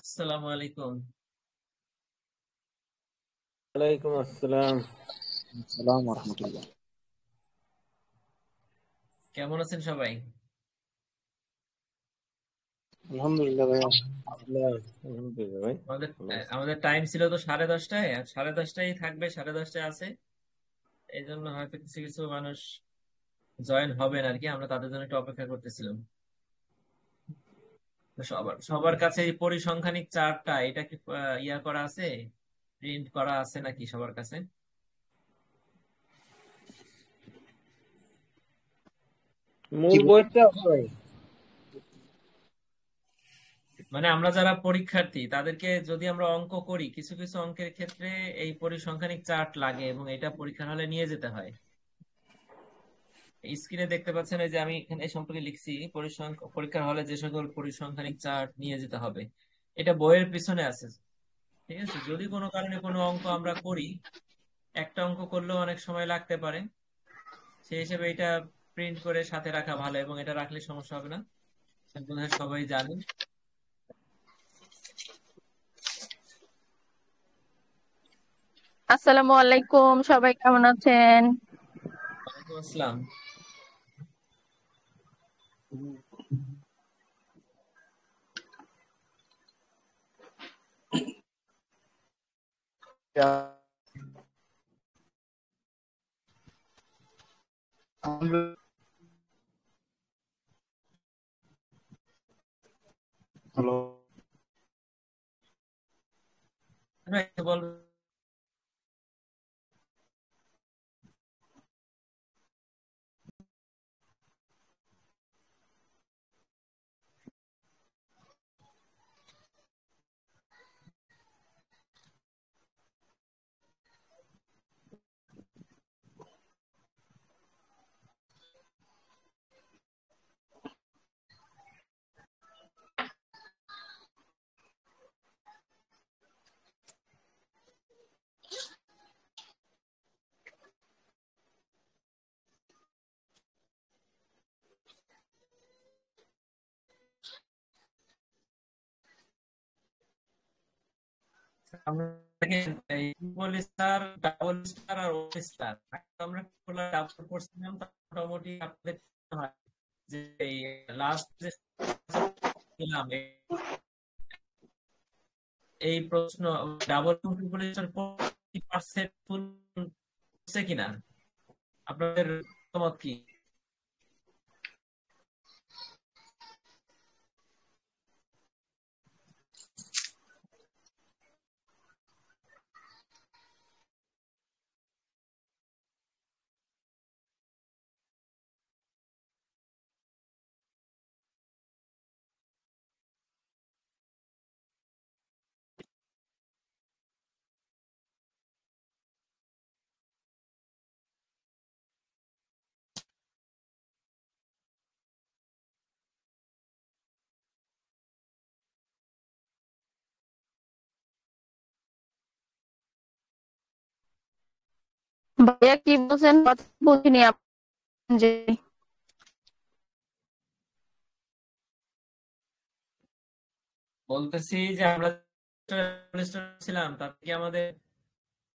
আসসালামু আলাইকুম। ওয়ালাইকুম আসসালাম। আসসালাম রহমতুল্লাহ। কেমন আছেন সবাই? আলহামদুলিল্লাহ ভাইয়া। আলহামদুলিল্লাহ, আলহামদুলিল্লাহ ভাই, আমাদের ভালো আছি। আমাদের টাইম ছিল তো 10:30টায়, আর 10:30টায় থাকবে, 10:30টায় আছে। এই জন্য হয়তো কিছু কিছু মানুষ জয়েন হবেন আর কি, আমরা তাদের জন্য একটু অপেক্ষা করতেছিলাম। তো সবার সবার কাছে এই পরিসংখ্যানিক চার্টটা, এটা কি ইয়া করা আছে, প্রিন্ট করা আছে নাকি সবার কাছে? কি মূল বল- বইটা আছে ভাই। মানে আমরা যারা পরীক্ষার্থী তাদেরকে যদি আমরা অঙ্ক করি, কিছু কিছু অঙ্কের ক্ষেত্রে এই পরিসংখ্যানিক চার্ট লাগে এবং এটা পরীক্ষার হলে নিয়ে যেতে হয়। স্ক্রিনে দেখতে পাচ্ছেন এই যে আমি এখানে এই সম্পর্কে লিখছি, পরীক্ষার হলে যে সকল পরিসংখ্যানিক চার্ট নিয়ে যেতে হবে, এটা বইয়ের পিছনে আছে। ঠিক আছে, যদি কোনো কারণে কোনো অঙ্ক আমরা করি, একটা অঙ্ক করলেও অনেক সময় লাগতে পারে, সেই হিসেবে এটা প্রিন্ট করে সাথে রাখা ভালো, এবং এটা রাখলে সমস্যা হবে না। বোধহয় সবাই জানেন। আসসালামু আলাইকুম, সবাই কেমন আছেন? ওয়ালাইকুম আসসালাম। হ্যালো। বল। আমরা দেখেন, এই ট্রিপল স্টার, ডাবল স্টার আর ওয়ান স্টার, আমরা ডাবল করছিলাম, মোটামুটি আপনাদের হয় যে এই লাস্ট যে দিলাম, এই প্রশ্ন ডাবল কন্ট্রিবিউশন 40% হচ্ছে কিনা, আপনাদের মতামত কি? ভাইয়া কি বলছেন? কথা বুঝিনি যে বলতেছি যে আমরা double star ছিলাম, তাতে কি আমাদের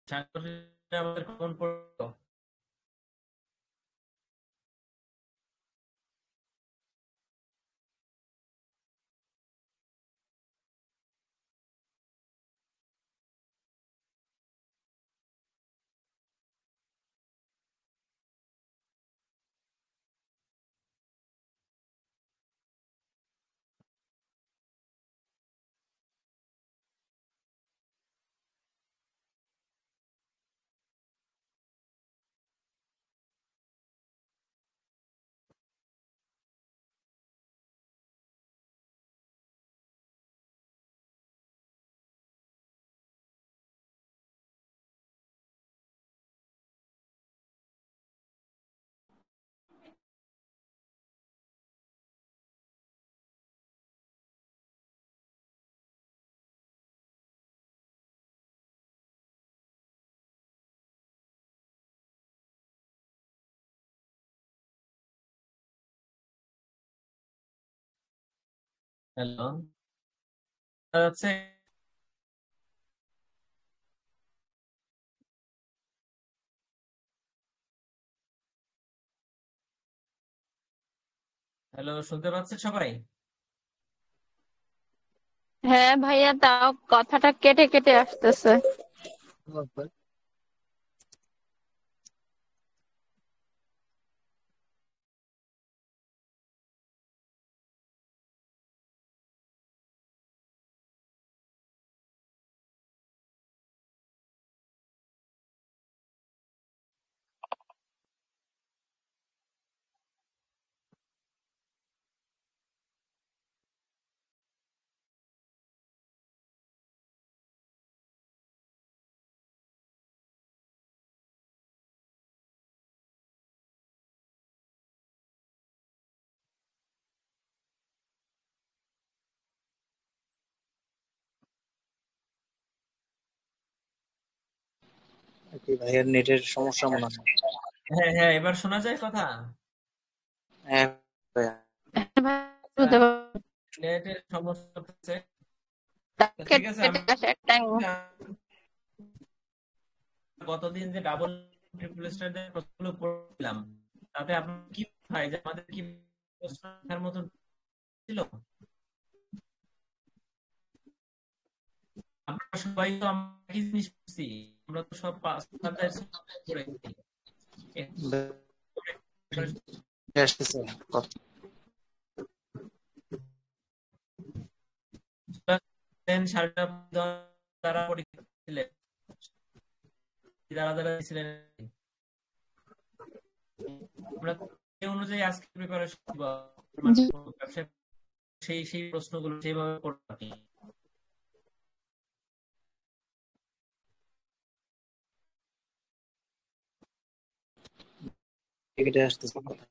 সাংগঠনিক আমাদের কমন পড়লো? হ্যালো। যাচ্ছে? হ্যালো, শুনতে পাচ্ছেন সবাই? হ্যাঁ ভাইয়া, তাও কথাটা কেটে কেটে আসতেছে। কি ভাইয়ের নেটের সমস্যা মনে হয়। হ্যাঁ হ্যাঁ, এবার শোনা যায় কথা? হ্যাঁ ভাইয়া। হ্যাঁ ভাইয়া, আচ্ছা, বুঝতে পারছি। নেটের সমস্যা হচ্ছে। তো ঠিক কেটে আছে, কেটে আমি আসে একটা। গতদিন যে ডাবল ট্রিপল স্টারদের প্রশ্নগুলো পড়লাম, তাতে আপনার কি মনে হয় যে আমাদের কি প্রশ্ন লেখার মতন ছিল? আমরা সবাই তো আমরা একই জিনিস পড়ছি, আমরা তো সব পাঁচ অধ্যায়ের পড়েছি। ভাইয়া আসতেছে কথা। সাড়ে দ্বারা পরীক্ষা দিছিলেন, যারা যারা দিছিলেন, আমরা সেই অনুযায়ী আজকে প্রিপারেশন দিব। মানে জি। ব্যবসায় সেই সেই প্রশ্নগুলো সেইভাবে পড়বো আর কি। কেটে আসতেছে কথা।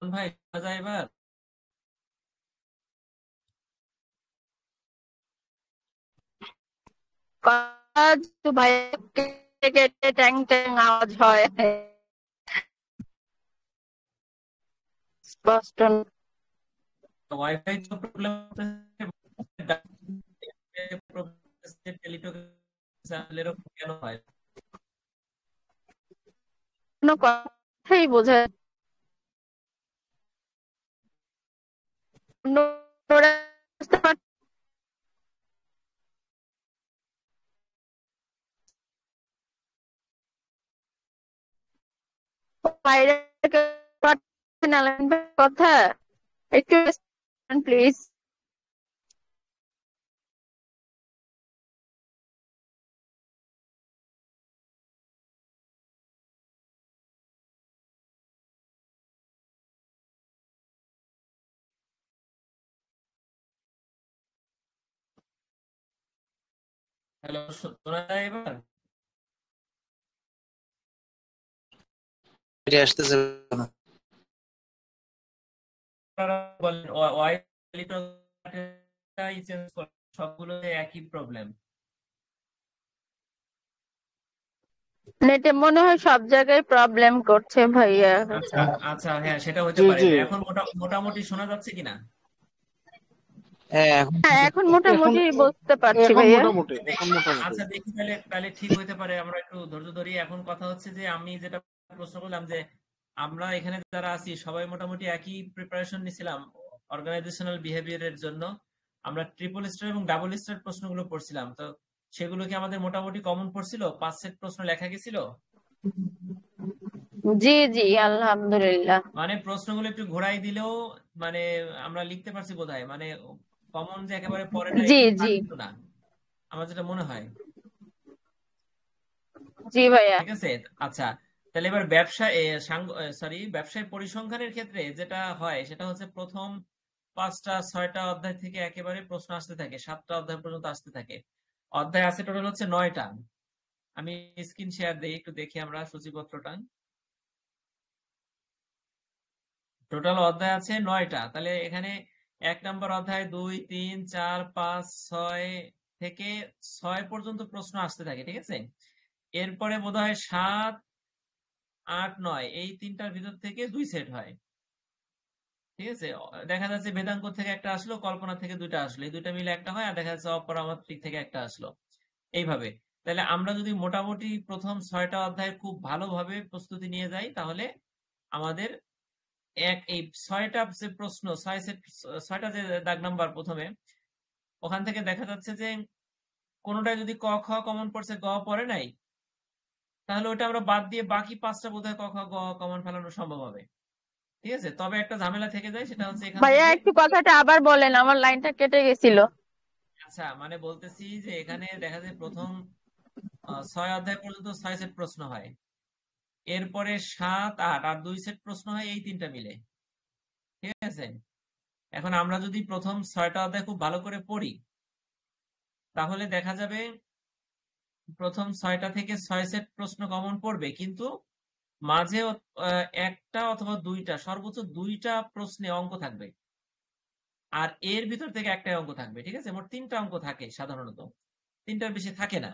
ভাই শোনা যায় এবার? কাজ তো ভাইয়া কেটে কেটে ট্যাং ট্যাং আওয়াজ হয়, স্পষ্ট না। ওয়াইফাই তো প্রবলেম টেলিটক চ্যানেলেরও কেন হয়? কোনো কথাই বোঝা অন্যরা বুঝতে পারছে বাইরে কেউ পারছে না কথা। একটু প্লিজ। হ্যালো, শোনা যায় এবার? কেটে আসতেছে না। আপনারা বলেন ওয়াইফাই টেলিটকটাই চেঞ্জ করে, সবগুলোতে একই প্রবলেম। নেটে মনে হয় সব জায়গায় প্রবলেম করছে ভাইয়া। আচ্ছা আচ্ছা, হ্যাঁ সেটা হতে জি পারে। জি। এখন মোটামুটি শোনা যাচ্ছে কিনা? হ্যাঁ এখন হ্যাঁ, এখন এখন মোটামুটি বুঝতে পারছি এখন ভাইয়া। মোটামুটি এখন মোটামুটি। আচ্ছা দেখি, তাহলে তাহলে ঠিক হইতে পারে। আমরা একটু ধৈর্য ধরি। এখন কথা হচ্ছে যে আমি যেটা প্রশ্ন করলাম যে আমরা এখানে যারা আছি সবাই মোটামুটি একই প্রিপারেশন নিছিলাম অর্গানাইজেশনাল বিহেভিয়ারের জন্য। আমরা ট্রিপল স্টার এবং ডাবল স্টার প্রশ্নগুলো পড়ছিলাম, তো সেগুলো কি আমাদের মোটামুটি কমন পড়ছিল? 5 সেট প্রশ্ন লেখা গেছিল। জি জি, আলহামদুলিল্লাহ। মানে প্রশ্নগুলো একটু ঘোরাই দিলেও মানে আমরা লিখতে পারছি বোধহয়। মানে কমন যে একেবারে পড়ে নাই জি তা জি কিন্তু না, আমার যেটা মনে হয়। জি ভাইয়া। ঠিক আছে। আচ্ছা, তাহলে এবার ব্যবসায় পরিসংখ্যানের ক্ষেত্রে যেটা হয় সেটা হচ্ছে প্রথম 5টা 6টা অধ্যায় থেকে একেবারে প্রশ্ন আসতে থাকে, 7টা অধ্যায় পর্যন্ত আসতে থাকে। অধ্যায় আছে টোটাল হচ্ছে 9টা। আমি স্ক্রিন শেয়ার দিই, একটু দেখি আমরা সূচিপত্রটা। টোটাল অধ্যায় আছে 9টা। তাহলে এখানে 1 নম্বর অধ্যায় 2, 3, 4, 5, 6 থেকে 6 পর্যন্ত প্রশ্ন আসতে থাকে, ঠিক আছে। এরপরে বোধহয় 7, 8, 9 এই তিনটার ভিতর থেকে 2 সেট হয়, ঠিক আছে। দেখা যাচ্ছে বেদাঙ্ক থেকে একটা আসলো, কল্পনা থেকে 2টা আসলো, এই 2টা মিলে একটা হয়, আর দেখা যাচ্ছে অপরামাত্রিক থেকে একটা আসলো, এইভাবে। তাহলে আমরা যদি মোটামুটি প্রথম 6টা অধ্যায় খুব ভালোভাবে প্রস্তুতি নিয়ে যাই, তাহলে আমাদের এই 6টা যে প্রশ্ন, 6টা যে দাগ নাম্বার প্রথমে, ওখান থেকে দেখা যাচ্ছে যে কোনোটায় যদি ক খ কমন পড়ছে, গ পড়ে নাই, তাহলে ওটা আমরা বাদ দিয়ে বাকি 5টা বোধহয় ক খ গ কমন ফেলানো সম্ভব হবে, ঠিক আছে। তবে একটা ঝামেলা থেকে যায়, সেটা হচ্ছে এখান ভাইয়া থেকে। একটু কথাটা আবার বলেন, আমার লাইনটা কেটে গেছিল। আচ্ছা, মানে বলতেছি যে এখানে দেখা যায় প্রথম 6 অধ্যায় পর্যন্ত 6 সেট প্রশ্ন হয়, এরপরে 7, 8 আর 2 সেট প্রশ্ন হয়, এই তিনটা মিলে, ঠিক আছে। এখন আমরা যদি প্রথম 6টা অধ্যায় খুব ভালো করে পড়ি, তাহলে দেখা যাবে প্রথম 6টা থেকে 6 সেট প্রশ্ন কমন পড়বে, কিন্তু মাঝে একটা অথবা 2টা, সর্বোচ্চ 2টা প্রশ্নে অঙ্ক থাকবে, আর এর ভিতর থেকে একটাই অঙ্ক থাকবে, ঠিক আছে। মোট 3টা অঙ্ক থাকে সাধারণত, 3টার বেশি থাকে না।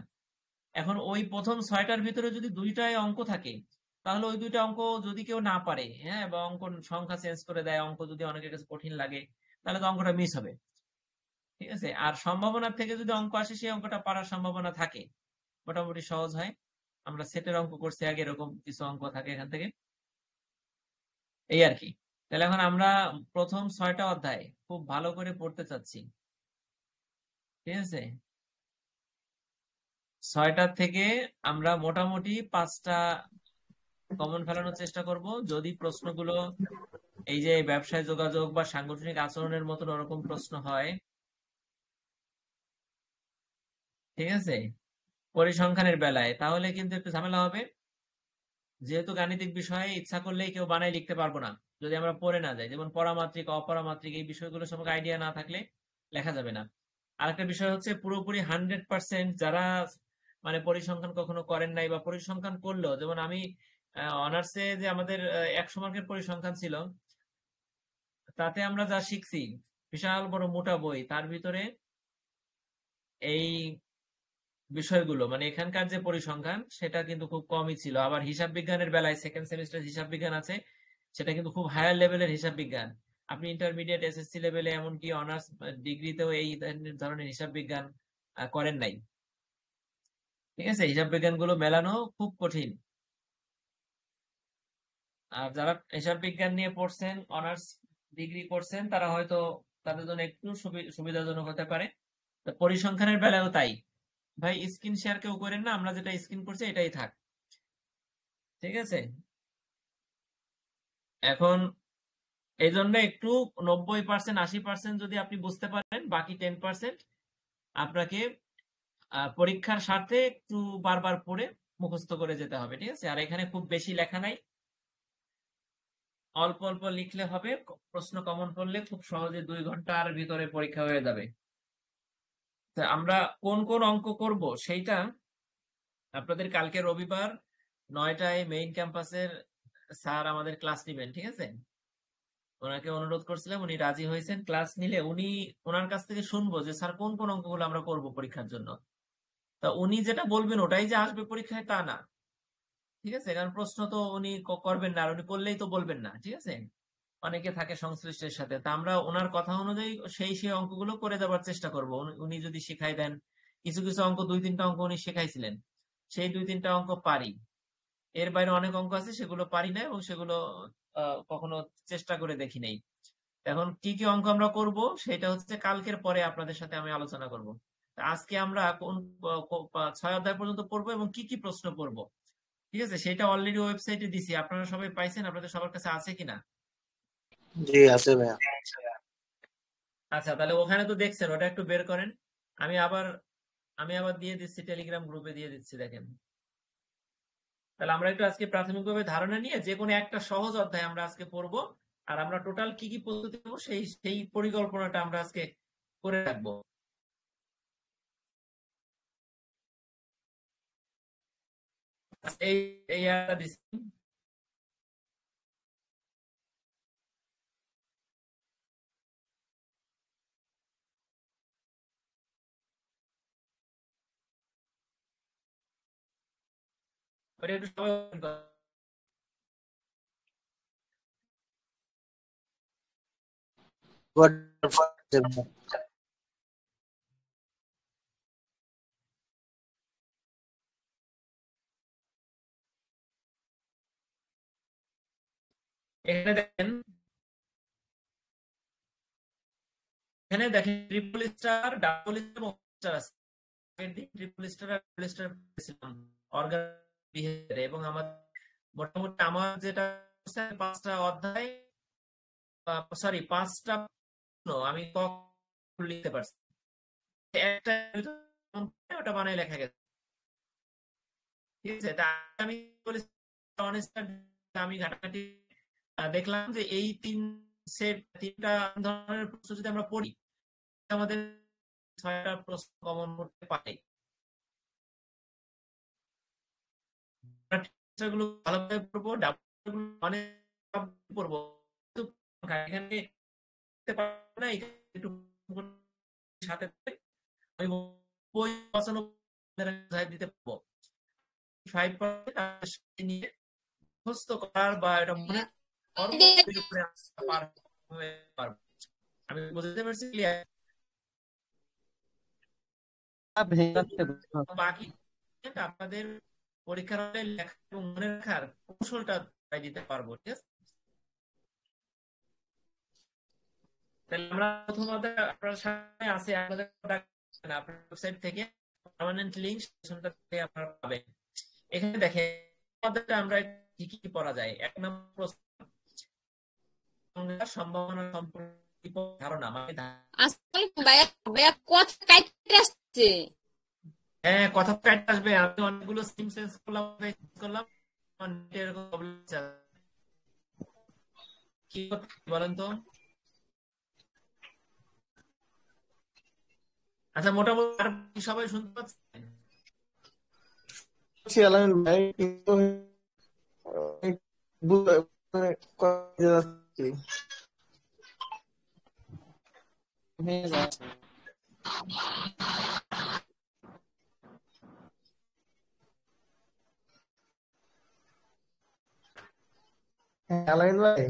এখন ওই প্রথম 6টার ভিতরে যদি 2টায় অঙ্ক থাকে, তাহলে ওই 2টা অঙ্ক যদি কেউ না পারে, হ্যাঁ, বা অঙ্ক সংখ্যা চেঞ্জ করে দেয়, অঙ্ক যদি অনেকের কাছে কঠিন লাগে, তাহলে তো অঙ্কটা মিস হবে, ঠিক আছে। আর সম্ভাবনার থেকে যদি অঙ্ক আসে, সেই অঙ্কটা পারার সম্ভাবনা থাকে, মোটামুটি সহজ হয়। আমরা সেটের অঙ্ক করছি আগে, এরকম কিছু অঙ্ক থাকে এখান থেকে, এই আর কি। তাহলে এখন আমরা প্রথম 6টা অধ্যায় খুব ভালো করে পড়তে চাচ্ছি, ঠিক আছে। 6টা থেকে আমরা মোটামুটি 5টা কমন ফেলানোর চেষ্টা করব। যদি প্রশ্নগুলো এই যে ব্যবসায় যোগাযোগ বা সাংগঠনিক আচরণের মতন ওরকম প্রশ্ন হয়, ঠিক আছে, পরিসংখ্যানের বেলায়, তাহলে কিন্তু একটু ঝামেলা হবে। যেহেতু গাণিতিক বিষয়ে ইচ্ছা করলেই কেউ বানাই লিখতে পারবো না, যদি আমরা পড়ে না যাই। যেমন পরামাত্রিক, অপরামাত্রিক এই বিষয়গুলো সম্পর্কে আইডিয়া না থাকলে লেখা যাবে না। আরেকটা বিষয় হচ্ছে পুরোপুরি 100% যারা মানে পরিসংখ্যান কখনো করেন নাই, বা পরিসংখ্যান করলেও, যেমন আমি অনার্সে যে আমাদের 100 মার্কের পরিসংখ্যান ছিল, তাতে আমরা যা শিখছি, বিশাল বড় মোটা বই, তার ভিতরে এই বিষয়গুলো মানে এখানকার যে পরিসংখ্যান, সেটা কিন্তু খুব কমই ছিল। আবার হিসাব বিজ্ঞানের বেলায় সেকেন্ড সেমিস্টার হিসাব বিজ্ঞান আছে, সেটা কিন্তু খুব হায়ার লেভেলের হিসাব বিজ্ঞান। আপনি ইন্টারমিডিয়েট, এসএসসি লেভেলে, এমনকি অনার্স ডিগ্রিতেও এই ধরনের হিসাব বিজ্ঞান করেন নাই, ঠিক আছে। হিসাব বিজ্ঞান গুলো মেলানো খুব কঠিন। আর যারা হিসাব বিজ্ঞান নিয়ে পড়ছেন, অনার্স ডিগ্রি করছেন, তারা হয়তো তাদের জন্য একটু সুবিধাজনক হতে পারে। তো পরিসংখ্যানের বেলায়ও তাই। ভাই স্ক্রিন শেয়ার কেউ করেন না, আমরা যেটা স্ক্রিন করছি এটাই থাক, ঠিক আছে। এখন এই জন্য একটু 90%, 80% যদি আপনি বুঝতে পারেন, বাকি 10% আপনাকে পরীক্ষার স্বার্থে একটু বারবার পড়ে মুখস্থ করে যেতে হবে, ঠিক আছে। আর এখানে খুব বেশি লেখা নাই, অল্প অল্প লিখলে হবে। প্রশ্ন কমন করলে খুব সহজে 2 ঘন্টার ভিতরে পরীক্ষা হয়ে যাবে। তা আমরা কোন কোন অঙ্ক করব সেইটা আপনাদের কালকে রবিবার 9টায় মেইন ক্যাম্পাসের স্যার আমাদের ক্লাস নিবেন, ঠিক আছে। ওনাকে অনুরোধ করছিলাম, উনি রাজি হয়েছেন। ক্লাস নিলে ওনার কাছ থেকে শুনবো যে স্যার কোন কোন অঙ্কগুলো আমরা করব পরীক্ষার জন্য। তা উনি যেটা বলবেন ওটাই যে আসবে পরীক্ষায় তা না, ঠিক আছে। কারণ প্রশ্ন তো উনি করবেন না, আর উনি করলেই তো বলবেন না, ঠিক আছে। অনেকে থাকে সংশ্লিষ্টের সাথে, তা আমরা ওনার কথা অনুযায়ী সেই অঙ্কগুলো করে যাবার চেষ্টা করব। উনি যদি শিখাই দেন, কিছু কিছু অঙ্ক, 2-3টা অঙ্ক উনি শিখাইছিলেন, সেই 2-3টা অঙ্ক পারি। এর বাইরে অনেক অঙ্ক আছে সেগুলো পারি না, এবং সেগুলো কখনো চেষ্টা করে দেখি নাই। এখন কি কি অঙ্ক আমরা করব সেটা হচ্ছে কালকের পরে আপনাদের সাথে আমি আলোচনা করব। আজকে আমরা কোন 6 অধ্যায় পর্যন্ত পড়বো এবং কি কি প্রশ্ন পড়বো, ঠিক আছে। সেটা অলরেডি ওয়েবসাইটে দিছি, আপনারা সবাই পাইছেন, আপনাদের সবার কাছে আছে কিনা? জি আছে ভাইয়া। আচ্ছা, তাহলে ওখানে তো দেখছেন, ওটা একটু বের করেন। আমি আবার আমি আবার দিয়ে দিচ্ছি, টেলিগ্রাম গ্রুপে দিয়ে দিচ্ছি, দেখেন। তাহলে আমরা একটু আজকে প্রাথমিকভাবে ধারণা নিয়ে যে কোনো একটা সহজ অধ্যায় আমরা আজকে পড়বো, আর আমরা টোটাল কি কি পদ্ধতি নেবো সেই সেই পরিকল্পনাটা আমরা আজকে করে রাখবো। এই এই দিচ্ছি। ওটা একটু সবাই open করো। এখানে দেখেন ট্রিপল স্টার, ডাবল স্টার এবং স্টার আছে। ট্রিপল স্টার আর ডাবল স্টার পেয়েছিলাম অর্গানিক বিহেভিয়ার, এবং আমার মোটামুটি আমার যেটা 5টা অধ্যায়, সরি 5টা প্রশ্ন আমি লিখতে পারছি। একটা ওটা বানাই লেখা গেছে, ঠিক আছে। তা আমি বলেছি আমি ঘাটাঘাটি দেখলাম যে এই তিনটা ধরনের প্রশ্ন যদি আমরা পড়ি আমাদের 6টা প্রশ্ন কমন করতে পারি। গুলো ভালোভাবে পড়বো, ডাবলগুলো মানে পড়বো, এখানে না একটু সাথে আমি বই 95 দিতে পারবো। 5% নিয়ে মুখস্থ করার বা এটা মনে পারবো। আমি বুঝতে পারছি ক্লিয়ার? বাকি আপনাদের পরীক্ষার হলে লেখা এবং মনে রাখার কৌশলটা দিতে পারবো, ঠিক আছে। তাহলে আমরা প্রথমত আপনার সামনে আছে আপনাদের আপনার ওয়েবসাইট থেকে পার্মানেন্ট লিংক সেশনটা থেকে আপনারা পাবেন। এখানে দেখেন আমরা কি কি পড়া যায়। 1 নম্বর প্রশ্ন সম্ভাবনা সম্পর্কে ধারণা, মানে হ্যাঁ কথা কাটতে আসবে। আমি অনেকগুলো সিম চেঞ্জ করলাম কি বলেন তো। আচ্ছা মোটামুটি সবাই শুনতে পাচ্ছেন? আলামিন ভাই,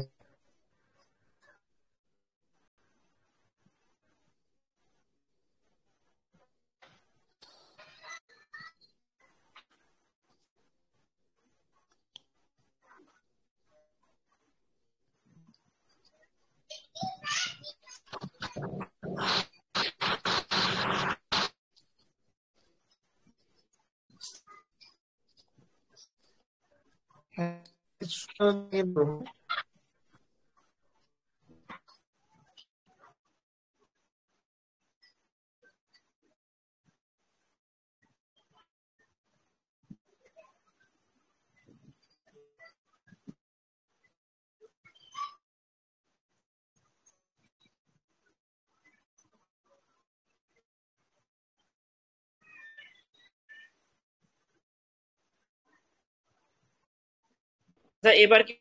এবার কি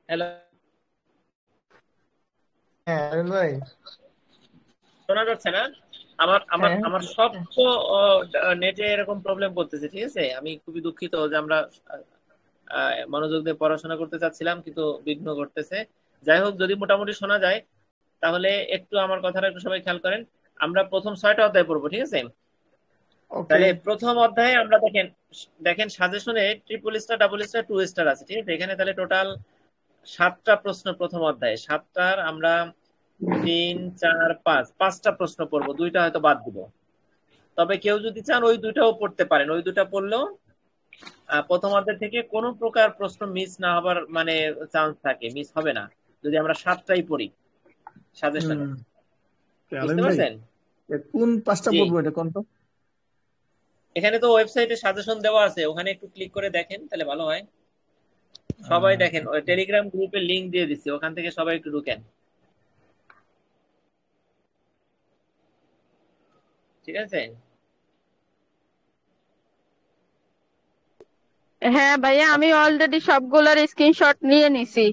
হ্যালো আলামিন ভাই, শোনা যাচ্ছে না? আমার আমার হ্যাঁ আমার সব তো নেটে এরকম প্রবলেম করতেছে, ঠিক আছে। আমি খুবই দুঃখিত যে আমরা মনোযোগ দিয়ে পড়াশোনা করতে চাচ্ছিলাম কিন্তু বিঘ্ন ঘটতেছে। যাই হোক, যদি মোটামুটি শোনা যায় তাহলে একটু আমার কথাটা একটু সবাই খেয়াল করেন। আমরা প্রথম 6টা অধ্যায় পড়বো, ঠিক আছে। ওকে। তাহলে প্রথম অধ্যায়ে আমরা দেখেন দেখেন সাজেশনে triple star, double star, 2 star আছে, ঠিক আছে। এখানে তাহলে টোটাল 7টা প্রশ্ন প্রথম অধ্যায়ে। 7টার আমরা 3, 4, 5টা প্রশ্ন পড়বো, 2টা হয়তো বাদ দিব। তবে কেউ যদি চান ওই 2টাও পড়তে পারেন, ওই 2টা পড়লেও প্রথম অধ্যায় থেকে কোনো প্রকার প্রশ্ন মিস না হবার মানে চান্স থাকে, মিস হবে না যদি আমরা 7টাই পড়ি সাজেশনে। বুঝতে আলামিন ভাই, পারছেন? কোন 5টা জি পড়বো এটা কোন তো? এখানে তো ওয়েবসাইটে সাজেশন দেওয়া আছে, ওখানে একটু ক্লিক করে দেখেন তাহলে ভালো হয়। সবাই দেখেন, ওই টেলিগ্রাম গ্রুপে লিংক দিয়ে দিচ্ছি, ওখান থেকে সবাই একটু ঢুকেন। ঠিক আছে? হ্যাঁ ভাইয়া, আমি অলরেডি সবগুলোর স্ক্রিনশট নিয়ে নিছি।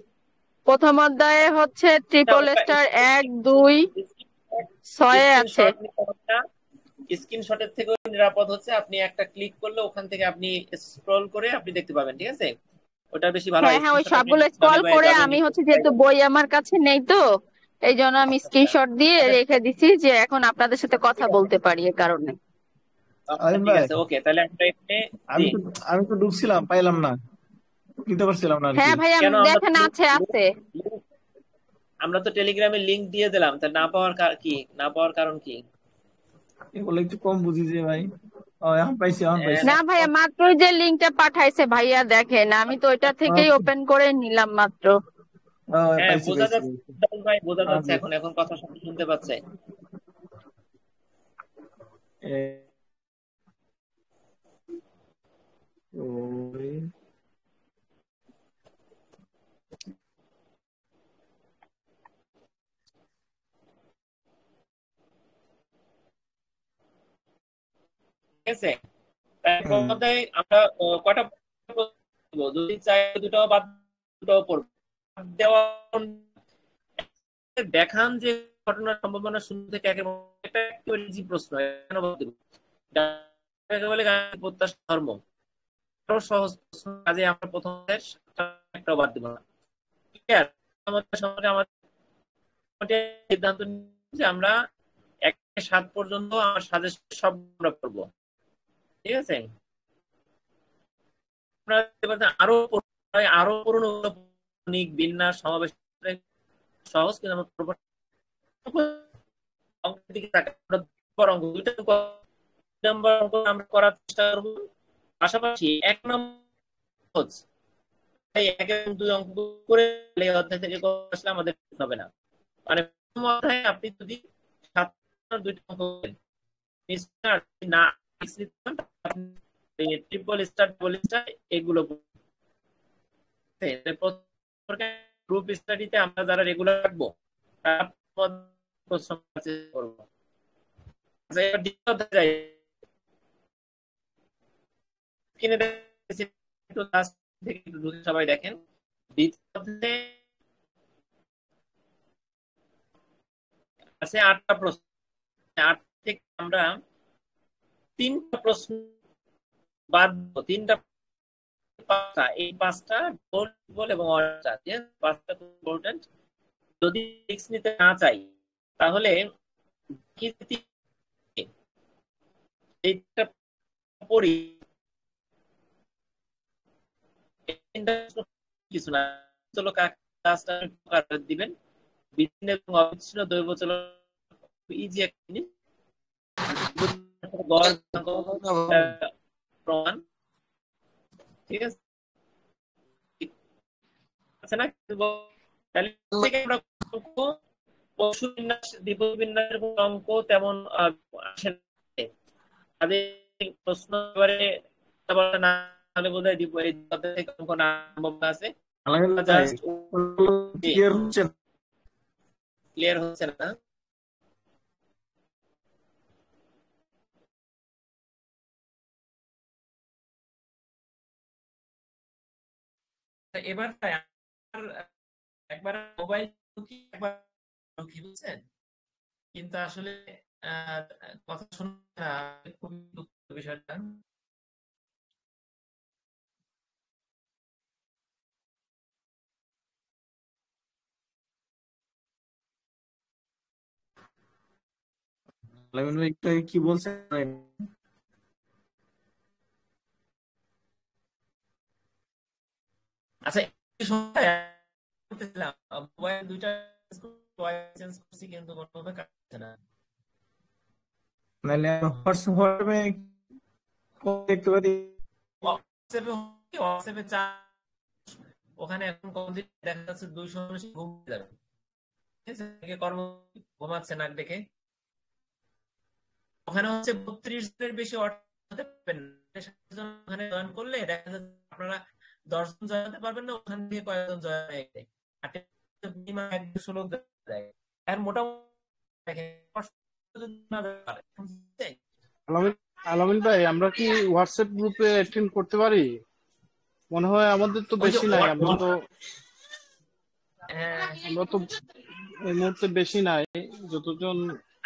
প্রথম অধ্যায়ে হচ্ছে ট্রিপল স্টার 1 2 6 আছে। স্ক্রিনশট নিতে হবে না। স্ক্রিনশটের থেকেও নিরাপদ হচ্ছে আপনি একটা ক্লিক করলে ওখান থেকে আপনি স্ক্রল করে আপনি দেখতে পাবেন। ঠিক আছে? ওটা বেশি ভালো হ্যাঁ হয়। হ্যাঁ, ওই স্ক্রিনশট আপনি সবগুলো ডানে স্ক্রল বাঁয়ে করে যাবেন আমি একটু হচ্ছে, যেহেতু বই আমার কাছে নেই তো এই জন্য আমি আচ্ছা স্ক্রিনশট দিয়ে আচ্ছা, রেখে দিছি, যে এখন আপনাদের সাথে কথা ঠিক আছে বলতে পারি এ কারণে। আচ্ছা, আলিম ঠিক ভাই, আছে, ওকে, তাহলে আমরা এখানে আমি জি। তো আমি তো ঢুকছিলাম, পাইলাম না, নিতে পারছিলাম না আর কি। হ্যাঁ ভাইয়া, কেন? আমরা তো দেখেন আছে আছে। আমরা তো টেলিগ্রামে লিংক দিয়ে দিলাম, তা না পাওয়ার কি, না পাওয়ার কারণ কি? এগুলো একটু কম বুঝি যে ভাই। ও, এখন পাইছি, এখন পাইছি। না ভাইয়া, মাত্রই যে লিঙ্কটা পাঠাইছে ভাইয়া, দেখেন আমি তো ওইটা থেকেই ওকে। ওপেন করে নিলাম মাত্র। ও, হ্যাঁ, পাইছি বোঝা পাইছি যাচ্ছে, পাইছি। ভাই বোঝা এখন যাচ্ছে, পাইছি। এখন এখন কথা শুনতে পাচ্ছে। এ, ওই, ঠিক আছে? তাই হুম, পর্যায়ে আমরা কটা প্রশ্ন করবো? যদি চাই দুটো বাদ, দুটো পড়বো। বাদ দেওয়া দেখান যে ঘটনার সম্ভাবনা শূন্য থেকে এটা একেবারে ইজি প্রশ্ন, কেন বাদ দেব? একেবারে প্রত্যাশা ধর্ম, আরো সহজ প্রশ্ন, কাজে আমরা প্রথম একটা বাদ দেবো না। ক্লিয়ার? আমাদের সঙ্গে আমাদের সিদ্ধান্ত নিই যে আমরা 1 থেকে 7 পর্যন্ত আমার সাজেশন সব আমরা করবো। ঠিক আছে? আরো আরো পূর্ণ বিন্যাস সমাবেশ সহজ, কিন্তু আমরা অঙ্কের দিকে তাকাই, আমরা অঙ্ক দুইটা নাম্বার অঙ্ক আমরা করার চেষ্টা করবো, পাশাপাশি 1 নম্বর এই 1 এবং 2 অঙ্ক করে এই অধ্যায় থেকে আসলে আমাদের হবে না। মানে প্রথম অধ্যায়ে আপনি যদি 7 দুইটা অঙ্ক করেন, না ট্রিপল স্টার ডাবল স্টার এগুলো গ্রুপ স্টাডিতে আমরা যারা রেগুলার রাখবো প্রশ্ন করবো। আচ্ছা, এবার দ্বিতীয় অধ্যায়ে যাই। কিনে একটু লাস্ট থেকে একটু ঢুকে সবাই দেখেন। দ্বিতীয় অধ্যায়ে আছে 8টা প্রশ্ন। 8 থেকে আমরা 3টা প্রশ্ন বাদ দেবো। 3টা 5টা, এই 5টা গোল এবং অর্চা, 5টা খুব ইম্পর্টেন্ট। যদি রিস্ক নিতে না চাই তাহলে এইটা পড়ি, কিছু না, চলো কাজটা দিবেন। বিচ্ছিন্ন এবং অবিচ্ছিন্ন দৈব চলো ইজি একটা জিনিস। গড় প্রমাণ। ঠিক আছে? আছে না? তাহলে থেকে আমরা পশু বিন্যাস, দ্বিপদ বিন্যাসের অঙ্ক তেমন আসে না। তাদের প্রশ্ন এবারে না হলে বোধ হয় এই থেকে অঙ্ক না সম্ভাবনা আছে। আলামিন ভাই, জাস্ট ক্লিয়ার হচ্ছে না। ক্লিয়ার হচ্ছে না। এবার একবার মোবাইল একবার বুঝছেন, কিন্তু আসলে কথা শুনে না, খুবই দুঃখের বিষয়টা। আলামিন ভাই, একটু আগে কি বলছেন? আচ্ছা, এই সময় করতেছিলাম, মোবাইল দুইটা চেঞ্জ করছি কিন্তু কোনোভাবে কাটছে না। নাহলে হোয়াটসঅ্যাপে দেখতে পারি। হোয়াটসঅ্যাপে ওখানে এখন কতদিন দেখা যাচ্ছে 200 মানুষ ঘুমিয়ে যাবে। ঠিক আছে? কর্ম ঘুমাচ্ছে নাক ডেকে। ওখানে হচ্ছে 32 জনের বেশি হতে পারবেন না। 60 জন ওখানে জয়েন করলে দেখা যাচ্ছে আপনারা 10 জন জয়েন হতে পারবেন না, ওখান থেকে কয়েকজন জয়েন হয়ে যায়। আর মিনিমাম 1-200 লোক যায়। আর মোটামুটি দেখেন, 500 যদি না যায়, আলামিন আলামিন ভাই, আমরা কি হোয়াটসঅ্যাপ গ্রুপে অ্যাটেন্ড করতে পারি? মনে হয় আমাদের তো ওই যে বেশি নাই, আমরা তো হ্যাঁ, এই মুহূর্তে বেশি নাই যতজন।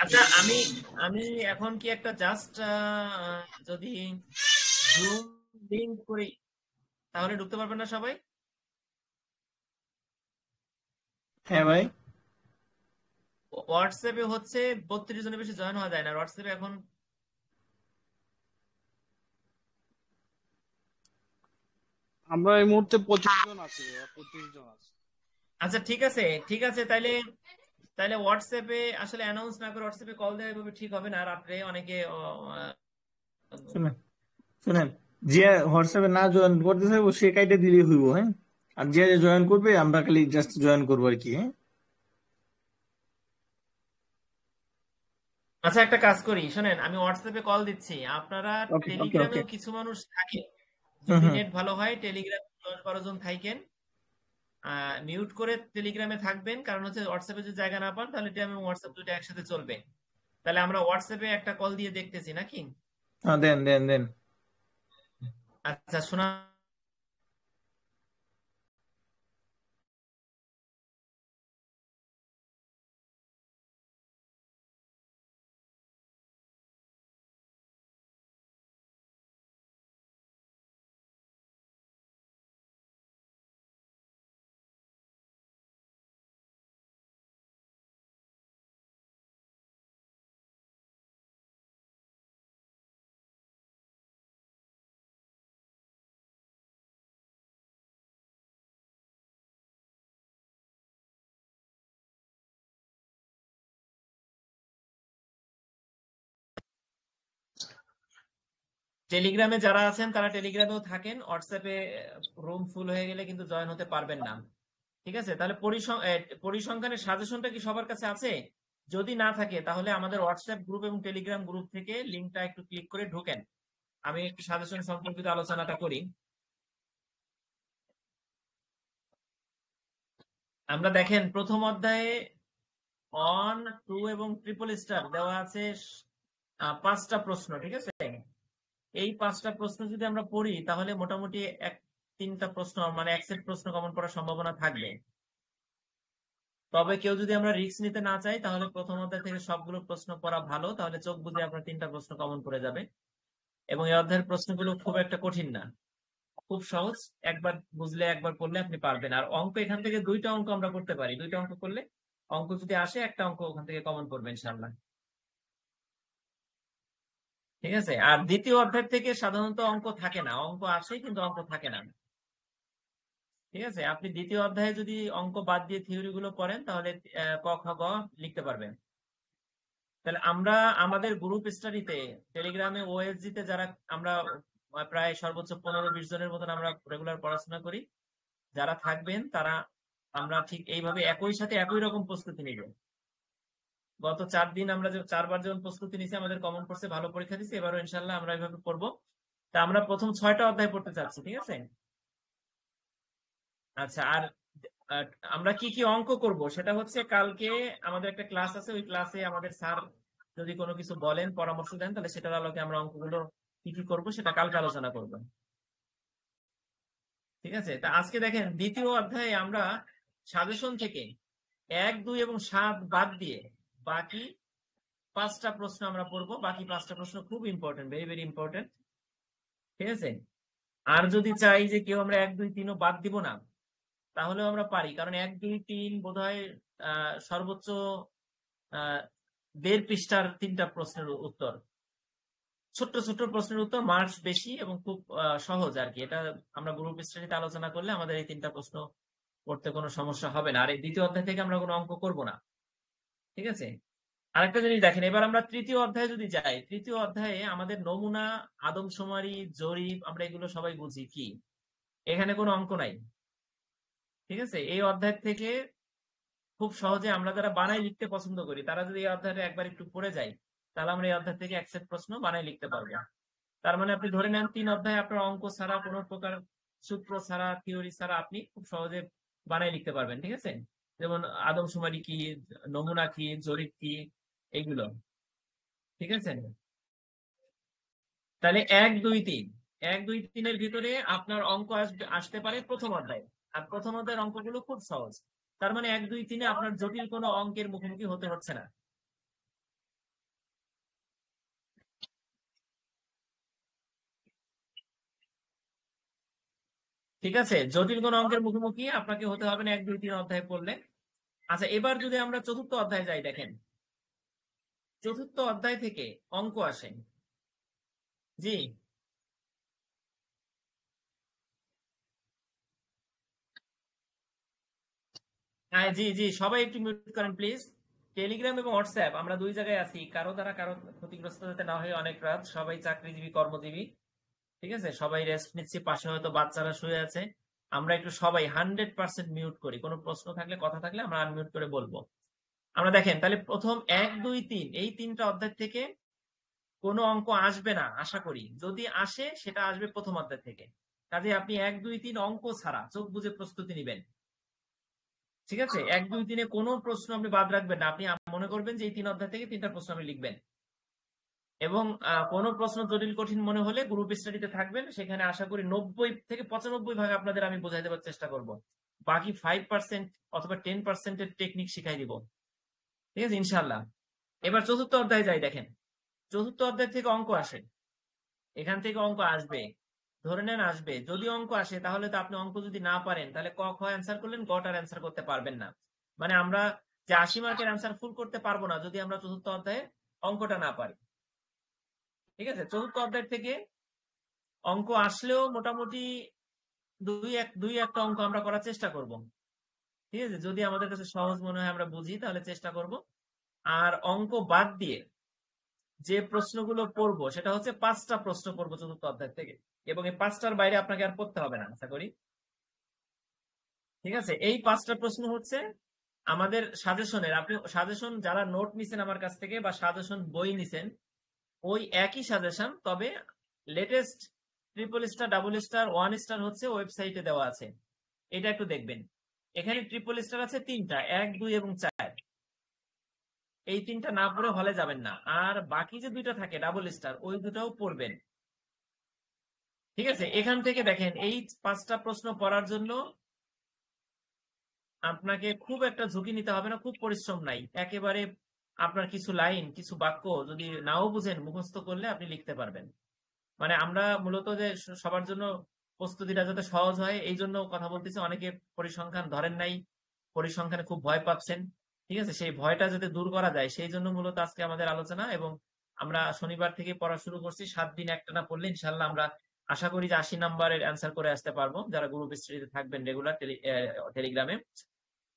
আচ্ছা আমি আমি এখন কি একটা জাস্ট যদি জুম লিংক করি তাহলে ঢুকতে পারবেন না সবাই? হ্যাঁ ভাই, হোয়াটসঅ্যাপে হচ্ছে 32 জনের বেশি জয়েন হওয়া যায় না হোয়াটসঅ্যাপে এখন। আমরা এই মুহূর্তে 25 জন আছি, 25 জন আছি। আচ্ছা ঠিক আছে, তাইলে তাইলে হোয়াটসঅ্যাপে আসলে অ্যানাউন্স না করে হোয়াটসঅ্যাপে কল দেওয়া এভাবে ঠিক হবে না, রাত্রে অনেকে শুনেন শুনেন, যে হোয়াটসঅ্যাপে না জয়েন করতে চাইবো সে কাইটে দিলেই হইব, হ্যাঁ। আর যে জয়েন করবে আমরা খালি জাস্ট জয়েন করবো আর কি, হ্যাঁ। আচ্ছা একটা কাজ করি, শোনেন আমি হোয়াটসঅ্যাপে কল দিচ্ছি, আপনারা ওকে ওকে ওকে। টেলিগ্রামেও কিছু মানুষ থাকে, হুম যদি হুম। নেট ভালো হয় টেলিগ্রামে 10-12 জন থাকেন, মিউট করে টেলিগ্রামে থাকবেন, কারণ হচ্ছে হোয়াটসঅ্যাপে যদি জায়গা না পান তাহলে টেলিগ্রাম এবং হোয়াটসঅ্যাপ দুটো একসাথে চলবে। তাহলে আমরা হোয়াটসঅ্যাপে একটা কল দিয়ে দেখতেছি নাকি? হ্যাঁ, দেন দেন দেন। আচ্ছা শোনা, টেলিগ্রামে যারা আছেন তারা টেলিগ্রামেও থাকেন, হোয়াটসঅ্যাপে রুম ফুল হয়ে গেলে কিন্তু জয়েন হতে পারবেন না। ঠিক আছে, তাহলে পরিসংখ্যানের সাজেশনটা কি সবার কাছে আছে? যদি না থাকে তাহলে আমাদের হোয়াটসঅ্যাপ গ্রুপ এবং টেলিগ্রাম গ্রুপ থেকে লিঙ্কটা একটু ক্লিক করে ঢোকেন, আমি একটু সাজেশন সম্পর্কিত আলোচনাটা করি। আমরা দেখেন প্রথম অধ্যায়ে 1, 2 এবং ট্রিপল স্টার দেওয়া আছে 5টা প্রশ্ন। ঠিক আছে, এই 5টা প্রশ্ন যদি আমরা পড়ি তাহলে মোটামুটি 3টা প্রশ্ন মানে এক সেট প্রশ্ন কমন পড়ার সম্ভাবনা থাকবে। তবে কেউ যদি আমরা রিস্ক নিতে না চাই তাহলে প্রথম অধ্যায় থেকে সবগুলো প্রশ্ন পড়া ভালো, তাহলে চোখ বুঝে আপনার 3টা প্রশ্ন কমন পড়ে যাবে। এবং এই অধ্যায়ের প্রশ্নগুলো খুব একটা কঠিন না, খুব সহজ, একবার বুঝলে একবার করলে আপনি পারবেন। আর অঙ্ক এখান থেকে 2টা অঙ্ক আমরা করতে পারি, 2টা অঙ্ক করলে অঙ্ক যদি আসে একটা অঙ্ক ওখান থেকে কমন পড়বে ইনশাআল্লাহ। ঠিক আছে, আর দ্বিতীয় অধ্যায় থেকে সাধারণত অঙ্ক থাকে না, অঙ্ক আসে কিন্তু অঙ্ক থাকে না। ঠিক আছে, আপনি দ্বিতীয় অধ্যায়ে যদি অঙ্ক বাদ দিয়ে থিওরি গুলো পড়েন তাহলে ক খ গ লিখতে পারবেন। তাহলে আমরা আমাদের গ্রুপ স্টাডিতে টেলিগ্রামে ওএসজি তে যারা আমরা প্রায় সর্বোচ্চ 15-20 জনের মতন আমরা রেগুলার পড়াশোনা করি, যারা থাকবেন তারা আমরা ঠিক এইভাবে একই সাথে একই রকম প্রস্তুতি নিব। গত 4 দিন আমরা যে 4বার যেমন প্রস্তুতি নিছি, আমাদের কমন কোর্সে ভালো পরীক্ষা দিছি, এবারও ইনশাল্লাহ আমরা এইভাবে পড়বো। তা আমরা প্রথম 6টা অধ্যায় পড়তে চাচ্ছি। ঠিক আছে, আচ্ছা আর আমরা কি কি অঙ্ক করব সেটা হচ্ছে কালকে আমাদের একটা ক্লাস আছে, ওই ক্লাসে আমাদের স্যার যদি কোনো কিছু বলেন পরামর্শ দেন তাহলে সেটার আলোকে আমরা অঙ্কগুলো কি কি করব সেটা কালকে আলোচনা করব। ঠিক আছে, তা আজকে দেখেন দ্বিতীয় অধ্যায়ে আমরা সাজেশন থেকে 1, 2 এবং 7 বাদ দিয়ে বাকি 5টা প্রশ্ন আমরা পড়বো। বাকি 5টা প্রশ্ন খুব ইম্পর্টেন্ট, ভেরি ভেরি ইম্পর্টেন্ট। ঠিক আছে, আর যদি চাই যে কেউ আমরা 1, 2, 3ও বাদ দিব না তাহলেও আমরা পারি, কারণ 1, 2, 3 বোধহয় সর্বোচ্চ 1.5 পৃষ্ঠার 3টা প্রশ্নের উত্তর, ছোট্ট ছোট্ট প্রশ্নের উত্তর, মার্কস বেশি এবং খুব সহজ আর কি। এটা আমরা গ্রুপ স্টাডিতে আলোচনা করলে আমাদের এই 3টা প্রশ্ন পড়তে কোনো সমস্যা হবে না। আর এই দ্বিতীয় অধ্যায় থেকে আমরা কোনো অঙ্ক করব না। ঠিক আছে, আরেকটা জিনিস দেখেন, এবার আমরা তৃতীয় অধ্যায়ে যদি যাই, তৃতীয় অধ্যায়ে আমাদের নমুনা, আদমশুমারি, জরিপ, আমরা এগুলো সবাই বুঝি কি, এখানে কোনো অঙ্ক নাই। ঠিক আছে, এই অধ্যায় থেকে খুব সহজে আমরা যারা বানাই লিখতে পছন্দ করি তারা যদি এই অধ্যায়টা একবার একটু পড়ে যাই তাহলে আমরা এই অধ্যায় থেকে এক সেট প্রশ্ন বানাই লিখতে পারবো। তার মানে আপনি ধরে নেন 3 অধ্যায় আপনার অঙ্ক ছাড়া, কোনো প্রকার সূত্র ছাড়া, থিওরি ছাড়া আপনি খুব সহজে বানাই লিখতে পারবেন। ঠিক আছে, যেমন আদমশুমারি কি, নমুনা কি, জরিপ কি, এগুলো। ঠিক আছে, তাহলে 1 2 3 1 2 3 এর ভিতরে আপনার অঙ্ক আসতে পারে প্রথম অধ্যায়, আর প্রথম অধ্যায়ের অঙ্কগুলো খুব সহজ। তার মানে 1 2 3 আপনার জটিল কোনো অঙ্কের মুখোমুখি হতে হচ্ছে না। ঠিক আছে, জটিল কোন অঙ্কের মুখোমুখি আপনাকে হতে হবে না 1 2 3 অধ্যায় পড়লে। আচ্ছা, এবার যদি আমরা চতুর্থ অধ্যায় যাই, দেখেন চতুর্থ অধ্যায় থেকে অঙ্ক আসে। জি, হ্যাঁ, জি জি, সবাই একটু মিউট করেন প্লিজ। টেলিগ্রাম এবং হোয়াটসঅ্যাপ আমরা দুই জায়গায় আছি, কারো দ্বারা কারো ক্ষতিগ্রস্ত যাতে না হয়। অনেক রাত, সবাই চাকরিজীবী, কর্মজীবী। ঠিক আছে, সবাই রেস্ট নিচ্ছি, পাশে হয়তো বাচ্চারা শুয়ে আছে। আমরা একটু সবাই 100% মিউট করি, কোনো প্রশ্ন থাকলে, কথা থাকলে আমরা আনমিউট করে বলবো। আমরা দেখেন তাহলে প্রথম 1 2 3 এই 3টা অধ্যায় থেকে কোনো অঙ্ক আসবে না আশা করি। যদি আসে সেটা আসবে প্রথম অধ্যায় থেকে। কাজে আপনি 1 2 3 অঙ্ক ছাড়া চোখ বুজে প্রস্তুতি নেবেন। ঠিক আছে, 1 2 3 কোনো প্রশ্ন আপনি বাদ রাখবেন না। আপনি মনে করবেন যে এই 3 অধ্যায় থেকে 3টা প্রশ্ন আপনি লিখবেন, এবং কোনো প্রশ্ন জটিল কঠিন মনে হলে গ্রুপ স্টাডিতে থাকবেন, সেখানে আশা করি 90 থেকে 95 ভাগ আপনাদের আমি বোঝাই দেওয়ার চেষ্টা করব। বাকি 5% অথবা 10% এর টেকনিক শিখাই দিব। ঠিক আছে ইনশাআল্লাহ। এবার চতুর্থ অধ্যায় যাই, দেখেন চতুর্থ অধ্যায় থেকে অঙ্ক আসে, এখান থেকে অঙ্ক আসবে, ধরে নেন আসবে। যদি অঙ্ক আসে তাহলে তো আপনি অঙ্ক যদি না পারেন তাহলে ক খ অ্যান্সার করলেন, গটার অ্যান্সার করতে পারবেন না। মানে আমরা যে 80 মার্কের অ্যান্সার ফুল করতে পারবো না যদি আমরা চতুর্থ অধ্যায়ে অঙ্কটা না পারি। ঠিক আছে, চতুর্থ অধ্যায় থেকে অঙ্ক আসলেও মোটামুটি দুই একটা অঙ্ক আমরা করার চেষ্টা করব। ঠিক আছে, যদি আমাদের কাছে সহজ মনে হয়, আমরা বুঝি, তাহলে চেষ্টা করব। আর অঙ্ক বাদ দিয়ে যে প্রশ্নগুলো পড়বো সেটা হচ্ছে 5টা প্রশ্ন পড়বো চতুর্থ অধ্যায় থেকে, এবং এই 5টার বাইরে আপনাকে আর পড়তে হবে না আশা করি। ঠিক আছে, এই 5টা প্রশ্ন হচ্ছে আমাদের সাজেশনের। আপনি সাজেশন যারা নোট নিছেন আমার কাছ থেকে বা সাজেশন বই নিছেন, ওই একই সাজেশন, তবে latest triple star, double star, 1 star হচ্ছে ওয়েবসাইটে দেওয়া আছে। এটা একটু দেখবেন। এখানে ট্রিপল স্টার আছে 3টা, 1 2 এবং 4। এই 3টা না পড়ে হলে যাবেন না। আর বাকি যে 2টা থাকে ডাবল স্টার, ওই দুটাও পড়বেন। ঠিক আছে, এখান থেকে দেখেন এই 5টা প্রশ্ন পড়ার জন্য আপনাকে খুব একটা ঝুঁকি নিতে হবে না, খুব পরিশ্রম নাই। একেবারে আপনার কিছু লাইন, কিছু বাক্য যদি নাও বুঝেন, মুখস্থ করলে আপনি লিখতে পারবেন। মানে আমরা মূলত যে সবার জন্য প্রস্তুতিটা যাতে সহজ হয় এই জন্য কথা বলতেছি। অনেকে পরিসংখ্যান ধরেন নাই, পরিসংখ্যানে খুব ভয় পাচ্ছেন। ঠিক আছে, সেই ভয়টা যাতে দূর করা যায় সেই জন্য মূলত আজকে আমাদের আলোচনা। এবং আমরা শনিবার থেকে পড়া শুরু করছি, 7 দিন একটানা পড়লে ইনশাল্লাহ আমরা আশা করি যে 80 নাম্বারের অ্যান্সার করে আসতে পারবো, যারা গ্রুপ স্টাডিতে থাকবেন রেগুলার টেলিগ্রামে।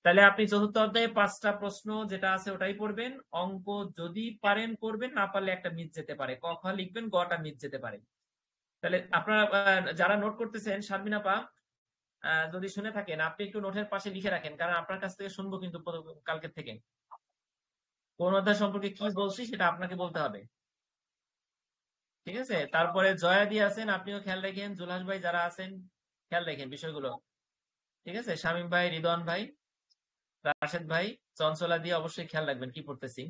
তাহলে আপনি চতুর্থ অধ্যায়ে 5টা প্রশ্ন যেটা আছে ওটাই পড়বেন। অঙ্ক যদি পারেন করবেন, না পারলে একটা মিস যেতে পারে, ক খ লিখবেন, গটা মিস যেতে পারে। তাহলে আপনারা যারা নোট করতেছেন, শারমিন আপা যদি শুনে থাকেন, আপনি একটু নোটের পাশে লিখে রাখেন, কারণ আপনার কাছ থেকে শুনবো কিন্তু কালকে থেকে কোন অধ্যায় সম্পর্কে কি বলছি সেটা আপনাকে বলতে হবে। ঠিক আছে, তারপরে জয়া দিয়ে আছেন, আপনিও খেয়াল রাখেন। জুলহাস ভাই যারা আছেন খেয়াল রাখেন বিষয়গুলো। ঠিক আছে, শামীম ভাই, রিদওয়ান ভাই, রাশেদ ভাই, চঞ্চলা দিয়ে অবশ্যই খেয়াল রাখবেন কি পড়তেছি।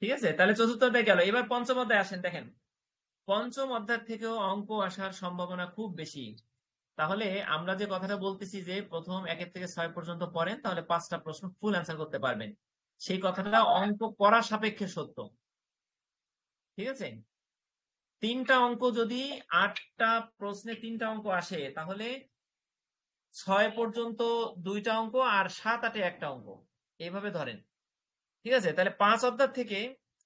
ঠিক আছে, তাহলে চতুর্থ অধ্যায় গেল। এবার পঞ্চম অধ্যায় আসেন, দেখেন পঞ্চম অধ্যায় থেকেও অঙ্ক আসার সম্ভাবনা খুব বেশি। তাহলে আমরা যে কথাটা বলতেছি যে প্রথম 1 থেকে 6 পর্যন্ত পড়েন, তাহলে 5টা প্রশ্ন ফুল অ্যান্সার করতে পারবেন, সেই কথাটা অঙ্ক করা সাপেক্ষে সত্য। ঠিক আছে, 3টা অঙ্ক যদি 8টা প্রশ্নে 3টা অঙ্ক আসে, তাহলে 6 পর্যন্ত 2টা অঙ্ক, আর 7 8 1টা অঙ্ক, এইভাবে ধরেন। ঠিক আছে, তাহলে 5 অধ্যায় থেকে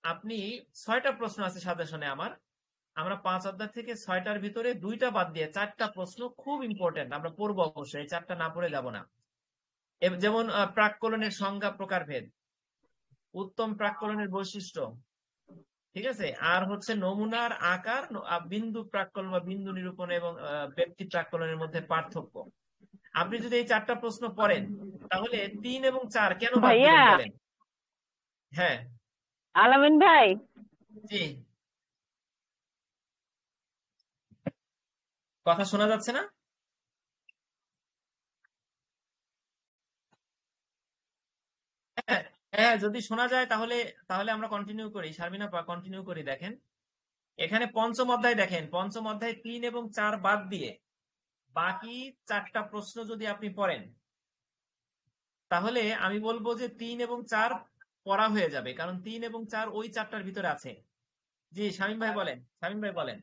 আপনি 6টা প্রশ্ন আছে সাজেশনে আমরা 5 অধ্যায় থেকে 6টার ভিতরে 2টা বাদ দিয়ে 4টা প্রশ্ন খুব ইম্পর্টেন্ট আমরা পড়বো অবশ্যই, 4টা না পড়ে যাব না। যেমন প্রাক্কলনের সংজ্ঞা, প্রকারভেদ, উত্তম প্রাক্কলনের বৈশিষ্ট্য। ঠিক আছে, আর হচ্ছে নমুনার আকার, বিন্দু প্রাক্কলন বা বিন্দু নিরূপণ এবং ব্যক্তি প্রাক্কলনের মধ্যে পার্থক্য। আপনি যদি এই 4টা প্রশ্ন পড়েন, তাহলে 3 এবং 4 কেন বাদ ভাইয়া, দিলেন বলেন? হ্যাঁ, আলামিন ভাই, জি কথা শোনা যাচ্ছে না? হ্যাঁ হ্যাঁ, যদি শোনা যায় তাহলে তাহলে আমরা কন্টিনিউ করি। শারমিনা কন্টিনিউ করি। দেখেন এখানে পঞ্চম অধ্যায়, দেখেন পঞ্চম অধ্যায় 3 এবং 4 বাদ দিয়ে বাকি 4টা প্রশ্ন যদি আপনি পড়েন তাহলে আমি বলবো যে 3 এবং 4 পড়া হয়ে যাবে, কারণ 3 এবং 4 ওই 4টার ভিতরে আছে। জি শামীম ভাই বলেন, শামীম ভাই বলেন।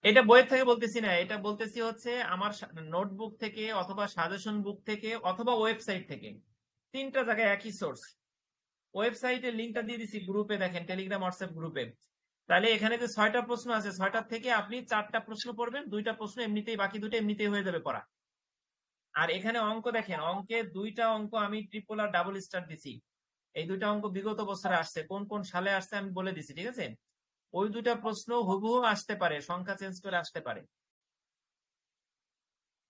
এটা বইয়ের থেকে বলতেছি না, এটা বলতেছি হচ্ছে আমার নোটবুক থেকে অথবা সাজেশন বুক থেকে অথবা ওয়েবসাইট থেকে। 3টা জায়গায় একই সোর্স। ওয়েবসাইটের লিঙ্কটা দিয়ে দিছি গ্রুপে, দেখেন টেলিগ্রাম হোয়াটসঅ্যাপ গ্রুপে। তাহলে এখানে যে 6টা প্রশ্ন আছে 6টার থেকে আপনি 4টা প্রশ্ন পড়বেন, 2টা প্রশ্ন এমনিতেই, বাকি 2টা এমনিতেই হয়ে যাবে পড়া। আর এখানে অঙ্ক দেখেন, অঙ্কে 2টা অঙ্ক আমি ট্রিপল আর ডাবল স্টার দিছি। এই 2টা অঙ্ক বিগত বছরে আসছে, কোন কোন সালে আসছে আমি বলে দিছি, ঠিক আছে? ওই 2টা প্রশ্ন হুবহু আসতে পারে, সংখ্যা চেঞ্জ করে আসতে পারে,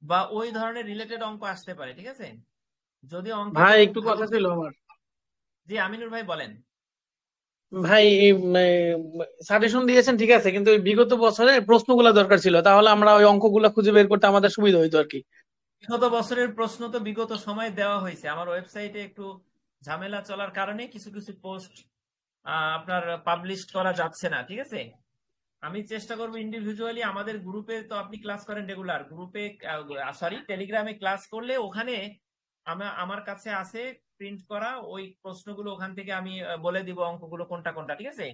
বা ওই ধরনের রিলেটেড অঙ্ক আসতে পারে, ঠিক আছে? যদি অঙ্কে ভাই কেউ একটু ভালো, কথা ছিল আমার। জি আমিনুর ভাই বলেন। ভাই সাজেশন দিয়েছেন ঠিক আছে, কিন্তু ওই বিগত বছরের প্রশ্নগুলো দরকার ছিল, তাহলে আমরা ওই অঙ্কগুলো খুঁজে বের করতে আমাদের সুবিধা হইতো আর কি। বিগত বছরের প্রশ্ন তো বিগত সময় দেওয়া হয়েছে, আমার ওয়েবসাইটে একটু ঝামেলা চলার কারণে কিছু কিছু পোস্ট আপনার পাবলিশ করা যাচ্ছে না, ঠিক আছে? আমি চেষ্টা করবো ইন্ডিভিজুয়ালি। আমাদের গ্রুপে তো আপনি ক্লাস করেন রেগুলার, গ্রুপে সরি টেলিগ্রামে ক্লাস করলে ওখানে আমার কাছে আছে প্রিন্ট করা ওই প্রশ্নগুলো, ওখান থেকে আমি বলে দিব অঙ্কগুলো কোনটা কোনটা, ঠিক আছে?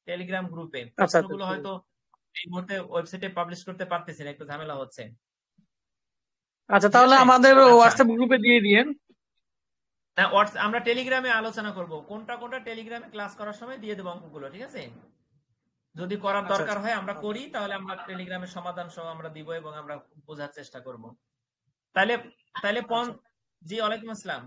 টেলিগ্রাম গ্রুপে আচ্ছা আচ্ছা প্রশ্নগুলো ঠিক হয়তো এই মুহূর্তে ওয়েবসাইটে পাবলিশ করতে পারতেছি না, একটু ঝামেলা হচ্ছে, আচ্ছা, ঠিক তাহলে আছে? আমাদের আচ্ছা, হোয়াটসঅ্যাপ গ্রুপে দিয়ে দিয়েন। না আমরা টেলিগ্রামে আলোচনা করব, কোনটা কোনটা টেলিগ্রামে ক্লাস করার সময় দিয়ে দেবো অঙ্কগুলো, ঠিক আছে? যদি করার আচ্ছা দরকার আচ্ছা। হয় আমরা করি, তাহলে আমরা টেলিগ্রামের সমাধান সহ আমরা দিব এবং আমরা বোঝার চেষ্টা করব। তাহলে তাহলে আচ্ছা জি ওয়ালাইকুম আসসালাম।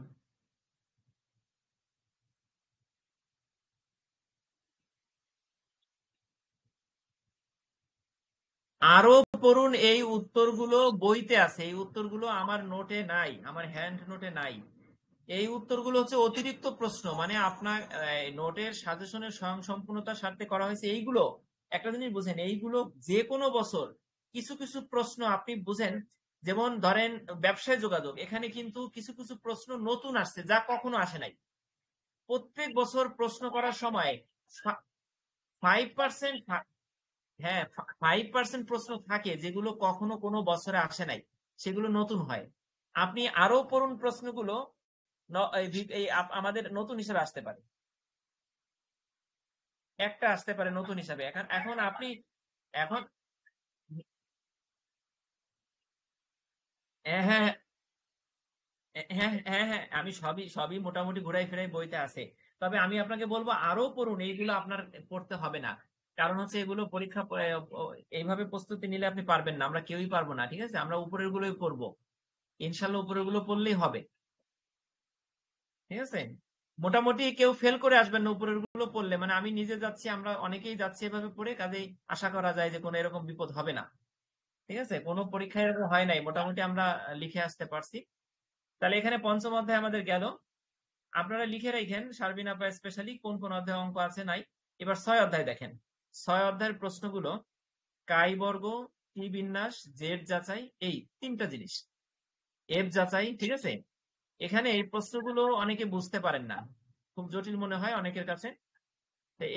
আরো পড়ুন, এই উত্তরগুলো বইতে আছে, এই উত্তরগুলো আমার নোটে নাই, আমার হ্যান্ড নোটে নাই। এই উত্তরগুলো হচ্ছে অতিরিক্ত প্রশ্ন, মানে আপনার নোটের সাজেশনের স্বয়ংসম্পূর্ণতার স্বার্থে করা হয়েছে। এইগুলো একটা জিনিস বুঝেন, এইগুলো যে কোনো বছর কিছু কিছু প্রশ্ন আপনি বুঝেন, যেমন ধরেন ব্যবসায় যোগাযোগ, এখানে কিন্তু কিছু কিছু প্রশ্ন নতুন আসছে যা কখনো আসে নাই। প্রত্যেক বছর প্রশ্ন করার সময় 5%, হ্যাঁ 5% প্রশ্ন থাকে যেগুলো কখনো কোনো বছরে আসে নাই, সেগুলো নতুন হয়। আপনি আরো পড়ুন প্রশ্নগুলো, আমাদের নতুন হিসেবে আসতে পারে, একটা আসতে পারে নতুন হিসাবে। এখন এখন আপনি এখন হ্যাঁ হ্যাঁ হ্যাঁ হ্যাঁ হ্যাঁ, আমি সবই সবই মোটামুটি ঘুরাই ফিরাই বইতে আছে। তবে আমি আপনাকে বলবো আরো পড়ুন, এইগুলো আপনার পড়তে হবে না, কারণ হচ্ছে এগুলো পরীক্ষা এইভাবে প্রস্তুতি নিলে আপনি পারবেন না, আমরা কেউই পারবো না, ঠিক আছে? আমরা উপরের গুলোই পড়বো, ইনশাল্লাহ উপরের গুলো পড়লেই হবে, ঠিক আছে? মোটামুটি কেউ ফেল করে আসবেন না উপরের গুলো পড়লে, মানে আমি নিজে যাচ্ছি, আমরা অনেকেই যাচ্ছি এভাবে পড়ে, কাজেই আশা করা যায় যে কোনো এরকম বিপদ হবে না, ঠিক আছে? কোনো পরীক্ষায় এরকম হয় নাই, মোটামুটি আমরা লিখে আসতে পারছি। তাহলে এখানে পঞ্চম অধ্যায় আমাদের গেল। আপনারা লিখে রাখেন শারবিন আপা স্পেশালি কোন কোন অধ্যায় অঙ্ক আছে নাই। এবার 6 অধ্যায় দেখেন, 6 অধ্যায়ের প্রশ্নগুলো কাই বর্গ, টি বিন্যাস, জেড যাচাই, এই 3টা জিনিস, এফ যাচাই, ঠিক আছে? এখানে এই প্রশ্নগুলো অনেকে বুঝতে পারেন না, খুব জটিল মনে হয় অনেকের কাছে।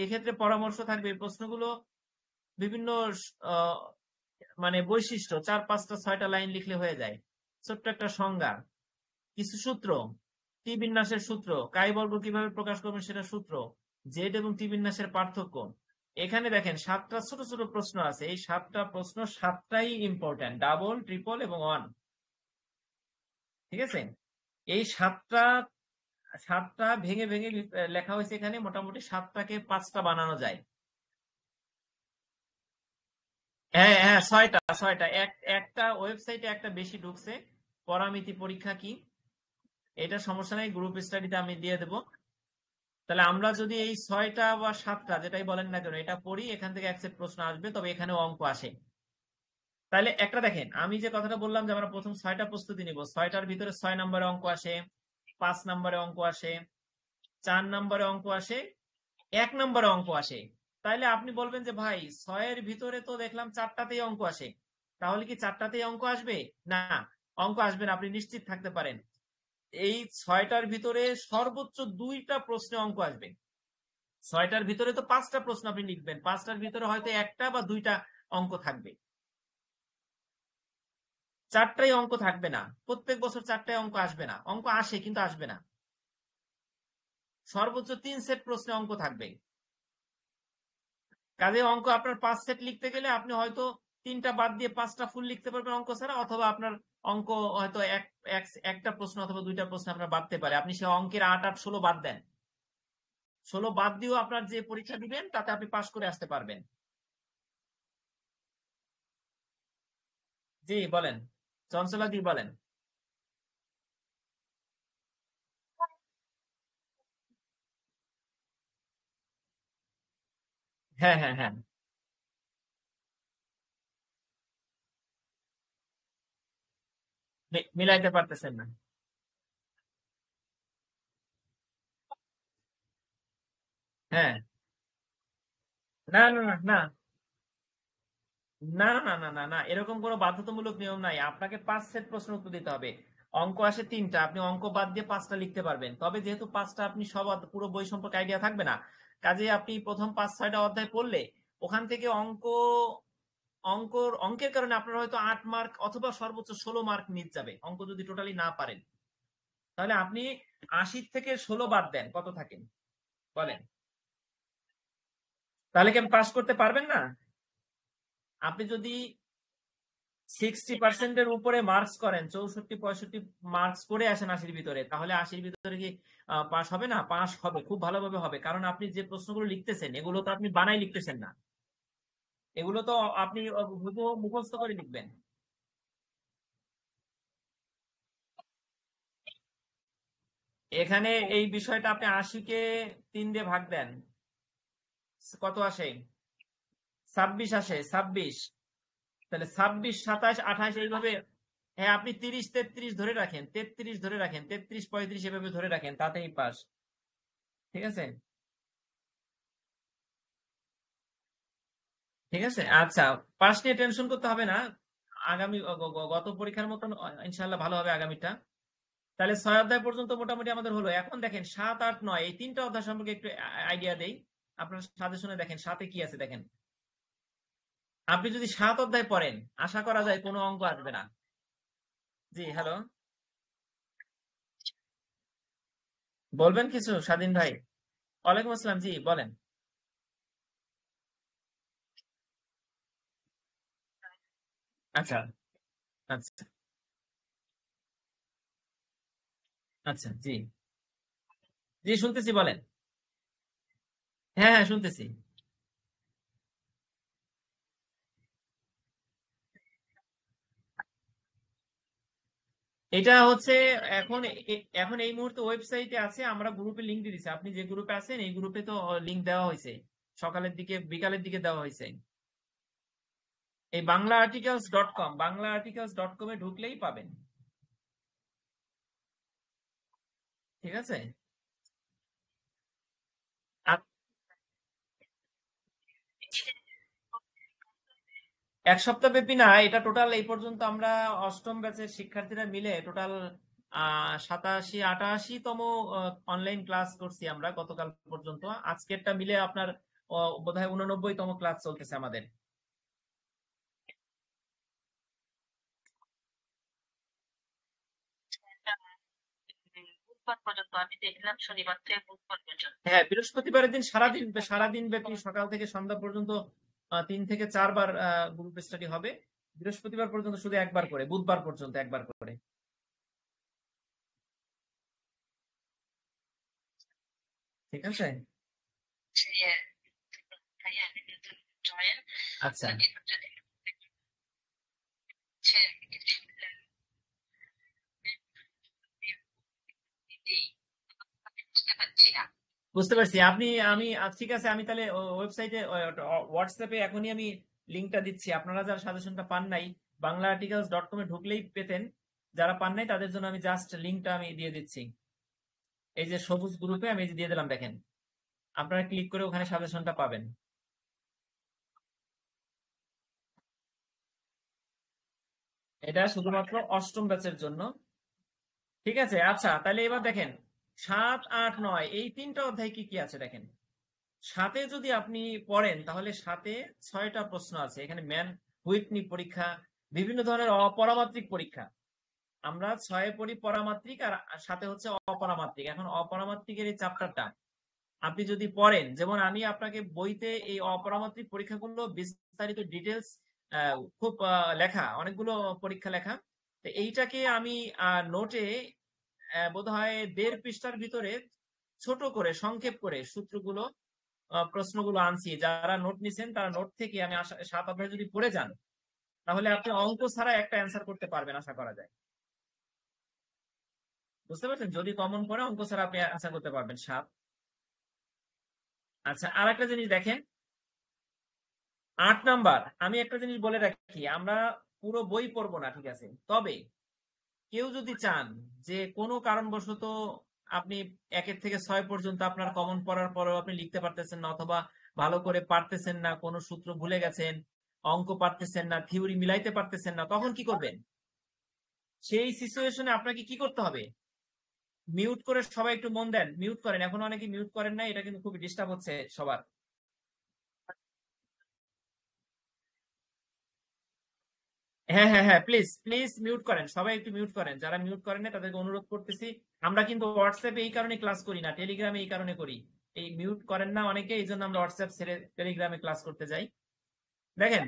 এক্ষেত্রে পরামর্শ থাকবে এই প্রশ্নগুলো বিভিন্ন মানে বৈশিষ্ট্য 4-5টা 6টা লাইন লিখলে হয়ে যায়, ছোট্ট একটা সংজ্ঞা, কিছু সূত্র, টি বিন্যাসের সূত্র, কাই বর্গ কিভাবে প্রকাশ করবেন সেটা সূত্র, জেড এবং টি বিন্যাসের পার্থক্য। এখানে দেখেন 7টা ছোট ছোট প্রশ্ন আছে, এই 7টা প্রশ্ন 7টাই ইম্পর্টেন্ট, ডাবল, ট্রিপল এবং 1, ঠিক আছে? এই 7টা ভেঙে ভেঙে লেখা হয়েছে এখানে, মোটামুটি 7টাকে 5টা বানানো যায়। হ্যাঁ হ্যাঁ 6টা একটা ওয়েবসাইটে একটা বেশি ঢুকছে, পরামিতি পরীক্ষা কি, এটা সমস্যা নাই, গ্রুপ স্টাডিতে আমি দিয়ে দেবো। তাহলে আমরা যদি এই 6টা বা 7টা যেটাই বলেন না কেন এটা পড়ি, এখান থেকে এক সেট প্রশ্ন আসবে, তবে এখানে অঙ্ক আসে। তাহলে একটা দেখেন, আমি যে কথাটা বললাম যে আমরা প্রথম 6টা প্রস্তুতি নিব, 6টার ভিতরে 6 নম্বরের অঙ্ক আসে, 5 নম্বরে অঙ্ক আসে, 4 নম্বরে অঙ্ক আসে, 1 নম্বরে অঙ্ক আসে। তাইলে আপনি বলবেন যে ভাই 6 এর ভিতরে তো দেখলাম 4টাতেই অঙ্ক আসে, তাহলে কি 4টাতেই অঙ্ক আসবে? না, অঙ্ক আসবে না, আপনি নিশ্চিত থাকতে পারেন। এই 6টার ভিতরে সর্বোচ্চ 2টা প্রশ্নে অঙ্ক আসবে। 6টার ভিতরে তো 5টা প্রশ্ন আপনি লিখবেন, 5টার ভিতরে হয়তো 1টা বা 2টা অঙ্ক থাকবে, 4টাই অঙ্ক থাকবে না। প্রত্যেক বছর 4টাই অঙ্ক আসবে না, অঙ্ক আসে কিন্তু আসবে না। সর্বোচ্চ 3 সেট প্রশ্নে অঙ্ক থাকবে। কাজে অঙ্ক আপনার 5 সেট লিখতে গেলে আপনি হয়তো 3টা বাদ দিয়ে 5টা ফুল লিখতে পারবেন অঙ্ক ছাড়া, অথবা আপনার অঙ্ক হয়তো একটা প্রশ্ন অথবা 2টা প্রশ্ন আপনার বাদতে পারে। আপনি সে অঙ্কের 8, 8, 16 বাদ দেন, 16 বাদ দিয়েও আপনার যে পরীক্ষা দিবেন তাতে আপনি পাশ করে আসতে পারবেন। জি বলেন, চঞ্চলা দি বলেন। হ্যাঁ হ্যাঁ হ্যাঁ, মিলাইতে পারতেছেন না। হ্যাঁ, না না না না না না না না না, এরকম কোনো বাধ্যতামূলক নিয়ম নাই। আপনাকে 5 সেট প্রশ্ন উত্তর দিতে হবে। অঙ্ক আসে 3টা, আপনি অঙ্ক বাদ দিয়ে 5টা লিখতে পারবেন। তবে যেহেতু 5টা আপনি সব পুরো বই সম্পর্কে আইডিয়া থাকবে না, কাজে আপনি প্রথম 5-6টা অধ্যায় পড়লে ওখান থেকে অঙ্কের কারণে আপনার হয়তো 8 মার্ক অথবা সর্বোচ্চ 16 মার্ক মিস যাবে, অঙ্ক যদি টোটালি না পারেন। তাহলে আপনি 80 থেকে 16 বাদ দেন, কত থাকেন বলেন? তাহলে কি আপনি পাস করতে পারবেন না? আপনি যদি 60% উপরে মার্কস করেন, 64-65 মার্কস করে আসেন 80-র ভিতরে, তাহলে 80-র ভিতরে কি পাস হবে না? পাস হবে, খুব ভালোভাবে হবে। কারণ আপনি যে প্রশ্নগুলো লিখতেছেন এগুলো তো আপনি বানাই লিখতেছেন না, এগুলো তো আপনি মুখস্থ করে লিখবেন। এখানে এই বিষয়টা আপনি 80-কে 3 দিয়ে ভাগ দেন, কত আসে? 26 আসে, 26। তাহলে 26, 27, 28 এইভাবে। হ্যাঁ, আপনি 30-33 ধরে রাখেন, 33 ধরে রাখেন, 33-35 এভাবে ধরে রাখেন, তাতেই পাস। ঠিক আছে, ঠিক আছে। আচ্ছা, পাস নিয়ে টেনশন করতে হবে না, আগামী গত পরীক্ষার মতন ইনশাল্লাহ ভালো হবে আগামীটা। তাহলে 6 অধ্যায় পর্যন্ত মোটামুটি আমাদের হলো। এখন দেখেন 7, 8, 9 এই 3টা অধ্যায় সম্পর্কে একটু আইডিয়া দেই। আপনার সাজেশনে দেখেন 7-এ কি আছে দেখেন। আপনি যদি 7 অধ্যায় পড়েন, আশা করা যায় কোনো অঙ্ক আসবে না। জি হ্যালো, বলবেন কিছু স্বাধীন ভাই? ওয়ালাইকুম আসসালাম, জি বলেন। আচ্ছা আচ্ছা আচ্ছা, জি জি শুনতেছি, বলেন। হ্যাঁ হ্যাঁ শুনতেছি। এটা হচ্ছে এখন এখন এই মুহূর্তে ওয়েবসাইটে আছে, আমরা গ্রুপে লিংক দিয়ে দিচ্ছি। আপনি যে গ্রুপে আছেন এই গ্রুপে তো লিংক দেওয়া হয়েছে, সকালের দিকে বিকালের দিকে দেওয়া হয়েছে। এই banglaarticles.com, banglaarticles.com এ ঢুকলেই পাবেন। ঠিক আছে, আর 1 সপ্তাহ ব্যাপী না, এটা টোটাল এই পর্যন্ত আমরা 8ম ব্যাচের শিক্ষার্থীরা মিলে টোটাল 87-88তম অনলাইন ক্লাস করছি আমরা গতকাল পর্যন্ত। আজকেরটা মিলে আপনার বোধহয় 89তম ক্লাস চলতেছে আমাদের। হ্যাঁ, বৃহস্পতিবারের দিন সারাদিন ব্যাপী সকাল থেকে সন্ধ্যা পর্যন্ত 3 থেকে 4 বার গ্রুপ স্টাডি হবে। বৃহস্পতিবার পর্যন্ত শুধু একবার করে, বুধবার পর্যন্ত একবার করে। ঠিক আছে, আচ্ছা বুঝতে পারছি। ঠিক আছে, আমি তাহলে ওয়েবসাইটে হোয়াটসঅ্যাপে এখনই আমি লিঙ্কটা দিচ্ছি। আপনারা যারা সাজেশনটা পান নাই banglaarticles.com এ ঢুকলেই পেতেন, যারা পান নাই তাদের জন্য আমি জাস্ট লিঙ্কটা আমি দিয়ে দিচ্ছি। এই যে সবুজ গ্রুপে আমি এই যে দিয়ে দিলাম, দেখেন আপনারা ক্লিক করে ওখানে সাজেশনটা পাবেন। এটা শুধুমাত্র অষ্টম ব্যাচের জন্য, ঠিক আছে? আচ্ছা, তাহলে এবার দেখেন 7, 8, 9 এই তিনটা অধ্যায় কি কি আছে দেখেন। 7-এ যদি আপনি পড়েন তাহলে 7-এ 6টা প্রশ্ন আছে। এখানে ম্যান হুইটনি পরীক্ষা, বিভিন্ন ধরনের অপরামাত্রিক পরীক্ষা। আমরা 6-এ পড়ি পরামাত্রিক আর 7-এ হচ্ছে অপরামাত্রিক। এখন অপরামাত্রিকের এই চ্যাপ্টারটা আপনি যদি পড়েন, যেমন আমি আপনাকে বইতে এই অপরামাত্রিক পরীক্ষাগুলো বিস্তারিত ডিটেলস খুব লেখা, অনেকগুলো পরীক্ষা লেখা। তো এইটাকে আমি নোটে বোধহয় 1.5 পৃষ্ঠার ভিতরে ছোট করে সংক্ষেপ করে সূত্রগুলো প্রশ্নগুলো আনছি। যারা নোট নিছেন তারা নোট থেকে আমি 7 অধ্যায় যদি পড়ে যান তাহলে আপনি অঙ্ক ছাড়া একটা অ্যান্সার করতে পারবেন আশা করা যায়। বুঝতে পারছেন? যদি কমন পড়ে অঙ্ক ছাড়া আপনি অ্যান্সার করতে পারবেন 7। আচ্ছা, আর একটা জিনিস দেখেন 8 নাম্বার, আমি একটা জিনিস বলে রাখি, আমরা পুরো বই পড়বো না, ঠিক আছে? তবে কেউ যদি চান যে কোনো কারণবশত আপনি 1 থেকে 6 পর্যন্ত আপনার কমন পড়ার পরেও আপনি লিখতে পারতেছেন না, অথবা ভালো করে পারতেছেন না, কোনো সূত্র ভুলে গেছেন, অঙ্ক পারতেছেন না, থিওরি মিলাইতে পারতেছেন না, তখন কি করবেন? সেই সিচুয়েশনে আপনাকে কি করতে হবে? মিউট করে সবাই একটু মন দেন, মিউট করেন। এখন অনেকে মিউট করেন না, এটা কিন্তু খুব ডিস্টার্ব হচ্ছে সবার। হ্যাঁ হ্যাঁ হ্যাঁ, প্লিজ প্লিজ মিউট করেন, সবাই একটু মিউট করেন। যারা মিউট করেন না তাদেরকে অনুরোধ করতেছি। আমরা কিন্তু হোয়াটসঅ্যাপে এই কারণে ক্লাস করি না, টেলিগ্রামে এই কারণে করি। এই মিউট করেন না অনেকে, এই জন্য আমরা হোয়াটসঅ্যাপ ছেড়ে টেলিগ্রামে ক্লাস করতে যাই। দেখেন,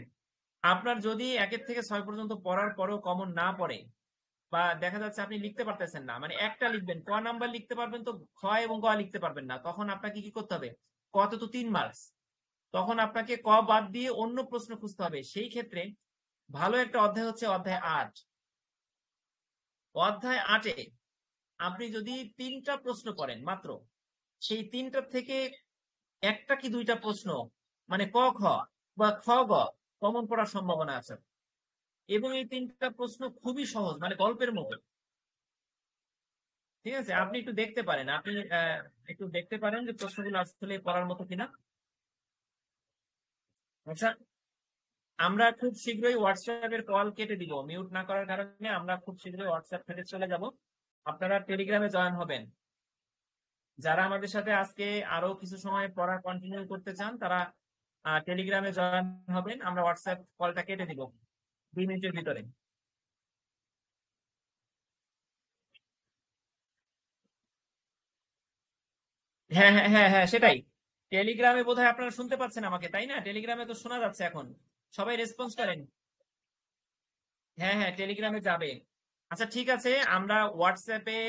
আপনার যদি 1 থেকে 6 পর্যন্ত পড়ার পরেও কমন না পড়ে, বা দেখা যাচ্ছে আপনি লিখতে পারতেছেন না, মানে একটা লিখবেন, ক নাম্বার লিখতে পারবেন তো খ এবং গ লিখতে পারবেন না, তখন আপনাকে কি করতে হবে? কত তো 3 মার্কস, তখন আপনাকে ক বাদ দিয়ে অন্য প্রশ্ন খুঁজতে হবে। সেই ক্ষেত্রে ভালো একটা অধ্যায় হচ্ছে অধ্যায় 8। অধ্যায় 8-এ আপনি যদি 3টা প্রশ্ন করেন মাত্র, সেই 3টা থেকে একটা কি 2টা প্রশ্ন মানে ক খ বা খ গ কমন পড়ার সম্ভাবনা আছে। এবং এই 3টা প্রশ্ন খুবই সহজ, মানে গল্পের মতো, ঠিক আছে? আপনি একটু দেখতে পারেন, আপনি একটু দেখতে পারেন যে প্রশ্নগুলো আসলে পড়ার মতো কিনা। আচ্ছা, আমরা খুব শীঘ্রই হোয়াটসঅ্যাপের কল কেটে দিব, মিউট না করার কারণে আমরা খুব শীঘ্রই হোয়াটসঅ্যাপ থেকে চলে যাব। আপনারা টেলিগ্রামে জয়েন হবেন। যারা আমাদের সাথে আজকে আরো কিছু সময় পড়া কন্টিনিউ করতে চান তারা টেলিগ্রামে জয়েন হবেন। আমরা হোয়াটসঅ্যাপ কলটা কেটে দিব 2 মিনিটের ভিতরে। হ্যাঁ হ্যাঁ হ্যাঁ হ্যাঁ, সেটাই। টেলিগ্রামে বোধহয় আপনারা শুনতে পাচ্ছেন আমাকে, তাই না? টেলিগ্রামে তো শোনা যাচ্ছে এখন, সবাই রেসপন্স করেন। হ্যাঁ হ্যাঁ, টেলিগ্রামে যাবে। আচ্ছা ঠিক আছে, আমরা হোয়াটসঅ্যাপে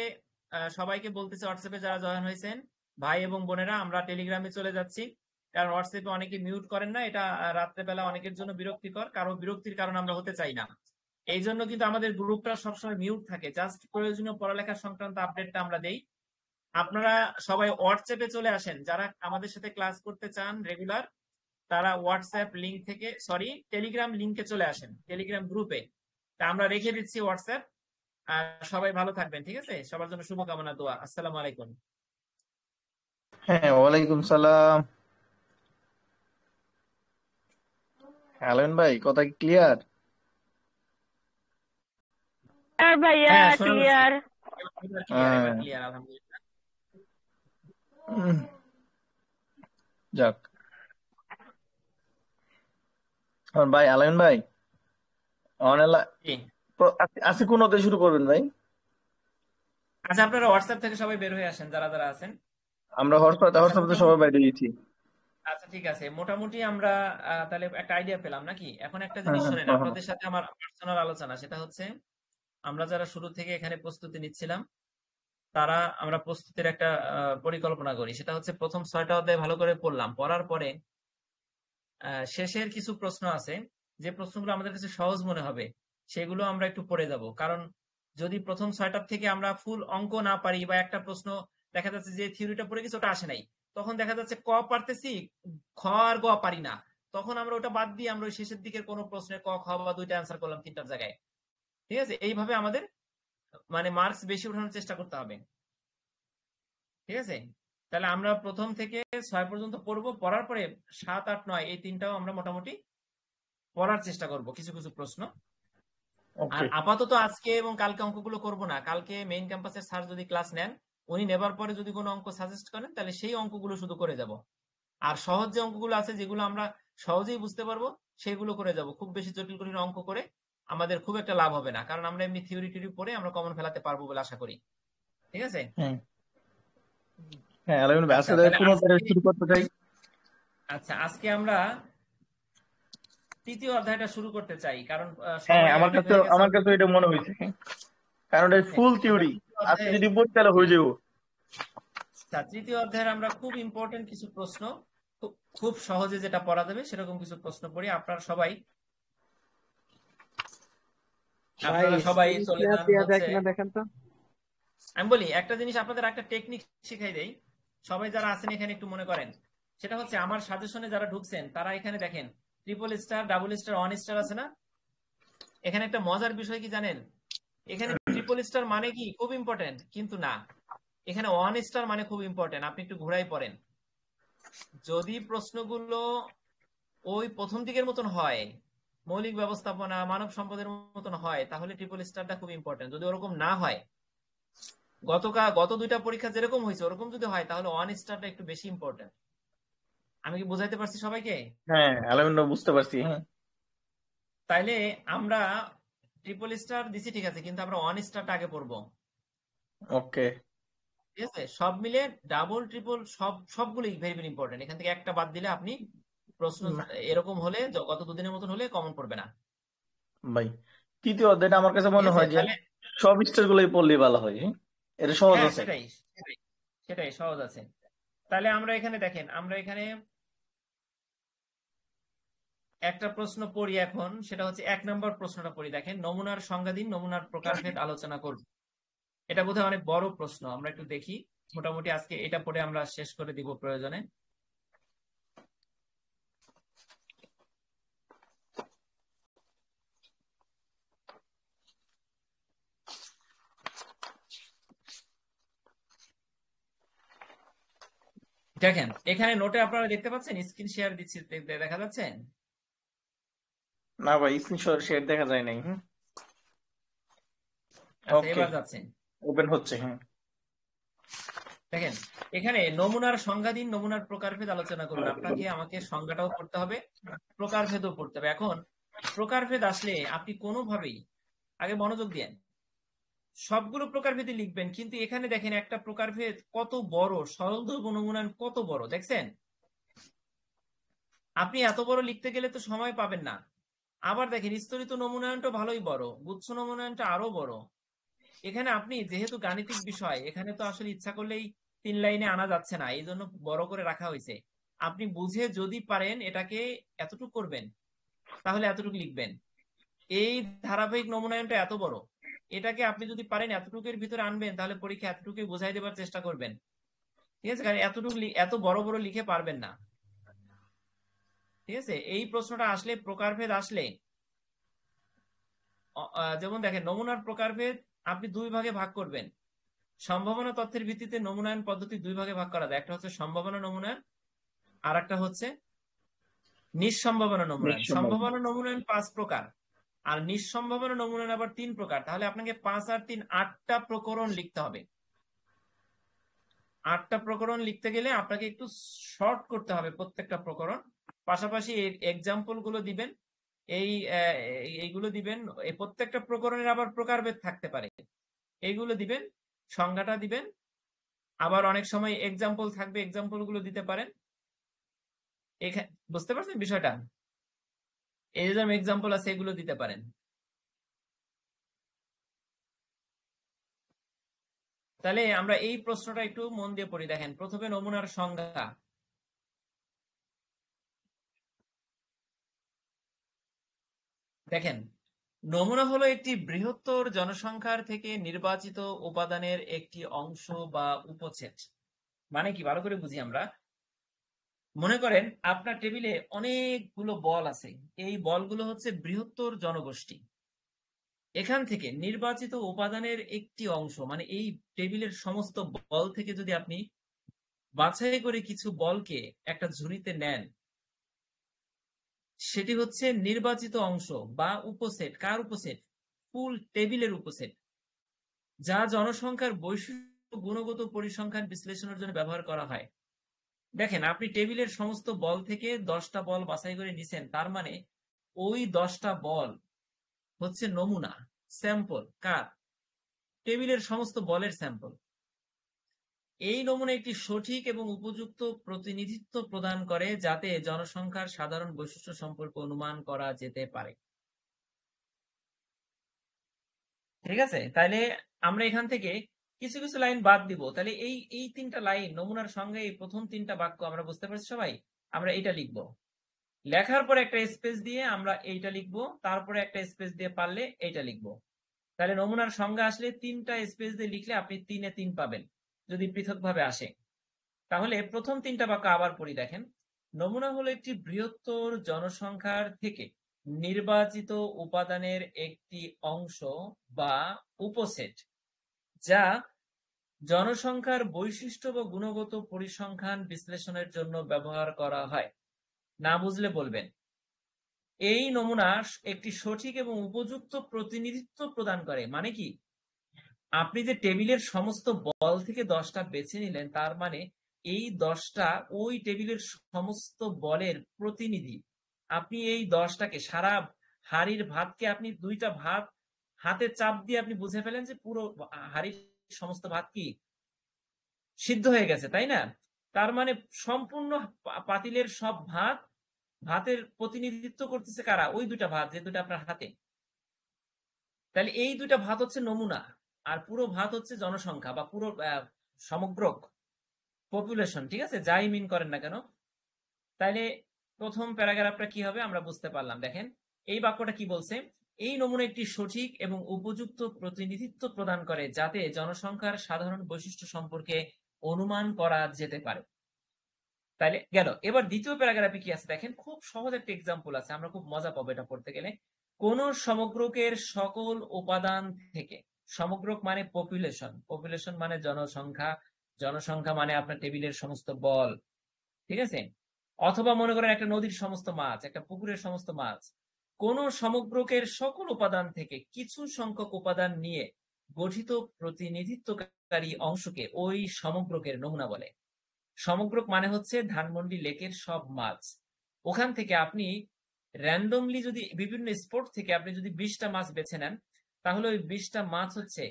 সবাইকে বলতেছি, হোয়াটসঅ্যাপে যারা জয়েন হয়েছেন ভাই এবং বোনেরা, আমরা টেলিগ্রামে চলে যাচ্ছি। কারণ হোয়াটসঅ্যাপে অনেকে মিউট করেন না, এটা রাত্রেবেলা অনেকের জন্য বিরক্তিকর, কারো বিরক্তির কারণ আমরা হতে চাই না। এই জন্য কিন্তু আমাদের গ্রুপটা সবসময় মিউট থাকে, জাস্ট প্রয়োজনীয় পড়ালেখা সংক্রান্ত আপডেটটা আমরা দেই। আপনারা সবাই হোয়াটসঅ্যাপে চলে আসেন, যারা আমাদের সাথে ক্লাস করতে চান রেগুলার, তারা হোয়াটসঅ্যাপ লিংক থেকে, সরি টেলিগ্রাম লিংকে চলে আসেন, টেলিগ্রাম গ্রুপে। তা আমরা রেখে দিচ্ছি হোয়াটসঅ্যাপ। আর সবাই ভালো থাকবেন, ঠিক আছে? সবার জন্য শুভকামনা, দোয়া। আসসালামু আলাইকুম। হ্যাঁ, ওয়ালাইকুম সালাম। আলামিন ভাই, কথা কি ক্লিয়ার? আর ভাইয়া হ্যাঁ, শোনা যাচ্ছে। ক্লিয়ার। এবার ক্লিয়ার, এবার ক্লিয়ার, আলহামদুলিল্লাহ। যাক। ভাই আলামিন ভাই, জি। আজকে কোন অধ্যায় শুরু করবেন ভাই? আচ্ছা, আপনারা হোয়াটসঅ্যাপ থেকে সবাই বের হয়ে আসেন, যারা যারা আছেন। আমরা হোয়াটসঅ্যাপে সবাই বাইরে দিয়েছি। আচ্ছা ঠিক আছে, মোটামুটি আমরা তাহলে একটা আইডিয়া পেলাম নাকি? এখন একটা জিনিস শোনেন, আপনাদের সাথে আমার পার্সোনাল আলোচনা, সেটা হচ্ছে আমরা যারা শুরু থেকে এখানে প্রস্তুতি নিচ্ছিলাম তারা আমরা প্রস্তুতির একটা পরিকল্পনা করি। সেটা হচ্ছে প্রথম 6টা অধ্যায় ভালো করে পড়লাম, পড়ার পরে শেষের কিছু প্রশ্ন আছে, যে প্রশ্নগুলো আমাদের কাছে সহজ মনে হবে সেগুলো আমরা একটু পড়ে যাব। কারণ যদি প্রথম 6টার থেকে আমরা ফুল অঙ্ক না পারি, বা একটা প্রশ্ন দেখা যাচ্ছে যে থিওরিটা পড়ে গেছে ওটা আসে নাই, তখন দেখা যাচ্ছে ক পারতেছি, খ আর গ পারি না, তখন আমরা ওটা বাদ দিয়ে আমরা ওই শেষের দিকের কোনো প্রশ্নের ক খ বা 2টা অ্যান্সার করলাম 3টার জায়গায়, ঠিক আছে? এইভাবে আমাদের মানে মার্কস বেশি উঠানোর চেষ্টা করতে হবে। ঠিক আছে? তাহলে আমরা প্রথম থেকে 6 পর্যন্ত পড়বো, পড়ার পরে 7, 8, 9 এই তিনটাও আমরা মোটামুটি পড়ার চেষ্টা করব কিছু কিছু প্রশ্ন। আর ওকে আপাতত আজকে এবং কালকে অঙ্কগুলো করব না, কালকে মেইন ক্যাম্পাসের স্যার যদি ক্লাস নেন, উনি নেবার পরে যদি কোনো অঙ্ক সাজেস্ট করেন তাহলে সেই অঙ্কগুলো শুধু করে যাব। আর সহজ যে অঙ্কগুলো আছে যেগুলো আমরা সহজেই বুঝতে পারবো সেগুলো করে যাব। খুব বেশি জটিল কঠিন অঙ্ক করে আমাদের খুব একটা লাভ হবে না, কারণ আমরা এমনি থিওরি টিওরি পড়ে আমরা কমন ফেলাতে পারবো বলে আশা করি। ঠিক আছে? হ্যাঁ হ্যাঁ আলামিন ভাই, আচ্ছা আজকে তাহলে পুরো আজকে, শুরু করতে চাই। আচ্ছা আজকে আমরা তৃতীয় অধ্যায়টা শুরু করতে চাই, কারণ হ্যাঁ সময় অনেক হয়ে গেছে। আমার কাছে এটা মনে হয়েছে, কারণ এটা হ্যাঁ, ফুল আমরা থিওরি। তৃতীয় আজকে অধ্যায়ে, যদি পড়ি তাহলে হয়ে যাবো। তৃতীয় অধ্যায়ের আমরা খুব ইম্পর্টেন্ট কিছু প্রশ্ন, খুব সহজে যেটা পড়া যাবে সেরকম কিছু প্রশ্ন পড়ি। আপনারা সবাই চলে যান হচ্ছে, দেখেন তো। আমি বলি একটা জিনিস আপনাদের, একটা টেকনিক শিখাই দেই। সবাই যারা আছেন এখানে একটু মনে করেন, সেটা হচ্ছে আমার সাজেশনে যারা ঢুকছেন তারা এখানে দেখেন triple star, double star, 1 star আছে না? এখানে একটা মজার বিষয় কি জানেন? এখানে ট্রিপল স্টার মানে কি খুব ইম্পর্টেন্ট, কিন্তু না, এখানে 1 স্টার মানে খুব ইম্পর্টেন্ট। আপনি একটু ঘুরাই পড়েন, যদি প্রশ্নগুলো ওই প্রথম দিকের মতন হয়, মৌলিক ব্যবস্থাপনা, মানব সম্পদের মতন হয়, তাহলে ট্রিপল স্টারটা খুব ইম্পর্টেন্ট। যদি ওরকম না হয়, গত দুইটা পরীক্ষা যেরকম হয়েছে ওরকম যদি হয়, তাহলে 1 স্টারটা একটু বেশি ইম্পর্টেন্ট। আমি কি বুঝাইতে পারছি সবাইকে? হ্যাঁ আলামিন ভাই, বুঝতে পারছি। হ্যাঁ তাইলে আমরা ট্রিপল স্টার দিছি ঠিক আছে, কিন্তু আমরা 1 স্টারটা আগে পড়বো। ওকে ঠিক আছে? সব মিলে ডাবল ট্রিপল সবগুলোই ভেরি ভেরি ইম্পর্টেন্ট। এখান থেকে একটা বাদ দিলে আপনি প্রশ্ন এরকম হলে, গত দুদিনের মতন হলে কমন পড়বে না। ভাই, তৃতীয় অধ্যায়টা আমার কাছে ঠিক মনে আছে? হয় যে তাহলে সব স্টার গুলোই পড়লেই ভালো হয়। হ্যাঁ, এটা সহজ হ্যাঁ, আছে। সেটাই সেটাই সেটাই সহজ আছে। তাহলে আমরা এখানে দেখেন, আমরা এখানে একটা প্রশ্ন পড়ি এখন, সেটা হচ্ছে 1 নম্বর প্রশ্নটা পড়ি। দেখেন, নমুনার সংজ্ঞা দিন, নমুনার প্রকারভেদ আলোচনা করব। এটা বোধহয় অনেক বড় প্রশ্ন, আমরা একটু দেখি। মোটামুটি আজকে এটা পড়ে আমরা শেষ করে দিব প্রয়োজনে। দেখেন এখানে নোটে আপনারা দেখতে পাচ্ছেন, স্ক্রিন শেয়ার দিচ্ছি, দেখা যাচ্ছে? না ভাই, স্ক্রিনশট শেয়ার দেখা যায় নাই। আচ্ছা, ওকে, এবার যাচ্ছে। ওপেন হচ্ছে। হ্যাঁ দেখেন এখানে নমুনার সংজ্ঞা দিন, নমুনার প্রকারভেদ আলোচনা করুন। আপনাকে আমাকে সংজ্ঞাটাও পড়তে হবে, প্রকারভেদও পড়তে হবে। এখন প্রকারভেদ আসলে আপনি কোনোভাবেই, আগে মনোযোগ দেন, সবগুলো প্রকারভেদই লিখবেন, কিন্তু এখানে দেখেন একটা প্রকারভেদ কত বড়, সরলদৈর্ঘ্য নমুনায়ন কত বড়, দেখছেন? আপনি এত বড় লিখতে গেলে তো সময় পাবেন না। আবার দেখেন স্তরিত নমুনায়নটা ভালোই বড়, গুচ্ছ নমুনায়নটা আরো বড়। এখানে আপনি যেহেতু গাণিতিক বিষয়, এখানে তো আসলে ইচ্ছা করলেই 3 লাইনে আনা যাচ্ছে না, এই জন্য বড় করে রাখা হয়েছে। আপনি বুঝে যদি পারেন এটাকে এতটুকু করবেন, তাহলে এতটুকু লিখবেন। এই ধারাবাহিক নমুনায়নটা এত বড়, এটাকে আপনি যদি পারেন এতটুকুর ভিতরে আনবেন, তাহলে পরীক্ষা এতটুকুই বোঝাই দেবার চেষ্টা করবেন। ঠিক আছে? কারণ এত বড় বড় লিখে পারবেন না। ঠিক আছে? এই প্রশ্নটা আসলে, প্রকারভেদ আসলে, যেমন দেখেন নমুনার প্রকারভেদ আপনি 2 ভাগে ভাগ করবেন। সম্ভাবনা তথ্যের ভিত্তিতে নমুনায়ন পদ্ধতি 2 ভাগে ভাগ করা যায়। একটা হচ্ছে সম্ভাবনা নমুনায়ন, আর একটা হচ্ছে নিঃসম্ভাবনা নমুনায়ন। সম্ভাবনা নমুনায়ন 5 প্রকার, আর নিঃসম্ভাবনা নমুনায়ন আবার 3 প্রকার। তাহলে আপনাকে 5 আর 3 8টা প্রকরণ লিখতে হবে। 8টা প্রকরণ লিখতে গেলে আপনাকে একটু শর্ট করতে হবে প্রত্যেকটা প্রকরণ, পাশাপাশি এক্সাম্পল গুলো দিবেন। এইগুলো দিবেন। এই প্রত্যেকটা প্রকরণের আবার প্রকারভেদ থাকতে পারে, এইগুলো দিবেন, সংজ্ঞাটা দিবেন, আবার অনেক সময় এক্সাম্পল থাকবে, এক্সাম্পল গুলো দিতে পারেন। বুঝতে পারছেন বিষয়টা? এই যে এক্সাম্পল আছে এগুলো দিতে পারেন। তাহলে আমরা এই প্রশ্নটা একটু মন দিয়ে পড়ি। দেখেন প্রথমে নমুনার সংজ্ঞা। দেখেন, নমুনা হলো একটি বৃহত্তর জনসংখ্যার থেকে নির্বাচিত উপাদানের একটি অংশ বা উপছেদ। মানে কি, ভালো করে বুঝি আমরা। মনে করেন আপনার টেবিলে অনেকগুলো বল আছে, এই বলগুলো হচ্ছে বৃহত্তর জনগোষ্ঠী। এখান থেকে নির্বাচিত উপাদানের একটি অংশ, মানে এই টেবিলের সমস্ত বল থেকে যদি আপনি বাছাই করে কিছু বলকে একটা ঝুড়িতে নেন, সেটি হচ্ছে নির্বাচিত অংশ বা উপসেট। কার উপসেট? ফুল টেবিলের উপসেট, যা জনসংখ্যার বৈশিষ্ট্য গুণগত পরিসংখ্যান বিশ্লেষণের জন্য ব্যবহার করা হয়। দেখেন, আপনি টেবিলের সমস্ত বল থেকে 10টা বল বাছাই করে নিছেন, তার মানে ওই 10টা বল হচ্ছে নমুনা, স্যাম্পল। কার? টেবিলের সমস্ত বলের স্যাম্পল। এই নমুনা একটি সঠিক এবং উপযুক্ত প্রতিনিধিত্ব প্রদান করে, যাতে জনসংখ্যার সাধারণ বৈশিষ্ট্য সম্পর্কে অনুমান করা যেতে পারে। ঠিক আছে, তাহলে আমরা এখান থেকে কিছু কিছু লাইন বাদ দিব। তাহলে এই 3টা লাইন নমুনার সঙ্গে এই প্রথম 3টা বাক্য আমরা বুঝতে পারছি সবাই। আমরা এটা লিখব, লেখার পরে একটা স্পেস দিয়ে আমরা এইটা লিখব, তারপরে একটা স্পেস দিয়ে পারলে এইটা লিখব। তাহলে নমুনার সংজ্ঞা আসলে 3টা স্পেস দিয়ে লিখলে আপনি 3 এ 3 পাবেন যদি পৃথকভাবে আসে। তাহলে প্রথম 3টা বাক্য আবার পড়ি, দেখেন। নমুনা হলো একটি বৃহত্তর জনসংখ্যার থেকে নির্বাচিত উপাদানের একটি অংশ বা উপসেট, যা জনসংখ্যার বৈশিষ্ট্য বা গুণগত পরিসংখ্যান বিশ্লেষণের জন্য ব্যবহার করা হয়। না বুঝলে বলবেন। এই নমুনা একটি সঠিক এবং উপযুক্ত প্রতিনিধিত্ব প্রদান করে। মানে কি? আপনি যে টেবিলের সমস্ত বল থেকে 10টা বেছে নিলেন, তার মানে এই 10টা ওই টেবিলের সমস্ত বলের প্রতিনিধি। আপনি এই 10টাকে, সারা হাড়ির ভাতকে আপনি 2টা ভাত হাতে চাপ দিয়ে আপনি বুঝে ফেলেন যে পুরো হাড়ির সমস্ত ভাত কি সিদ্ধ হয়ে গেছে, তাই না? তার মানে সম্পূর্ণ পাতিলের সব ভাতের প্রতিনিধিত্ব করতেছে কারা? ওই 2টা ভাত, যে 2টা আপনার হাতে। তাহলে এই 2টা ভাত হচ্ছে নমুনা, আর পুরো ভাত হচ্ছে জনসংখ্যা বা পুরো সমগ্র পপুলেশন। ঠিক আছে, যাই মিন করেন না কেন। তাইলে প্রথম প্যারাগ্রাফটা কি হবে আমরা বুঝতে পারলাম। দেখেন, এই বাক্যটা কি বলছে? এই নমুনা একটি সঠিক এবং উপযুক্ত প্রতিনিধিত্ব প্রদান করে, যাতে জনসংখ্যার সাধারণ বৈশিষ্ট্য সম্পর্কে অনুমান করা যেতে পারে। তাইলে গেল। এবার দ্বিতীয় প্যারাগ্রাফে কি আছে দেখেন, খুব সহজ একটা এক্সাম্পল আছে, আমরা খুব মজা পাবো এটা পড়তে গেলে। কোন সমগ্রকের সকল উপাদান থেকে, সমগ্রক মানে পপুলেশন, পপুলেশন মানে জনসংখ্যা, জনসংখ্যা মানে আপনার টেবিলের সমস্ত বল। ঠিক আছে, অথবা মনে করেন একটা নদীর সমস্ত মাছ, একটা পুকুরের সমস্ত মাছ। কোন সমগ্রকের সকল উপাদান থেকে কিছু সংখ্যক উপাদান নিয়ে গঠিত প্রতিনিধিত্বকারী অংশকে ওই সমগ্রকের নমুনা বলে। সমগ্রক মানে হচ্ছে ধানমন্ডি লেকের সব মাছ। ওখান থেকে আপনি র্যান্ডমলি যদি বিভিন্ন স্পট থেকে আপনি যদি 20টা মাছ বেছে নেন, তাহলে ওই 20টা মাছ হচ্ছে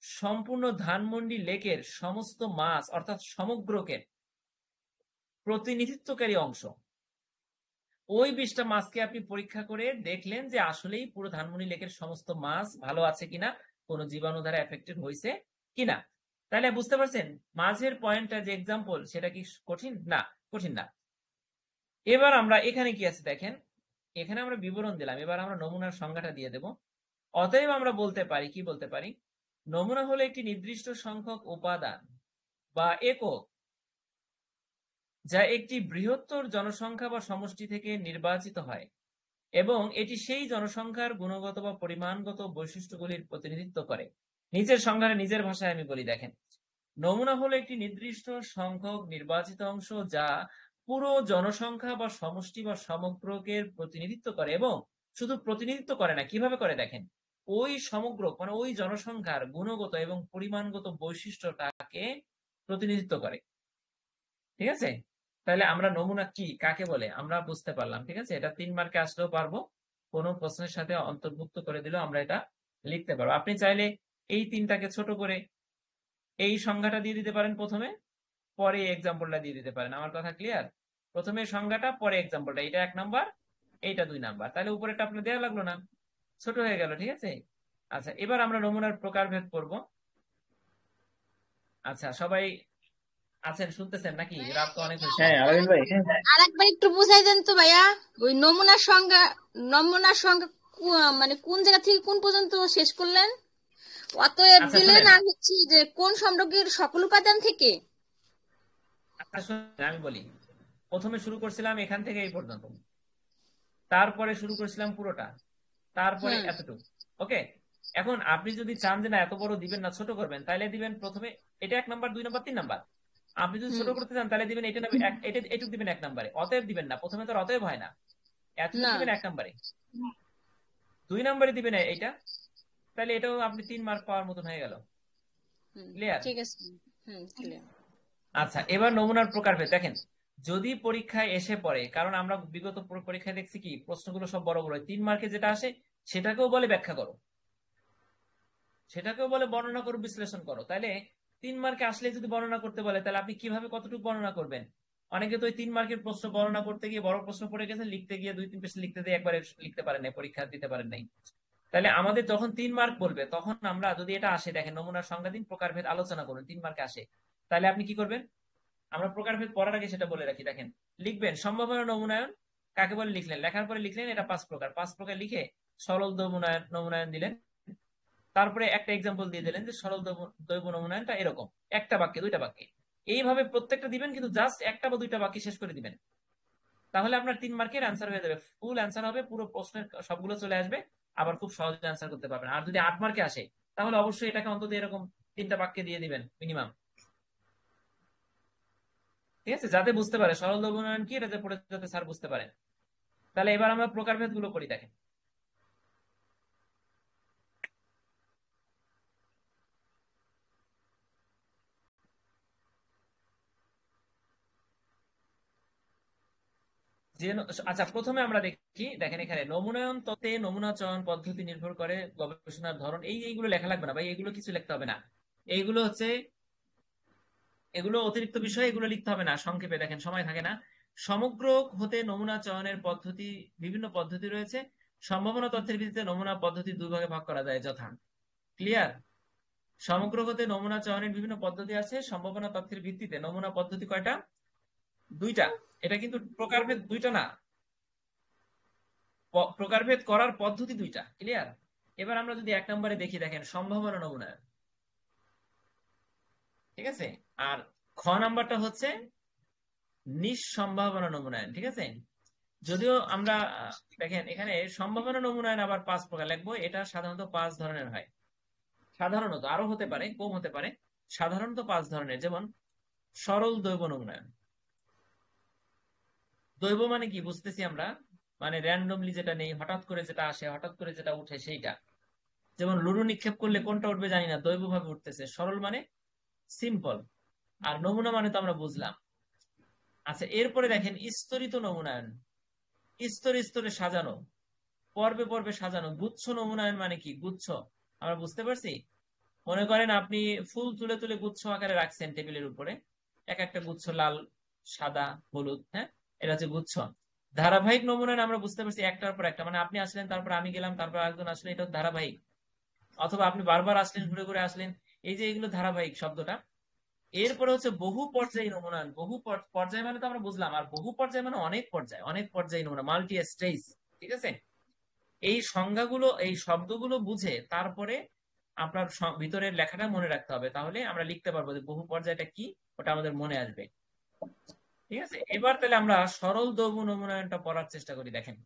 সম্পূর্ণ ধানমন্ডি লেকের সমস্ত মাছ, অর্থাৎ সমগ্রকের প্রতিনিধিত্বকারী অংশ। ওই 20টা মাছকে আপনি পরীক্ষা করে দেখলেন যে আসলেই পুরো ধানমন্ডি লেকের সমস্ত মাছ ভালো আছে কিনা, কোনো জীবাণু দ্বারা এফেক্টেড হয়েছে কিনা। তাহলে বুঝতে পারছেন মাঝের পয়েন্টটা যে এক্সাম্পল, সেটা কি কঠিন না? কঠিন না। এবার আমরা এখানে কি আছে দেখেন, এখানে আমরা বিবরণ দিলাম, এবার আমরা নমুনার সংজ্ঞাটা দিয়ে দেব। অতএব আমরা বলতে পারি, কি বলতে পারি? নমুনা হলো একটি নির্দিষ্ট সংখ্যক উপাদান বা একক, যা একটি বৃহত্তর জনসংখ্যা বা সমষ্টি থেকে নির্বাচিত হয়, এবং এটি সেই জনসংখ্যার গুণগত বা পরিমাণগত বৈশিষ্ট্যগুলির প্রতিনিধিত্ব করে। নিচের সংজ্ঞাটা নিজের ভাষায় আমি বলি, দেখেন। নমুনা হলো একটি নির্দিষ্ট সংখ্যক নির্বাচিত অংশ, যা পুরো জনসংখ্যা বা সমষ্টি বা সমগ্রকের প্রতিনিধিত্ব করে, এবং শুধু প্রতিনিধিত্ব করে না, কিভাবে করে দেখেন, ওই সমগ্র মানে ওই জনসংখ্যার গুণগত এবং পরিমাণগত বৈশিষ্ট্যটাকে প্রতিনিধিত্ব করে। ঠিক আছে, তাহলে আমরা নমুনা কি কাকে বলে আমরা বুঝতে পারলাম। ঠিক আছে, এটা 3 মার্কে আসলেও পারবো, কোনো প্রশ্নের সাথে অন্তর্ভুক্ত করে দিলেও আমরা এটা লিখতে পারবো। আপনি চাইলে এই 3টাকে ছোট করে এই সংজ্ঞাটা দিয়ে দিতে পারেন প্রথমে, পরে এক্সাম্পলটা দিয়ে দিতে পারেন। আমার কথা ক্লিয়ার? প্রথমে সংজ্ঞাটা, পরে এক্সাম্পলটা। এটা 1 নাম্বার, এইটা 2 নাম্বার। তাহলে উপরেটা আপনার দেওয়া লাগলো না, ছোট হয়ে গেল। ঠিক আছে, আচ্ছা এবার আমরা নমুনার প্রকারভেদ করব। আচ্ছা সবাই আছেন, শুনতেছেন নাকি? রাত তো অনেক হয়েছে। হ্যাঁ আলামিন ভাই, আরেকবার একটু বুঝাই দেন তো ভাইয়া, ওই নমুনার সংজ্ঞা মানে কোন জায়গা থেকে কোন পর্যন্ত শেষ করলেন? অতএব আচ্ছা দিলেন, শুনেন, আর হচ্ছে যে কোন সমগ্রের সকল উপাদান থেকে। আচ্ছা শুনেন, আমি বলি। প্রথমে শুরু করছিলাম এখান থেকে এই পর্যন্ত, তারপরে শুরু করছিলাম পুরোটা, তারপরে এতটুকু। ওকে, এখন আপনি যদি চান যে না এত বড় দিবেন না, ছোট করবেন, তাহলে দিবেন প্রথমে এটা 1 নাম্বার, 2 নাম্বার, 3 নাম্বার। আপনি যদি ছোট হুম। করতে চান তাহলে দিবেন এটা এটা এটুক দিবেন 1 নাম্বারে, অতএব দিবেন না। প্রথমে তো আর অতএব হয় না, এতটুকু না। দিবেন 1 নাম্বারে, 2 নাম্বারে দিবেন এইটা, তাহলে এটাও আপনি 3 মার্ক পাওয়ার মতন হয়ে গেল। ক্লিয়ার? ঠিক আছে। ক্লিয়ার। আচ্ছা, এবার নমুনার প্রকারভেদ দেখেন। যদি পরীক্ষায় এসে পড়ে, কারণ আমরা বিগত পরীক্ষায় দেখছি কি প্রশ্নগুলো সব বড় বড়, 3 মার্কে যেটা আসে সেটাকেও বলে ব্যাখ্যা করো, সেটাকেও বলে বর্ণনা করো, বিশ্লেষণ করো। তাহলে 3 মার্কে আসলে যদি বর্ণনা করতে বলে, তাহলে আপনি কিভাবে কতটুকু বর্ণনা করবেন? অনেকে তো ওই 3 মার্কের প্রশ্ন বর্ণনা করতে গিয়ে বড় প্রশ্ন পড়ে গেছে, লিখতে গিয়ে 2-3 পেজ লিখতে দিয়ে একবারে লিখতে পারেন নাই, পরীক্ষা দিতে পারেন নাই। তাহলে আমাদের যখন 3 মার্ক বলবে, তখন আমরা যদি এটা আসে, দেখেন নমুনার সংজ্ঞা দিন, প্রকারভেদ আলোচনা করুন, 3 মার্কে আসে, তাহলে আপনি কি করবেন? আমরা প্রকারভেদ পড়ার আগে সেটা বলে রাখি। দেখেন, লিখবেন সম্ভাবনা নমুনায়ন কাকে বলে, লিখলেন, লেখার পরে লিখলেন এটা 5 প্রকার, 5 প্রকার লিখে সরল নমুনায়ন দিলেন। তারপরে একটা এক্সাম্পল দিয়ে দিলেন যে সরল দ্বৈব নমুনায়নটা এরকম, একটা বাক্যে 2টা বাক্যে, এইভাবে প্রত্যেকটা দিবেন, কিন্তু জাস্ট একটা বা 2টা বাক্যে শেষ করে দিবেন। তাহলে আপনার 3 মার্কের অ্যান্সার হয়ে যাবে, ফুল অ্যান্সার হবে, পুরো প্রশ্নের সবগুলো চলে আসবে, আবার খুব সহজে অ্যান্সার করতে পারবেন। আর যদি 8 মার্কে আসে, তাহলে অবশ্যই এটাকে অন্তত এরকম 3টা বাক্যে দিয়ে দিবেন মিনিমাম, ঠিক আছে, যাতে বুঝতে পারে সরল দ্বৈব নমুনায়ন কি, এটা পড়ে যাতে স্যার বুঝতে পারেন। তাহলে এবার আমরা প্রকারভেদ গুলো করি। দেখেন, যে আচ্ছা, প্রথমে আমরা দেখি, দেখেন এখানে নমুনায়ন তত্ত্বে নমুনা চয়ন পদ্ধতি নির্ভর করে গবেষণার ধরন, এইগুলো লেখা লাগবে না ভাই, এইগুলো কিছু লিখতে হবে না, এইগুলো হচ্ছে এগুলো অতিরিক্ত বিষয়, এগুলো লিখতে হবে না। সংক্ষেপে দেখেন, সময় থাকে না। সমগ্র হতে নমুনা চয়নের পদ্ধতি, বিভিন্ন পদ্ধতি রয়েছে। সম্ভাবনা তথ্যের ভিত্তিতে নমুনা পদ্ধতি 2 ভাগে ভাগ করা যায় যথা। ক্লিয়ার? সমগ্র হতে নমুনা চয়নের বিভিন্ন পদ্ধতি আছে, সম্ভাবনা তথ্যের ভিত্তিতে নমুনা পদ্ধতি কয়টা? 2টা। এটা কিন্তু প্রকারভেদ 2টা না, প্রকারভেদ করার পদ্ধতি 2টা। ক্লিয়ার? এবার আমরা যদি 1 নম্বরে দেখি, দেখেন সম্ভাবনা নমুনায়ন, ঠিক আছে, আর খ নাম্বারটা হচ্ছে নিঃসম্ভাবনা নমুনায়ন, ঠিক আছে। যদিও আমরা দেখেন এখানে সম্ভাবনা নমুনায়ন আবার 5 প্রকার লিখবো, এটা সাধারণত 5 ধরনের হয়, সাধারণত আরো হতে পারে, কম হতে পারে, সাধারণত 5 ধরনের। যেমন সরল দ্বৈব নমুনায়ন। দ্বৈব মানে কি বুঝতেছি আমরা, মানে র্যান্ডমলি যেটা নেই, হঠাৎ করে যেটা আসে, হঠাৎ করে যেটা উঠে সেইটা। যেমন লুডু নিক্ষেপ করলে কোনটা উঠবে জানি না, দ্বৈব ভাবে উঠতেছে। সরল মানে সিম্পল, আর নমুনা মানে তো আমরা বুঝলাম। আচ্ছা, এরপরে দেখেন স্তরিত নমুনায়ন, স্তরে স্তরে সাজানো, পর্বে পর্বে সাজানো। গুচ্ছ নমুনায়ন মানে কি, গুচ্ছ আমরা বুঝতে পারছি। মনে করেন আপনি ফুল তুলে তুলে গুচ্ছ আকারে রাখছেন টেবিলের উপরে, এক একটা গুচ্ছ লাল, সাদা, হলুদ, হ্যাঁ, এটা হচ্ছে গুচ্ছ। ধারাবাহিক নমুনায়ন আমরা বুঝতে পারছি, একটার পর একটা, মানে আপনি আসলেন, তারপর আমি গেলাম, তারপর একজন আসলেন, এটা ধারাবাহিক। অথবা আপনি বারবার আসলেন, ঘুরে ঘুরে আসলেন, এই যে এগুলো ধারাবাহিক শব্দটা। এরপরে হচ্ছে বহু পর্যায়ী নমুনায়ন। বহু পর্যায় মানে তো আমরা বুঝলাম, আর বহু পর্যায় মানে অনেক পর্যায়, অনেক পর্যায়ী নমুনা, মাল্টি স্টেজ, ঠিক আছে। এই সংজ্ঞাগুলো, এই শব্দগুলো বুঝে তারপরে আপনার ভিতরের লেখাটা মনে রাখতে হবে, তাহলে আমরা লিখতে পারবো যে বহু পর্যায়টা কি, ওটা আমাদের মনে আসবে, ঠিক আছে। এবার তাহলে আমরা সরল দ্বৈব নমুনায়নটা পড়ার চেষ্টা করি। দেখেন,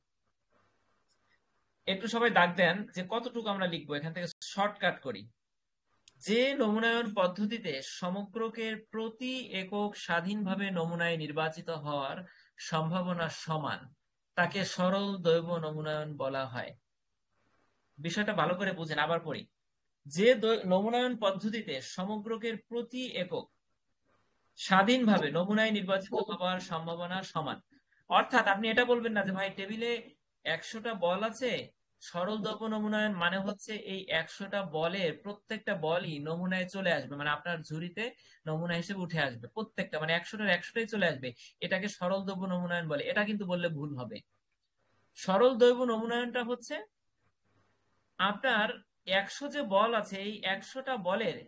একটু সবাই দাগ দেন যে কতটুকু আমরা লিখবো, এখান থেকে শর্টকাট করি। যে নমুনায়ন পদ্ধতিতে সমগ্রকের প্রতি একক স্বাধীনভাবে নমুনায় নির্বাচিত হওয়ার সম্ভাবনা সমান, তাকে সরল দ্বৈব নমুনায়ন বলা হয়। বিষয়টা ভালো করে বুঝেন, আবার পড়ি। যে নমুনায়ন পদ্ধতিতে সমগ্রকের প্রতি একক স্বাধীনভাবে নমুনায় নির্বাচিত হওয়ার সম্ভাবনা সমান, অর্থাৎ আপনি এটা বলবেন না যে ভাই টেবিলে 100টা বল আছে, সরল দ্বৈব নমুনায়ন মানে হচ্ছে এই 100টা বলের প্রত্যেকটা বলই নমুনায় চলে আসবে, মানে আপনার ঝুড়িতে নমুনা হিসেবে উঠে আসবে প্রত্যেকটা, মানে 100টার 100টাই চলে আসবে, এটাকে সরল দ্বৈব নমুনায়ন বলে। এটা কিন্তু বললে ভুল হবে। সরল দ্বৈব নমুনায়নটা হচ্ছে আপনার 100 যে বল আছে, এই 100টা বলের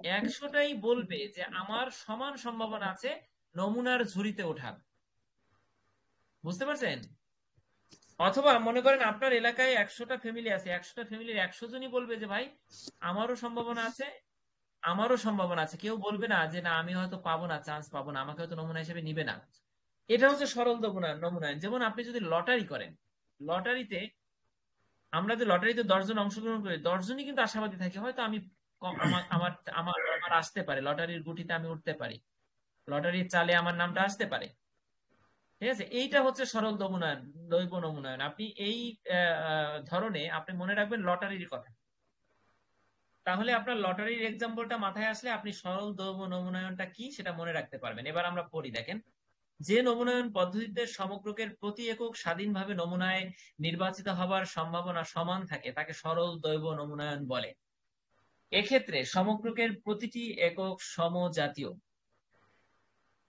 100টাই বলবে যে আমার সমান সম্ভাবনা আছে নমুনার ঝুড়িতে ওঠার। বুঝতে পারছেন? অথবা মনে করেন আপনার এলাকায় 100টা ফ্যামিলি আছে, 100টা ফ্যামিলির 100 জনই বলবে যে ভাই আমারও সম্ভাবনা আছে, আমারও সম্ভাবনা আছে। কেউ বলবে না যে না আমি হয়তো পাবো না, চান্স পাবো না, আমাকে হয়তো নমুনা হিসেবে নিবে না। এটা হচ্ছে সরল নমুনায়ন। যেমন আপনি যদি লটারি করেন, লটারিতে আমরা যে লটারিতে 10 জন অংশগ্রহণ করি 10 জনই কিন্তু আশাবাদী থাকি, হয়তো আমি আমার আমার আমার আমার আসতে পারে, লটারির গুটিতে আমি উঠতে পারি, লটারির চালে আমার নামটা আসতে পারে। ঠিক আছে, এইটা হচ্ছে সরল নমুনায়ন, দৈব নমুনায়ন। আপনি এই ধরনে আপনি মনে রাখবেন লটারির কথা, তাহলে আপনার লটারির এক্সাম্পলটা মাথায় আসলে আপনি সরল দৈব নমুনায়নটা কি সেটা মনে রাখতে পারবেন। এবার আমরা পড়ি, দেখেন। যে নমুনায়ন পদ্ধতিতে সমগ্রকের প্রতি একক স্বাধীনভাবে নমুনায় নির্বাচিত হবার সম্ভাবনা সমান থাকে তাকে সরল দৈব নমুনায়ন বলে। এক্ষেত্রে সমগ্রকের প্রতিটি একক সমজাতীয়।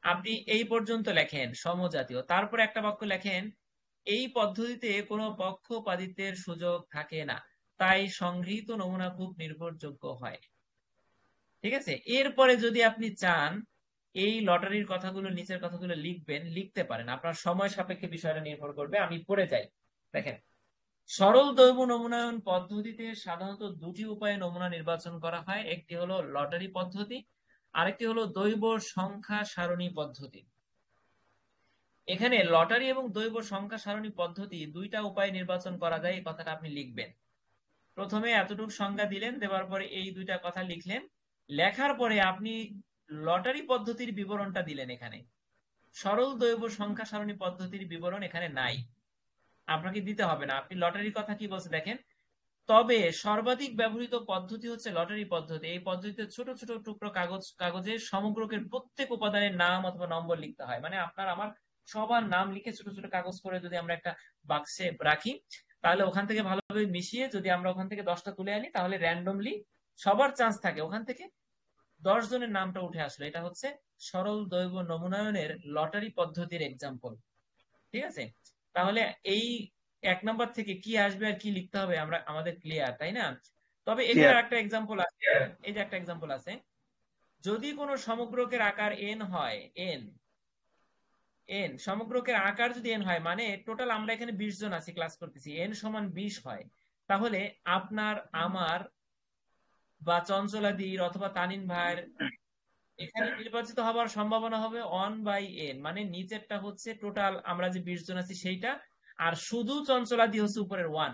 আপনি এই পর্যন্ত লেখেন সমজাতীয়, তারপর একটা বাক্য লেখেন এই পদ্ধতিতে কোনো পক্ষপাতিত্বের সুযোগ থাকে না, তাই সংগৃহীত নমুনা খুব নির্ভরযোগ্য হয়। ঠিক আছে, এরপরে যদি আপনি চান এই লটারির কথাগুলো, নিচের কথাগুলো লিখবেন, লিখতে পারেন, আপনার সময় সাপেক্ষে বিষয়টা নির্ভর করবে। আমি পড়ে যাই, দেখেন। সরল দৈব নমুনায়ন পদ্ধতিতে সাধারণত দুটি উপায়ে নমুনা নির্বাচন করা হয়, একটি হলো লটারি পদ্ধতি, আরেকটি হলো দৈব সংখ্যা সারণী পদ্ধতি। এখানে লটারি এবং দৈব সংখ্যা সারণী পদ্ধতি দুইটা উপায়ে নির্বাচন করা যায়, এই কথাটা আপনি লিখবেন। প্রথমে এতটুকু সংজ্ঞা দিলেন, দেওয়ার পরে এই দুইটা কথা লিখলেন, লেখার পরে আপনি লটারি পদ্ধতির বিবরণটা দিলেন। এখানে সরল দৈব সংখ্যা সারণী পদ্ধতির বিবরণ এখানে নাই, আপনাকে দিতে হবে না। আপনি লটারির কথা কি বলছে দেখেন, তবে সর্বাধিক ব্যবহৃত পদ্ধতি হচ্ছে লটারি পদ্ধতি। এই পদ্ধতিতে ছোট ছোট টুকরো কাগজে সমগ্রকের প্রত্যেক উপাদানের নাম অথবা নম্বর লিখতে হয়। মানে আপনার আমার সবার নাম লিখে ছোট ছোট কাগজ করে যদি আমরা একটা বাক্সে রাখি, তাহলে ওখান থেকে ভালোভাবে মিশিয়ে যদি আমরা ওখান থেকে 10টা তুলে আনি, তাহলে র্যান্ডমলি সবার চান্স থাকে ওখান থেকে 10 জনের নামটা উঠে আসলো। এটা হচ্ছে সরল দৈব নমুনায়নের লটারি পদ্ধতির এক্সাম্পল। ঠিক আছে, তাহলে এই 1 নম্বর থেকে কি আসবে আর কি লিখতে হবে আমরা আমাদের ক্লিয়ার, তাই না? তবে এখানে একটা এক্সাম্পল আছে, এই যে একটা এক্সাম্পল আছে, যদি কোনো সমগ্রকের আকার n হয়, n সমগ্রকের আকার যদি n হয়, মানে টোটাল আমরা এখানে 20 জন আছি ক্লাস করতেছি, n সমান 20 হয়, তাহলে আপনার আমার বা চঞ্চলাদির অথবা তানিন ভাইয়ের এখানে নির্বাচিত হবার সম্ভাবনা হবে 1/n, মানে নিচেরটা হচ্ছে টোটাল আমরা যে 20 জন আছি সেইটা, আর শুধু চঞ্চলাদি হচ্ছে উপরের 1।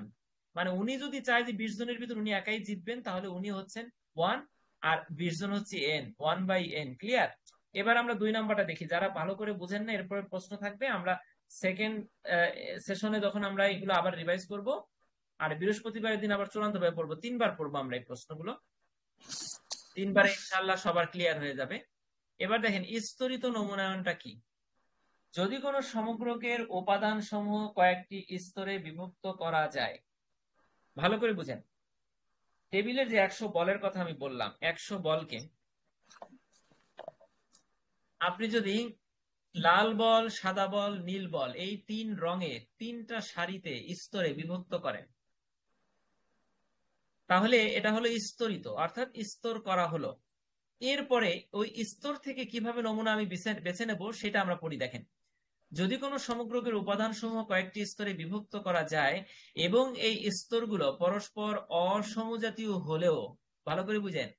মানে উনি যদি চায় যে 20 জনের ভিতর উনি একাই জিতবেন, তাহলে উনি হচ্ছেন 1 আর 20 জন হচ্ছে n, 1/n। ক্লিয়ার? এবার আমরা 2 নাম্বারটা দেখি, যারা ভালো করে বুঝেন না এরপরে প্রশ্ন থাকবে, আমরা সেকেন্ড সেশনে যখন আমরা এগুলো আবার রিভাইজ করব, আর বৃহস্পতিবারের দিন আবার চূড়ান্ত ভাবে পড়বো, 3বার পড়বো আমরা এই প্রশ্নগুলো, 3বারে ইনশাআল্লাহ সবার ক্লিয়ার হয়ে যাবে। এবার দেখেন স্তরিত নমুনায়নটা কি। যদি কোনো সমগ্রকের উপাদান সমূহ কয়েকটি স্তরে বিভক্ত করা যায়, ভালো করে বুঝেন, টেবিলের যে 100 বলের কথা আমি বললাম, 100 বলকে আপনি যদি লাল বল, সাদা বল, নীল বল, এই 3 রঙে 3টা সারিতে স্তরে বিভক্ত করেন, তাহলে এটা হলো স্তরিত, অর্থাৎ স্তর করা হলো। এরপরে ওই স্তর থেকে কিভাবে নমুনা আমি বেছে নেব সেটা আমরা পড়ি। দেখেন, যদি কোনো সমগ্রকের উপাদান সমূহ কয়েকটি স্তরে বিভক্ত করা যায় এবং এই স্তরগুলো পরস্পর অসমজাতীয় হলেও, ভালো করে বুঝেন,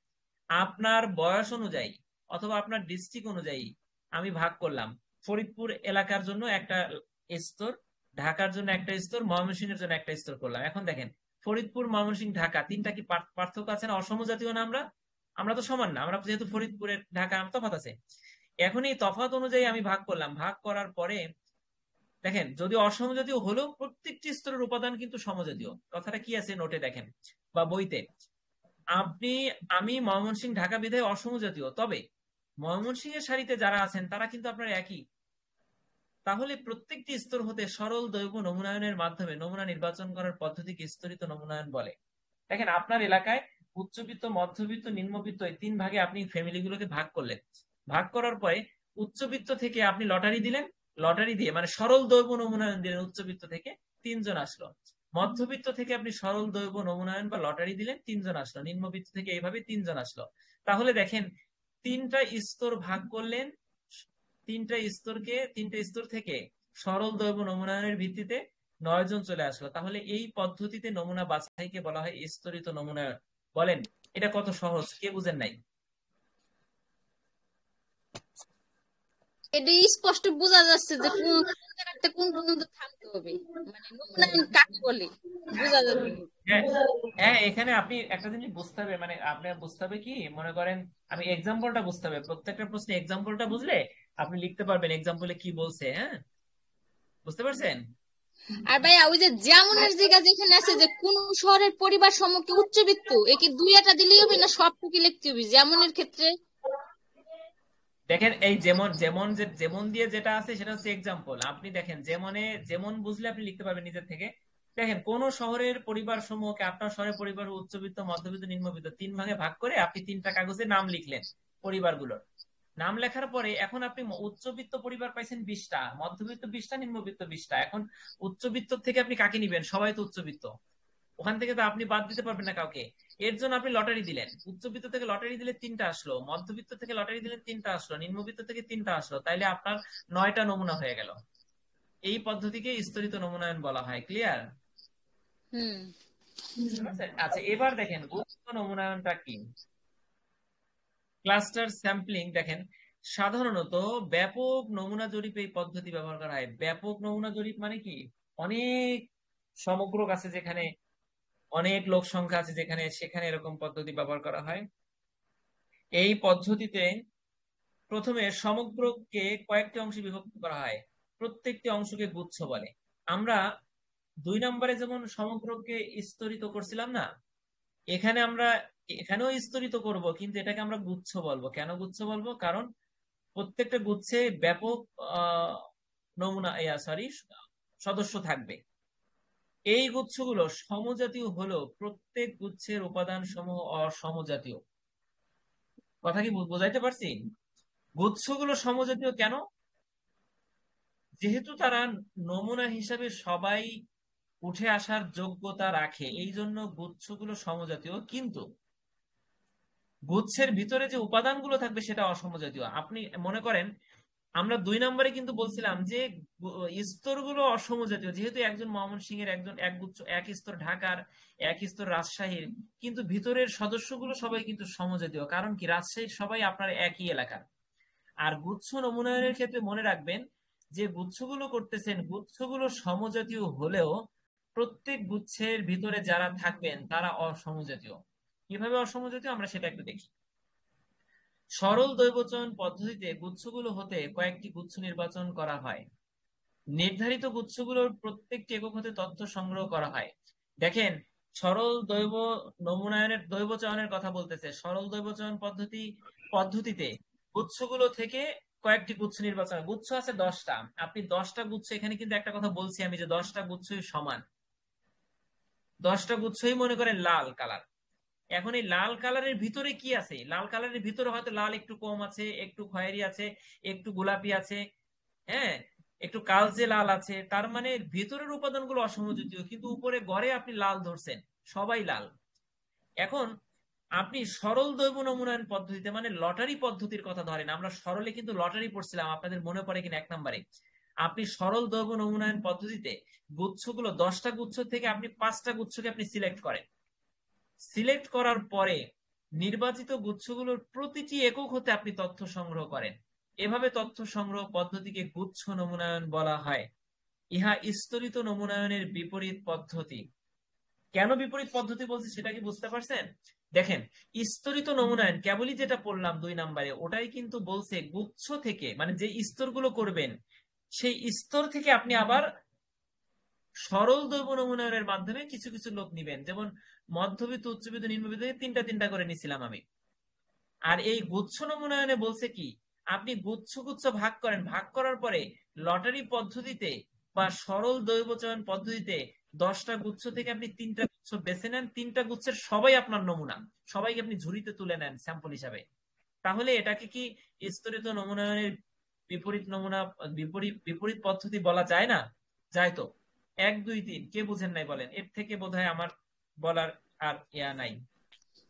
আপনার বয়স অনুযায়ী অথবা আপনার ডিস্ট্রিক্ট অনুযায়ী আমি ভাগ করলাম। ফরিদপুর এলাকার জন্য একটা স্তর, ঢাকার জন্য একটা স্তর, ময়মনসিংহের জন্য একটা স্তর করলাম। এখন দেখেন ফরিদপুর, ময়মনসিংহ, ঢাকা, 3টা কি পার্থক্য আছে না? অসমজাতীয় না? আমরা তো সমান না, আমরা যেহেতু ফরিদপুরের ঢাকা তফাৎ আছে। এখন এই তফাৎ অনুযায়ী আমি ভাগ করলাম, ভাগ করার পরে দেখেন যদি অসমজাতীয় হলেও প্রত্যেকটি স্তরের উপাদান কিন্তু সমজাতীয়। কথাটা কি আছে নোটে দেখেন বা বইতে, আমি ময়মনসিংহ, ঢাকা বিধায় অসমজাতীয়, তবে ময়মনসিংহের সারিতে যারা আছেন তারা কিন্তু আপনার একই। তাহলে প্রত্যেকটি স্তর হতে সরল দৈব নমুনায়নের মাধ্যমে নমুনা নির্বাচন করার পদ্ধতিকে স্তরিত নমুনায়ন বলে। দেখেন আপনার এলাকায় উচ্চবিত্ত, মধ্যবিত্ত, নিম্নবিত্ত এই 3 ভাগে আপনি ফ্যামিলিগুলোকে ভাগ করলেন। ভাগ করার পরে উচ্চবিত্ত থেকে আপনি লটারি দিলেন, লটারি দিয়ে মানে সরল দৈব নমুনায়ন দিলেন, উচ্চবিত্ত থেকে 3 জন আসলো। মধ্যবিত্ত থেকে আপনি সরল দৈব নমুনায়ন বা লটারি দিলেন, 3 জন আসলো। নিম্নবিত্ত থেকে এইভাবে 3 জন আসলো। তাহলে দেখেন 3টা স্তর ভাগ করলেন, 3টা স্তর থেকে সরল দৈব নমুনায়নের ভিত্তিতে 9 জন চলে আসলো। তাহলে এই পদ্ধতিতে নমুনা বাছাইকে বলা হয় স্তরিত নমুনায়ন। বলেন এটা কত সহজ, কে বুঝেন নাই? এটা স্পষ্ট বোঝা যাচ্ছে যে কোন জায়গাতে কোন পর্যন্ত থামতে হবে, মানে নমুনায়ন কাকে বলে। বোঝা যাবে। হ্যাঁ, হ্যাঁ, এখানে আপনি একটা জিনিস বুঝতে হবে, মানে আপনার বুঝতে হবে কি, মনে করেন আমি এক্সাম্পলটা বুঝতে হবে, প্রত্যেকটা প্রশ্নে এক্সাম্পলটা বুঝলে আপনি লিখতে পারবেন এক্সাম্পলে কি বলছে। হ্যাঁ, বুঝতে পারছেন? আর ভাইয়া ওই যে যেমনের জায়গা যেখানে আছে যে কোন শহরের পরিবার সমকে উচ্চবিত্ত, একে দুই একটা দিলেই হবে না সবটুকু লিখতে হবে যেমনের ক্ষেত্রে? দেখেন এই যেমন যেমন যেমন দিয়ে যেটা আছে সেটা হচ্ছে এক্সাম্পল। আপনি দেখেন যেমনে যেমন বুঝলে আপনি লিখতে পারবেন নিজের থেকে। দেখেন কোন শহরের পরিবার সমূহকে, আপনার শহরের পরিবার উচ্চবিত্ত, মধ্যবিত্ত, নিম্নবিত্ত, তিন ভাগে ভাগ করে আপনি তিনটা কাগজে নাম লিখলেন পরিবারগুলোর। নাম লেখার পরে এখন আপনি উচ্চবিত্ত পরিবার পাইছেন 20টা, মধ্যবিত্ত 20টা, নিম্নবিত্ত 20টা। এখন উচ্চবিত্ত থেকে আপনি কাকে নিবেন? সবাই তো উচ্চবিত্ত, ওখান থেকে তো আপনি বাদ দিতে পারবেন না কাউকে। এর জন্য আপনি লটারি দিলেন। উচ্চবিত্ত থেকে লটারি দিলে 3টা আসলো, মধ্যবিত্ত থেকে লটারি দিলে 3টা আসলো, নিম্নবিত্ত থেকে 3টা আসলো, তাইলে আপনার 9টা নমুনা হয়ে গেল। এই পদ্ধতিকে স্তরিত নমুনায়ন বলা হয়। ক্লিয়ার? হুম। আচ্ছা, এবার দেখেন গুচ্ছ নমুনায়নটা কি। ক্লাস্টার স্যাম্পলিং দেখেন, সাধারণত ব্যাপক নমুনা জরিপ এই পদ্ধতি ব্যবহার করা হয়। ব্যাপক নমুনা জরিপ মানে কি? অনেক সমগ্র কাছে, যেখানে অনেক লোক সংখ্যা আছে যেখানে, সেখানে এরকম পদ্ধতি ব্যবহার করা হয়। এই পদ্ধতিতে প্রথমে সমগ্রকে কয়েকটি অংশে বিভক্ত করা হয়, প্রত্যেকটি অংশকে গুচ্ছ বলে। আমরা 2 নম্বরে যেমন সমগ্রকে স্তরিত করছিলাম না, এখানে আমরা এখানেও স্তরিত করব, কিন্তু এটাকে আমরা গুচ্ছ বলবো। কেন গুচ্ছ বলবো? কারণ প্রত্যেকটা গুচ্ছে ব্যাপক আহ নমুনা সদস্য থাকবে। এই গুচ্ছগুলো সমজাতীয় হলেও প্রত্যেক গুচ্ছের উপাদান সমূহ অসমজাতীয়। কথা কি বোঝাইতে পারছি? গুচ্ছগুলো সমজাতীয় কেন? যেহেতু তারা নমুনা হিসাবে সবাই উঠে আসার যোগ্যতা রাখে, এই জন্য গুচ্ছগুলো সমজাতীয়। কিন্তু গুচ্ছের ভিতরে যে উপাদানগুলো থাকবে সেটা অসমজাতীয়। আপনি মনে করেন আমরা 2 নম্বরে কিন্তু বলছিলাম যে স্তরগুলো অসমজাতীয়, যেহেতু একজন ময়মনসিংহের, একজন এক গুচ্ছ, এক স্তর ঢাকার, এক স্তর রাজশাহীর, কিন্তু ভিতরের সদস্যগুলো সবাই কিন্তু সমজাতীয়। কারণ কি? রাজশাহীর সবাই আপনার একই এলাকার। আর গুচ্ছ নমুনায়নের ক্ষেত্রে মনে রাখবেন যে গুচ্ছগুলো করতেছেন, গুচ্ছগুলো সমজাতীয় হলেও প্রত্যেক গুচ্ছের ভিতরে যারা থাকবেন তারা অসমজাতীয়। কিভাবে অসমজাতীয় আমরা সেটা একটু দেখি। সরল দ্বৈবচন পদ্ধতিতে গুচ্ছগুলো হতে কয়েকটি গুচ্ছ নির্বাচন করা হয়। নির্ধারিত গুচ্ছগুলোর প্রত্যেকটি একক হতে তথ্য সংগ্রহ করা হয়। দেখেন, সরল নমুনায়নের দ্বৈবচয়নের কথা বলতেছে। সরল দ্বৈবচয়ন পদ্ধতিতে গুচ্ছগুলো থেকে কয়েকটি গুচ্ছ নির্বাচন। গুচ্ছ আছে 10টা, আপনি 10টা গুচ্ছ, এখানে কিন্তু একটা কথা বলছি আমি যে 10টা গুচ্ছই সমান। 10টা গুচ্ছই মনে করেন লাল কালার। এখন এই লাল কালারের ভিতরে কি আছে? লাল কালারের ভিতরে হয়তো লাল একটু কম আছে, একটু খয়েরি আছে, একটু গোলাপি আছে, হ্যাঁ, একটু কালচে লাল আছে। তার মানে ভিতরের উপাদানগুলো অসমজাতীয়, কিন্তু উপরে গড়ে আপনি লাল ধরছেন, সবাই লাল। এখন আপনি সরল দৈব নমুনায়ন পদ্ধতিতে, মানে লটারি পদ্ধতির কথা ধরেন, আমরা সরলে কিন্তু লটারি পড়ছিলাম, আপনাদের মনে পড়ে কিনা 1 নম্বরে। আপনি সরল দৈব নমুনায়ন পদ্ধতিতে গুচ্ছগুলো 10টা গুচ্ছ থেকে আপনি 5টা গুচ্ছকে আপনি সিলেক্ট করেন। সিলেক্ট করার পরে নির্বাচিত গুচ্ছগুলোর প্রতিটি একক হতে আপনি তথ্য সংগ্রহ করেন। এভাবে তথ্য সংগ্রহ পদ্ধতিকে গুচ্ছ নমুনায়ন বলা হয়। ইহা স্তরিত নমুনায়নের বিপরীত পদ্ধতি। কেন বিপরীত পদ্ধতি বলছি সেটা কি বুঝতে পারছেন? দেখেন, স্তরিত নমুনায়ন কেবলই যেটা পড়লাম 2 নম্বরে, ওটাই কিন্তু বলছে গুচ্ছ থেকে, মানে যে স্তরগুলো করবেন সেই স্তর থেকে আপনি আবার সরল দৈব নমুনায়নের মাধ্যমে কিছু কিছু লোক নিবেন। যেমন মধ্যবিত্ত, উচ্চবিত্ত, নিম্নবিত্ত 3টা করে নিছিলাম আমি। আর এই গুচ্ছ নমুনায়নে বলছে কি, আপনি গুচ্ছ গুচ্ছ ভাগ করেন, ভাগ করার পরে লটারি পদ্ধতিতে বা সরল দৈবচয়ন পদ্ধতিতে 10টা গুচ্ছ থেকে আপনি 3টা গুচ্ছ বেছে নেন। 3টা গুচ্ছের সবাই আপনার নমুনা, সবাইকে আপনি ঝুড়িতে তুলে নেন স্যাম্পল হিসাবে। তাহলে এটাকে কি স্তরিত নমুনায়নের বিপরীত পদ্ধতি বলা যায় না? যায় তো। 1 2 3 কে বুঝেন নাই বলেন? এর থেকে বোধহয় আমার বলার আর ইয়া নাই।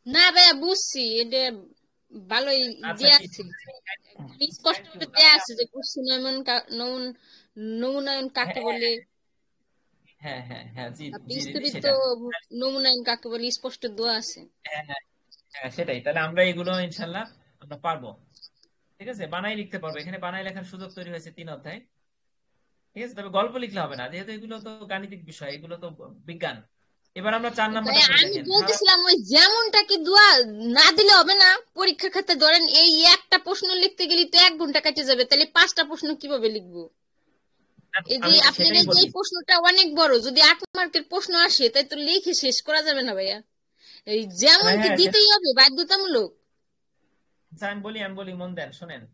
না ভাইয়া বুঝছি, এটা ভালোই আচ্ছা, দেয়া ঠিক আছে, আছে। স্পষ্ট Thank you. করে দেয়া আছে যে গুচ্ছ নমুনায়ন কাকে হ্যাঁ, বলে, হ্যাঁ, হ্যাঁ, হ্যাঁ, জি, আপনি জি দিদি, স্তরিত সেটা। নমুনায়ন কাকে বলে স্পষ্ট দেওয়া আছে। হ্যাঁ, হ্যাঁ, হ্যাঁ, সেটাই। তাহলে আমরা এগুলো ইনশাল্লাহ আমরা পারবো। ঠিক আছে, বানাই লিখতে পারবো। এখানে বানাই লেখার সুযোগ তৈরি হয়েছে 3 অধ্যায়। ঠিক আছে, তবে গল্প লিখলে হবে না, যেহেতু এগুলো তো গাণিতিক বিষয়, এগুলো তো বিজ্ঞান। এবার আমরা 4 ভাই নাম্বারটা করি। আমি দেখেন বলতেছিলাম ওই যেমনটা কি দোয়া না দিলে হবে না? পরীক্ষার খাতায় ধরেন এই একটা প্রশ্ন লিখতে গেলে তো 1 ঘন্টা কেটে যাবে, তাহলে 5টা প্রশ্ন কিভাবে লিখবো? এই যে আমি আপনার সেটাই এই যে বলি। এই প্রশ্নটা অনেক বড়, যদি 8 মার্কের প্রশ্ন আসে তাই তো লিখে শেষ করা যাবে না ভাইয়া। এই যেমন হ্যাঁ কি হ্যাঁ, দিতেই হবে বাধ্যতামূলক? আচ্ছা, আমি বলি মন দেন, শোনেন।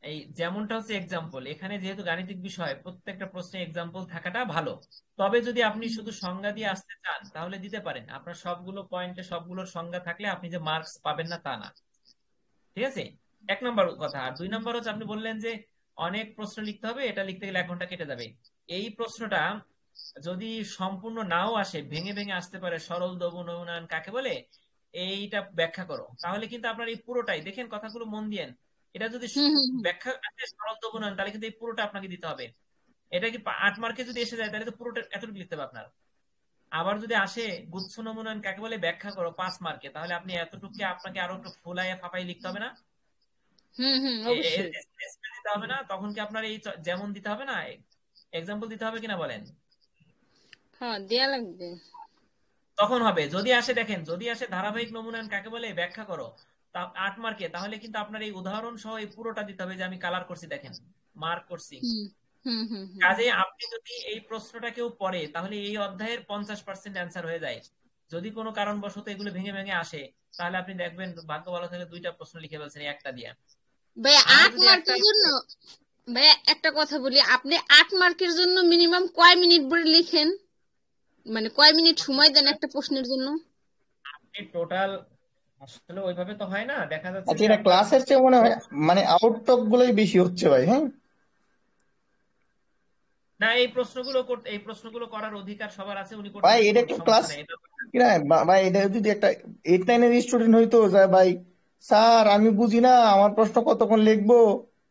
এই যেমনটা হচ্ছে এক্সাম্পল, এখানে যেহেতু গাণিতিক বিষয় প্রত্যেকটা প্রশ্নে এক্সাম্পল থাকাটা ভালো। তবে যদি আপনি শুধু সংজ্ঞা দিয়ে আসতে চান তাহলে দিতে পারেন, আপনার সবগুলো পয়েন্টে সবগুলোর সংজ্ঞা থাকলে আপনি যে মার্কস পাবেন না তা না। ঠিক আছে, 1 নম্বর কথা। আর 2 নম্বর হচ্ছে আপনি বললেন যে অনেক প্রশ্ন লিখতে হবে, এটা লিখতে গেলে 1 ঘন্টা কেটে যাবে। এই প্রশ্নটা যদি সম্পূর্ণ নাও আসে, ভেঙে ভেঙে আসতে পারে, সরল দ্রবণ উন্নয়ন কাকে বলে, এইটা ব্যাখ্যা করো, তাহলে কিন্তু আপনার এই পুরোটাই, দেখেন কথাগুলো মন দিয়েন, এটা যদি হুম হুম হুম। ব্যাখ্যা আসে সরল দ্রবণ উন্নয়ন, তাহলে কিন্তু এই পুরোটা আপনাকে দিতে হবে। এটা কি 8 মার্কে যদি এসে যায় তাহলে তো পুরোটা এতটুকু লিখতে হবে আপনার। আবার যদি আসে গুচ্ছ নমুনায়ন কাকে বলে ব্যাখ্যা করো 5 মার্কে, তাহলে আপনি এতটুকু আপনাকে আরো একটু ফুলাইয়া ফাপাই লিখতে হবে না? হুম হুম, অবশ্যই। দিতে হবে না? তখন কি আপনার এই যেমন দিতে হবে না, এক্সাম্পল দিতে হবে কিনা বলেন? হ্যাঁ দেয়া লাগবে। তখন হবে। যদি আসে, দেখেন যদি আসে ধারাবাহিক নমুনায়ন কাকে বলে ব্যাখ্যা করো 8 মার্কে, তাহলে কিন্তু আপনার এই উদাহরণ সহ এই পুরোটা দিতে হবে, যে আমি কালার করছি, দেখেন মার্ক করছি। হুম হুম হুম হুম। কাজে আপনি যদি এই প্রশ্নটা কেউ পড়ে তাহলে এই অধ্যায়ের 50% অ্যান্সার হয়ে যায়। যদি কোনো কারণবশত এগুলো ভেঙে ভেঙে আসে, তাহলে আপনি দেখবেন ভাগ্য ভালো থেকে 2টা প্রশ্ন লিখে ফেলছেন এই একটা দিয়ে। ভাইয়া আর 8 যদি একটা, মার্কের জন্য, ভাইয়া একটা কথা বলি, আপনি 8 মার্কের জন্য মিনিমাম কয় মিনিট করে লিখেন? মানে কয় মিনিট সময় দেন একটা প্রশ্নের জন্য? টোটাল আসলে ওইভাবে তো হয় না, দেখা যাচ্ছে আচ্ছা, যে এটা আপনার ক্লাসের চেয়ে মনে হয় মানে আউটটক গুলোই বেশি হচ্ছে ভাই। হ্যাঁ না, এই প্রশ্নগুলো করার অধিকার সবার আছে, উনি ভাই, করতেছেন, এটা কোনো একটু ক্লাস সমস্যা নেই এটা। কিনা ভাই, এটা যদি একটা 8-9 এর স্টুডেন্ট হইতো, যায় ভাই স্যার আমি বুঝি না, আমার প্রশ্ন কতক্ষণ লিখবো,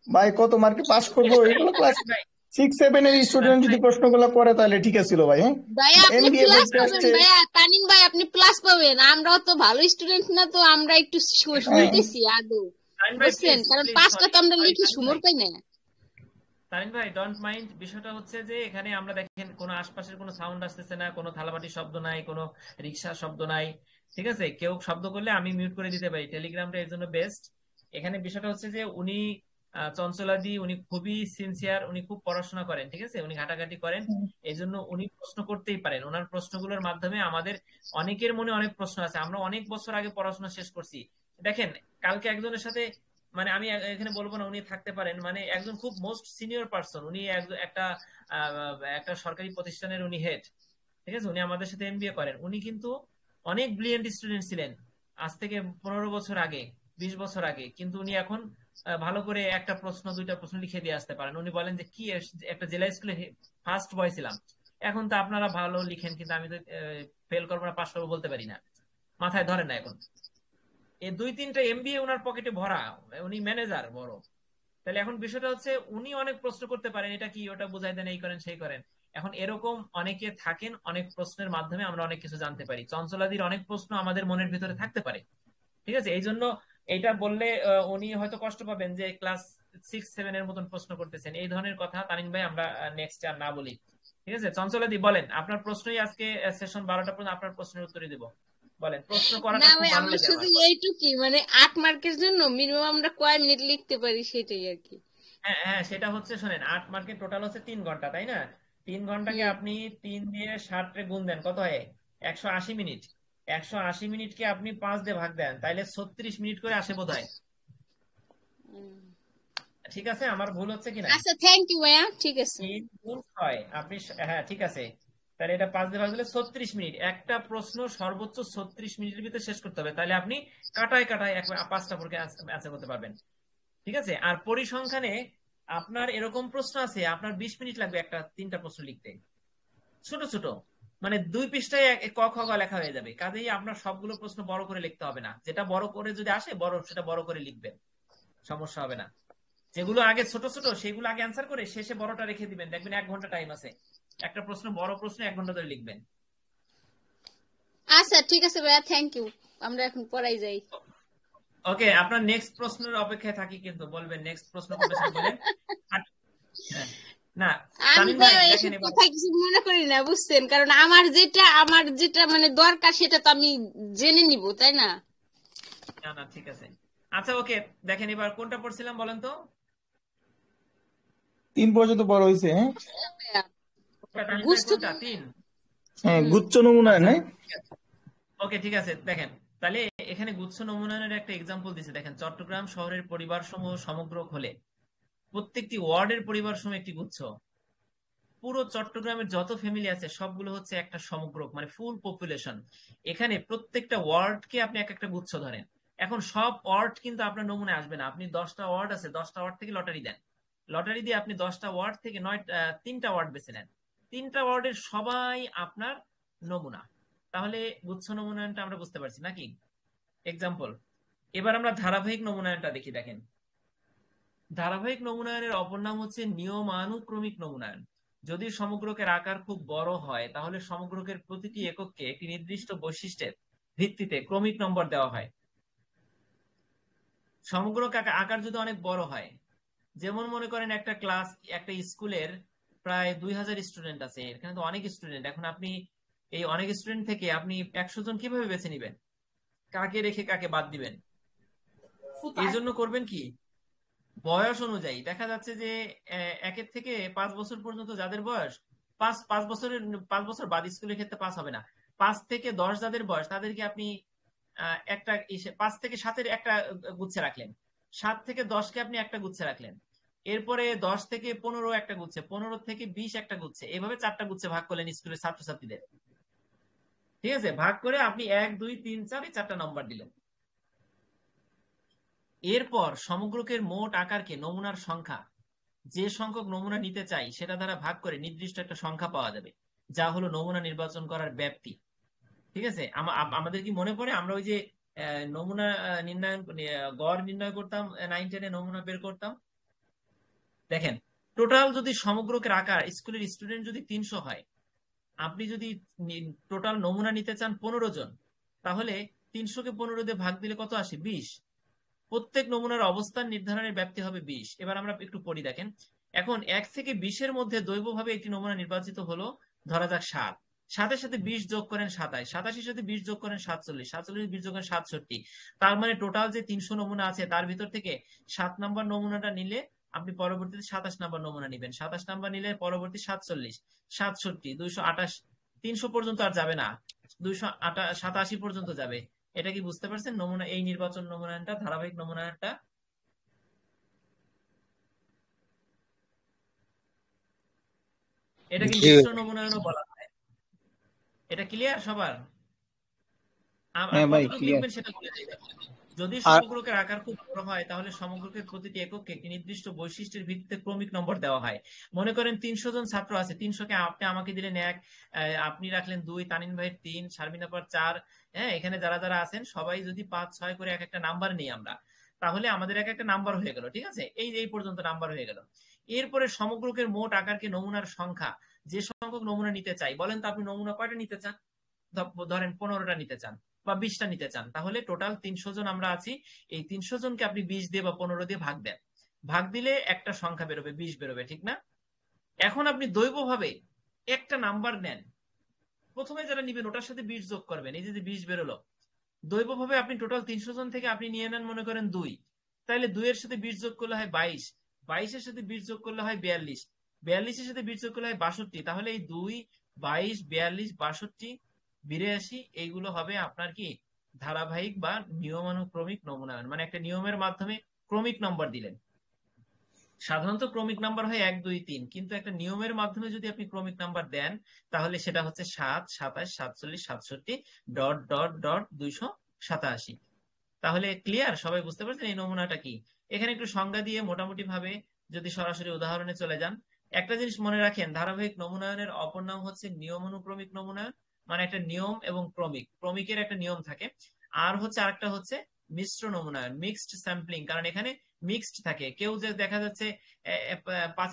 ভাই কত মার্কে পাস করবো, এগুলো ক্লাস ভাই 6-7 এর স্টুডেন্ট যদি ভাই, প্রশ্নগুলো করে তাহলে ঠিক আছিল ভাই। হ্যাঁ, ভাইয়া আপনি এমবিএ প্লাস পড়তে পাবেন, আসছে। ভাইয়া তানিম ভাই আপনি প্লাস পাবেন। আমরাও তো ভালো স্টুডেন্ট না, তো আমরা একটু হ্যাঁ শুনতেছি আদৌ, তারিন ভাই বুঝছেন? প্লিজ কারণ প্লিজ, 5টা সরি তো আমরা সরি লিখি তারিন সুমর ভাই, পাই না। তারিন ভাই ডোন্ট মাইন্ড। বিষয়টা হচ্ছে যে এখানে আমরা দেখেন কোনো আশপাশের কোনো সাউন্ড আসতেছে না, কোনো থালাবাটি শব্দ নাই, কোনো রিক্সা শব্দ নাই। ঠিক আছে, কেউ শব্দ করলে আমি মিউট করে দিতে পারি, টেলিগ্রামটা এর জন্য বেস্ট। এখানে বিষয়টা হচ্ছে যে উনি চঞ্চলাদি, উনি খুবই সিনসিয়ার, উনি খুব পড়াশোনা করেন, ঠিক আছে, উনি ঘাটাঘাটি করেন, এই জন্য উনি প্রশ্ন করতেই পারেন। ওনার প্রশ্নগুলোর মাধ্যমে আমাদের অনেকের মনে অনেক প্রশ্ন আছে, আমরা অনেক বছর আগে পড়াশোনা শেষ করছি। দেখেন কালকে একজনের সাথে, মানে আমি এখানে বলবো না উনি থাকতে পারেন, মানে একজন খুব মোস্ট সিনিয়র পার্সন, উনি একটা একটা সরকারি প্রতিষ্ঠানের উনি হেড, ঠিক আছে, উনি আমাদের সাথে এমবিএ করেন, উনি কিন্তু অনেক ব্রিলিয়েন্ট স্টুডেন্ট ছিলেন আজ থেকে 15 বছর আগে, 20 বছর আগে, কিন্তু উনি এখন ভালো করে একটা প্রশ্ন 2টা প্রশ্ন লিখে দিয়ে আসতে পারেন। উনি বলেন যে কি একটা জেলা স্কুলে ফার্স্ট বয় ছিলাম, এখন তো আপনারা ভালো লিখেন কিন্তু আমি তো ফেল করবো না পাস করবো বলতে পারি না, মাথায় ধরে না এখন। এই 2-3টা এমবিএ ওনার পকেটে ভরা, উনি ম্যানেজার বড়। তাহলে এখন বিষয়টা হচ্ছে উনি অনেক প্রশ্ন করতে পারেন, এটা কি ওটা বুঝাই দেন, এই করেন সেই করেন। এখন এরকম অনেকে থাকেন, অনেক প্রশ্নের মাধ্যমে আমরা অনেক কিছু জানতে পারি, চঞ্চলাদির অনেক প্রশ্ন আমাদের মনের ভিতরে থাকতে পারে। ঠিক আছে, এই জন্য এইটা বললে উনি হয়তো কষ্ট পাবেন যে ক্লাস 6-7 এর মতন প্রশ্ন করতেছেন, এই ধরনের কথা তামিম ভাই আমরা নেক্সট আর না বলি। ঠিক আছে, চঞ্চলাদি বলেন আপনার প্রশ্নই আজকে সেশন 12টা পর্যন্ত আপনার প্রশ্নের উত্তরই দিব। বলেন, প্রশ্ন করাটা না খুব ভাই, ভালো আমরা লাগে শুধু আমার। এইটুকুই, মানে 8 মার্কের জন্য মিনিমাম আমরা কয় মিনিট লিখতে পারি সেটাই আর কি। হ্যাঁ হ্যাঁ, সেটা হচ্ছে, শোনেন 8 মার্কের টোটাল হচ্ছে 3 ঘন্টা, তাই না? 3 ঘন্টাকে হুম আপনি 3 দিয়ে 60 রে গুণ দেন, কত হয়? 180 মিনিট। 180 মিনিটকে আপনি 5 দিয়ে ভাগ দেন, তাইলে 36 মিনিট করে আসে বোধ হয়। হুম। ঠিক আছে, আমার ভুল হচ্ছে কিনা? আচ্ছা থ্যাংক ইউ ভাইয়া, ঠিক আছে। 3 গুণ 6 আপনি, হ্যাঁ ঠিক আছে, তাহলে এটা 5 দিয়ে ভাগ দিলে 36 মিনিট। একটা প্রশ্ন সর্বোচ্চ 36 মিনিটের ভিতরে শেষ করতে হবে, তাহলে আপনি কাটায় কাটায় 5টা পরীক্ষা আনসার করতে পারবেন। ঠিক আছে, আর পরিসংখ্যানে আপনার এরকম প্রশ্ন আছে আপনার 20 মিনিট লাগবে একটা 3টা প্রশ্ন লিখতে, ছোট ছোট, মানে 2 পৃষ্ঠায় ক খ গ লেখা হয়ে যাবে। কাজেই আপনার সবগুলো প্রশ্ন বড় করে লিখতে হবে না, যেটা বড় করে যদি আসে সেটা বড় করে লিখবেন, সমস্যা হবে না। যেগুলো আগে ছোট ছোট সেগুলো আগে অ্যান্সার করে শেষে বড়টা রেখে দিবেন, দেখবেন 1 ঘন্টা টাইম আছে, একটা প্রশ্ন বড় প্রশ্ন 1 ঘন্টা ধরে লিখবেন। আচ্ছা ঠিক আছে ভাইয়া, থ্যাংক ইউ। আমরা এখন পড়াই যাই। ওকে, আপনার নেক্সট প্রশ্নের অপেক্ষায় থাকি, কিন্তু বলবেন নেক্সট প্রশ্ন কোনটা সেটা বলেন। হ্যাঁ না আমি তামিম তো ভাই এসব দেখেন এবার কথা কিছু মনে করি না, বুঝছেন, কারণ আমার যেটা মানে দরকার সেটা তো আমি জেনে নিব, তাই না? না না ঠিক আছে। আচ্ছা ওকে, দেখেন এবার কোনটা পড়ছিলাম বলেন তো? 3 পর্যন্ত পড়া হয়েছে, হ্যাঁ? কোনটা তামিম ভাই, গুস্থ কোনটা 3? হ্যাঁ, হুম। গুচ্ছ নমুনায়ন, আচ্ছা হ্যাঁ? ওকে ঠিক আছে, দেখেন তাহলে এখানে গুচ্ছ নমুনায়নের একটা এক্সাম্পল দিছে। দেখেন চট্টগ্রাম শহরের পরিবার সমূহ সমগ্র হলে প্রত্যেকটি ওয়ার্ডের পরিবার সমূহ একটি গুচ্ছ। পুরো চট্টগ্রামের যত ফ্যামিলি আছে সবগুলো হচ্ছে একটা সমগ্র, মানে ফুল পপুলেশন। এখানে প্রত্যেকটা ওয়ার্ডকে আপনি এক একটা গুচ্ছ ধরেন। এখন সব ওয়ার্ড কিন্তু আপনার নমুনায় আসবে না। আপনি 10টা ওয়ার্ড আছে, 10টা ওয়ার্ড থেকে লটারি দেন। লটারি দিয়ে আপনি 10টা ওয়ার্ড থেকে 3টা ওয়ার্ড বেছে নেন। 3টা ওয়ার্ডের সবাই আপনার নমুনা। তাহলে গুচ্ছ নমুনায়নটা আমরা বুঝতে পারছি নাকি? এক্সাম্পল। এবার আমরা ধারাবাহিক নমুনায়নটা দেখি। দেখেন ধারাবাহিক নমুনায়নের অপর নাম হচ্ছে নিয়মানুক্রমিক নমুনায়ন। যদি সমগ্রকের আকার খুব বড় হয় তাহলে সমগ্রকের প্রতিটি একককে একটি নির্দিষ্ট বৈশিষ্ট্যের ভিত্তিতে ক্রমিক নম্বর দেওয়া হয়। সমগ্র আকার যদি অনেক বড় হয়, যেমন মনে করেন একটা ক্লাস, একটা স্কুলের প্রায় 2000 স্টুডেন্ট আছে, এখানে তো অনেক স্টুডেন্ট। এখন আপনি এই অনেক স্টুডেন্ট থেকে আপনি 100 জন কিভাবে বেছে নিবেন? কাকে রেখে কাকে বাদ দিবেন? এই জন্য করবেন কি, বয়স অনুযায়ী। দেখা যাচ্ছে যে 1 থেকে 5 বছর পর্যন্ত যাদের বয়স, 5 বছর বাদ স্কুলের ক্ষেত্রে পাস হবে না। 5 থেকে 10 যাদের বয়স তাদেরকে আপনি একটা 5 থেকে 7-এর একটা গুচ্ছে রাখলেন। 7 থেকে 10-কে আপনি একটা গুচ্ছে রাখলেন। এরপরে 10 থেকে 15 একটা গুচ্ছে, 15 থেকে 20 একটা গুচ্ছে, এভাবে 4টা গুচ্ছে ভাগ করলেন স্কুলের ছাত্রছাত্রীদের। ঠিক আছে, ভাগ করে আপনি 1 2 3 4 এই 4টা নম্বর দিলেন। এরপর সমগ্রকের মোট আকারকে নমুনার সংখ্যা, যে সংখ্যক নমুনা নিতে চাই সেটা দ্বারা ভাগ করে নির্দিষ্ট একটা সংখ্যা পাওয়া যাবে, যা হলো নমুনা নির্বাচন করার ব্যাপ্তি। ঠিক আছে, আমাদের কি মনে পড়ে আমরা ওই যে নমুনা নির্ণয়, গড় নির্ণয় করতাম 9-10-এ, নমুনা বের করতাম। দেখেন টোটাল যদি সমগ্রকের আকার স্কুলের স্টুডেন্ট যদি 300 হয়, আপনি যদি টোটাল নমুনা নিতে চান 15 জন, তাহলে 300-কে 15 দিয়ে ভাগ দিলে কত আসে? 20। প্রত্যেক নমুনার অবস্থান নির্ধারণের ব্যাপ্তি হবে 20। এবার আমরা একটু পড়ি। দেখেন এখন 1 থেকে 20-এর মধ্যে দৈবভাবে একটি নমুনা নির্বাচিত হলো, ধরা যাক 7। 7-এর সাথে 20 যোগ করেন 27, 87-এর সাথে 20 যোগ করেন 47, 47 20 যোগ করেন 67। তার মানে টোটাল যে 300 নমুনা আছে তার ভিতর থেকে 7 নাম্বার নমুনাটা নিলে আপনি পরবর্তীতে 27 নাম্বার নমুনা নিবেন, 27 নাম্বার নিলে পরবর্তী 47, 67, 228, 300 পর্যন্ত আর যাবে না, 287 পর্যন্ত যাবে। এটা কি বুঝতে পারছেন? নমুনা, এই নির্বাচন নমুনায়নটা, ধারাবাহিক নমুনায়নটা, এটাকে জি মিশ্র নমুনায়নও বলা হয়। এটা ক্লিয়ার সবার? আর হ্যাঁ ভাই, কতটুকু ক্লিয়ার। লিখবেন সেটা বলে দিই। যদি আর সমগ্রকের আকার খুব বড় হয় তাহলে সমগ্রকের প্রতিটি এককে একটি নির্দিষ্ট বৈশিষ্ট্যের ভিত্তিতে ক্রমিক নম্বর দেওয়া হয়। মনে করেন 300 জন ছাত্র আছে, 300-কে আপনি আমাকে দিলেন 1, আপনি রাখলেন 2, তানিন ভাই 3, শারমিন আপার 4, হ্যাঁ, এখানে যারা যারা আছেন সবাই যদি 5 6 করে এক একটা নাম্বার নিই আমরা, তাহলে আমাদের এক একটা নাম্বার হয়ে গেল। ঠিক আছে, এই পর্যন্ত নাম্বার হয়ে গেল। এরপরে সমগ্রকের মোট আকারকে নমুনার সংখ্যা, যে সংখ্যক নমুনা নিতে চাই, বলেন তো আপনি নমুনা কয়টা নিতে চান? ধরেন 15টা নিতে চান বা 20টা নিতে চান, তাহলে টোটাল 300 জন আমরা আছি। এই 300 জনকে আপনি 20 দিয়ে বা 15 দিয়ে ভাগ দেন, ভাগ দিলে একটা সংখ্যা বেরোবে, 20 বেরোবে, ঠিক না? এখন আপনি দৈবভাবে একটা নাম্বার নেন, প্রথমে যারা নিবেন ওটার সাথে 20 যোগ করবেন, এই যে 20 বেরোলো। দৈবভাবে আপনি টোটাল 300 জন থেকে আপনি নিয়ে নেন মনে করেন 2, তাহলে 2 এর সাথে 20 যোগ করলে হয় 22, 22-এর সাথে 20 যোগ করলে হয় 42, 42-এর সাথে 20 যোগ করলে হয় 62। তাহলে এই 2, 22, 42, 62, 82 এইগুলো হবে আপনার কি ধারাবাহিক বা নিয়মানুক্রমিক নমুনায়ন, মানে একটা নিয়মের মাধ্যমে ক্রমিক নম্বর দিলেন। সাধারণত ক্রমিক নাম্বার হয় 1 2 3, কিন্তু একটা নিয়মের মাধ্যমে যদি আপনি ক্রমিক নাম্বার দেন তাহলে সেটা হচ্ছে 7 27 47 67 ডট ডট ডট 287। তাহলে ক্লিয়ার, সবাই বুঝতে পারছেন এই নমুনাটা কি? এখানে একটু সংজ্ঞা দিয়ে মোটামুটি ভাবে যদি সরাসরি উদাহরণে চলে যান, একটা জিনিস মনে রাখেন, ধারাবাহিক নমুনায়নের অপর নাম হচ্ছে নিয়মানুক্রমিক নমুনায়ন। মানে একটা নিয়ম এবং ক্রমিকের একটা নিয়ম থাকে। আর হচ্ছে আরেকটা হচ্ছে মিশ্র নমুনায়ন, মিক্সড স্যাম্পলিং। কারণ এখানে মিক্সড থাকে, কেউ যে দেখা যাচ্ছে 5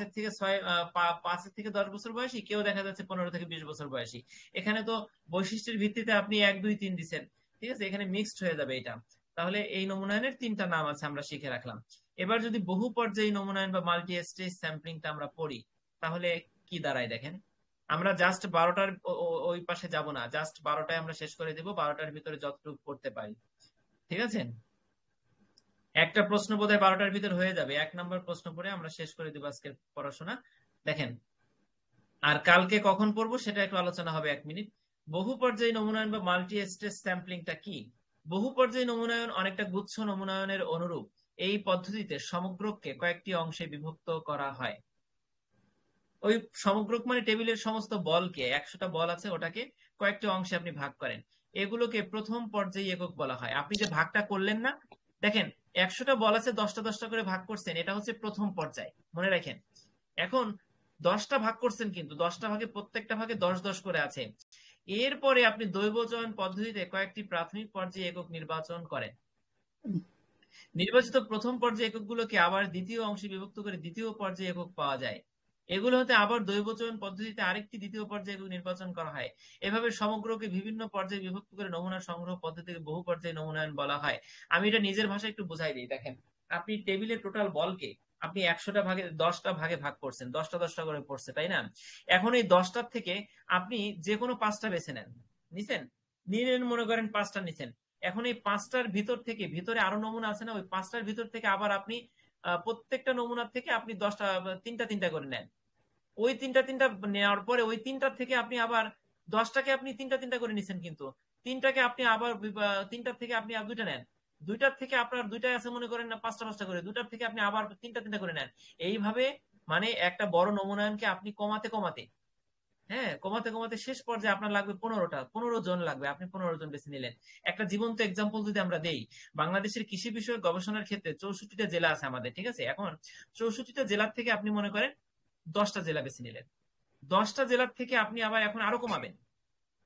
থেকে 10 বছর বয়সী, কেউ দেখা যাচ্ছে 15 থেকে 20 বছর বয়সী। এখানে তো বৈশিষ্ট্যের ভিত্তিতে আপনি 1 2 3 দিচ্ছেন, ঠিক আছে, এখানে মিক্সড হয়ে যাবে এটা। তাহলে এই নমুনায়নের 3টা নাম আছে, আমরা শিখে রাখলাম। এবার যদি বহু পর্যায়ী নমুনায়ন বা মাল্টি স্টেজ স্যাম্পলিংটা আমরা পড়ি, তাহলে কি দাঁড়ায় দেখেন, আমরা জাস্ট 12টার ওই পাশে যাব না, জাস্ট 12টায় আমরা শেষ করে দেব, 12টার ভিতরে যতটুকু করতে পারি। ঠিক আছে, একটা প্রশ্ন বোধহয় 12টার ভিতর হয়ে যাবে, 1 নম্বর প্রশ্ন পড়ে আমরা শেষ করে দেবো আজকের পড়াশোনা। দেখেন, আর কালকে কখন পড়বো সেটা একটু আলোচনা হবে 1 মিনিট। বহু পর্যায়ী নমুনায়ন বা মাল্টি স্টেজ স্যাম্পলিংটা কি? বহু পর্যায়ী নমুনায়ন অনেকটা গুচ্ছ নমুনায়নের অনুরূপ। এই পদ্ধতিতে সমগ্রকে কয়েকটি অংশে বিভক্ত করা হয়। ওই সমগ্রক মানে টেবিলের সমস্ত বলকে, 100টা বল আছে, ওটাকে কয়েকটি অংশে আপনি ভাগ করেন। এগুলোকে প্রথম পর্যায়ী একক বলা হয়। আপনি যে ভাগটা করলেন না, দেখেন 100টা বল আছে, 10টা 10টা করে ভাগ করছেন, এটা হচ্ছে প্রথম পর্যায়, মনে রাখেন। এখন 10টা ভাগ করছেন, কিন্তু 10টা ভাগে প্রত্যেকটা ভাগে 10 10 করে আছে। এরপরে আপনি দৈবচয়ন পদ্ধতিতে কয়েকটি প্রাথমিক পর্যায়ে একক নির্বাচন করেন। নির্বাচিত প্রথম পর্যায়ে এককগুলোকে আবার দ্বিতীয় অংশে বিভক্ত করে দ্বিতীয় পর্যায়ে একক পাওয়া যায়। এগুলো হতে আবার দৈবচয়ন পদ্ধতিতে আরেকটি দ্বিতীয় পর্যায়ে একক নির্বাচন করা হয়। এভাবে সমগ্রকে বিভিন্ন পর্যায়ে বিভক্ত করে নমুনা সংগ্রহ পদ্ধতিকে বহু পর্যায়ে নমুনায়ন বলা হয়। আমি এটা নিজের ভাষায় একটু বুঝাই দিই। দেখেন, আপনি টেবিলের টোটাল বলকে আপনি 100টা ভাগে 10টা ভাগে ভাগ করছেন, 10টা 10টা করে পড়ছে, তাই না? এখন এই 10টার থেকে আপনি যে কোনো 5টা বেছে নেন, নিছেন, নিলেন, মনে করেন 5টা নিছেন। এখন এই 5টার ভিতর থেকে, ভিতরে আরো নমুনা আছে না, ওই 5টার ভিতর থেকে আবার আপনি প্রত্যেকটা নমুনার থেকে আপনি 10টা 3টা 3টা করে নেন। ওই 3টা 3টা নেওয়ার পরে ওই 3টার থেকে আপনি আবার 10টাকে আপনি 3টা 3টা করে নিছেন, কিন্তু 3টাকে আপনি আবার 3টার থেকে আপনি আর 2টা নেন, 2টার থেকে আপনার 2টাই আছে মনে করেন না 5টা 5টা করে, 2টার থেকে আপনি আবার 3টা 3টা করে নেন। এইভাবে মানে একটা বড় নমুনায়নকে আপনি কমাতে কমাতে, হ্যাঁ, কমাতে কমাতে শেষ পর্যায়ে আপনার লাগবে 15টা, 15 জন লাগবে, আপনি 15 জন বেছে নিলেন। একটা জীবন্ত এক্সাম্পল যদি আমরা দেই, বাংলাদেশের কৃষি বিষয়ক গবেষণার ক্ষেত্রে 64টা জেলা আছে আমাদের, ঠিক আছে? এখন 64টা জেলার থেকে আপনি মনে করেন 10টা জেলা বেছে নিলেন। 10টা জেলার থেকে আপনি আবার এখন আরো কমাবেন।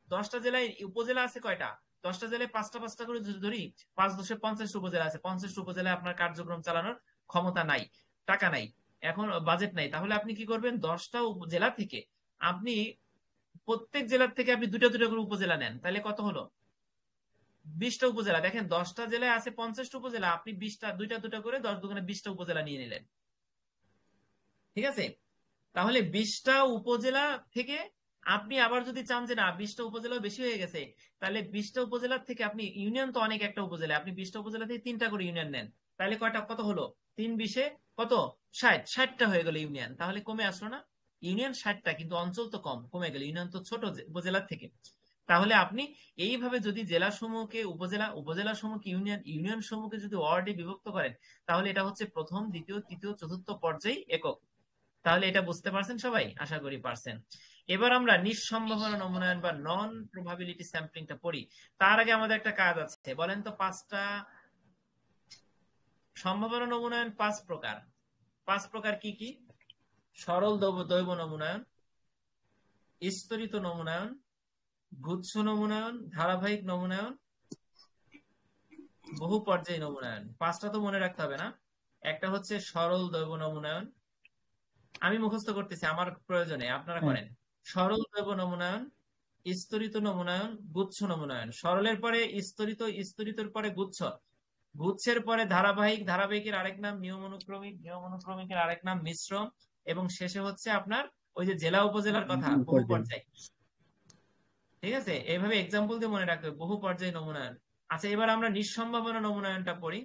10টা জেলায় উপজেলা আছে কয়টা? 10টা জেলায় 5টা 5টা করে যদি ধরি, 5 10 50 উপজেলা আছে। 50 উপজেলায় আপনার কার্যক্রম চালানোর ক্ষমতা নাই, টাকা নাই, এখন বাজেট নাই। তাহলে আপনি কি করবেন? 10টা জেলা থেকে আপনি প্রত্যেক জেলার থেকে আপনি 2টা 2টা করে উপজেলা নেন, তাহলে কত হলো? 20টা উপজেলা। দেখেন 10টা জেলায় আছে 50টা উপজেলা, আপনি 20টা 2টা 2টা করে 10 দুগুণে 20টা উপজেলা নিয়ে নিলেন। ঠিক আছে, তাহলে 20টা উপজেলা থেকে আপনি আবার যদি চান যে না 20টা উপজেলা বেশি হয়ে গেছে, তাহলে 20টা উপজেলার থেকে আপনি, ইউনিয়ন তো অনেক একটা উপজেলা, আপনি 20টা উপজেলা থেকে 3টা করে ইউনিয়ন নেন, তাহলে কয়টা, কত হলো? 3 20 কত? 60, 60টা হয়ে গেল ইউনিয়ন। তাহলে কমে আসলো না? ইউনিয়ন 60টা, কিন্তু অঞ্চল তো কম, কমে গেল, ইউনিয়ন তো ছোট উপজেলার থেকে। তাহলে আপনি এইভাবে যদি জেলা সমূহকে উপজেলা, উপজেলা সমূহকে ইউনিয়ন, ইউনিয়ন সমূহকে যদি ওয়ার্ডে বিভক্ত করেন, তাহলে এটা হচ্ছে প্রথম, দ্বিতীয়, তৃতীয়, চতুর্থ পর্যায়ে একক। তাহলে এটা বুঝতে পারছেন সবাই? আশা করি পারছেন। এবার আমরা নিঃসম্ভাবনা নমুনায়ন বা নন প্রবাবিলিটি স্যাম্পলিংটা পড়ি। তার আগে আমাদের একটা কাজ আছে, বলেন তো 5টা সম্ভাবনা নমুনায়ন 5 প্রকার। 5 প্রকার কি কি? সরল দৈব নমুনায়ন, স্তরিত নমুনায়ন, গুচ্ছ নমুনায়ন, ধারাবাহিক নমুনায়ন, বহু পর্যায়ী নমুনায়ন। 5টা তো মনে রাখতে হবে না? একটা হচ্ছে সরল দৈব নমুনায়ন, আমি মুখস্থ করতেছি আমার প্রয়োজনে, আপনারা করেন। সরল দৈব নমুনায়ন, স্তরিত নমুনায়ন, গুচ্ছ নমুনায়ন। সরলের পরে স্তরিত, স্তরিতর পরে গুচ্ছ, গুচ্ছের পরে ধারাবাহিক, ধারাবাহিকের আরেক নাম নিয়ম অনুক্রমিক, নিয়ম অনুক্রমিকের আরেক নাম মিশ্র, এবং শেষে হচ্ছে আপনার ওই যে জেলা উপজেলার কথা, বহু পর্যায়। ঠিক আছে, এইভাবে এক্সাম্পল দিয়ে মনে রাখবে, বহু পর্যায় নমুনায়ন। আচ্ছা, এবার আমরা নিঃসম্ভাবনা নমুনায়নটা পড়ি।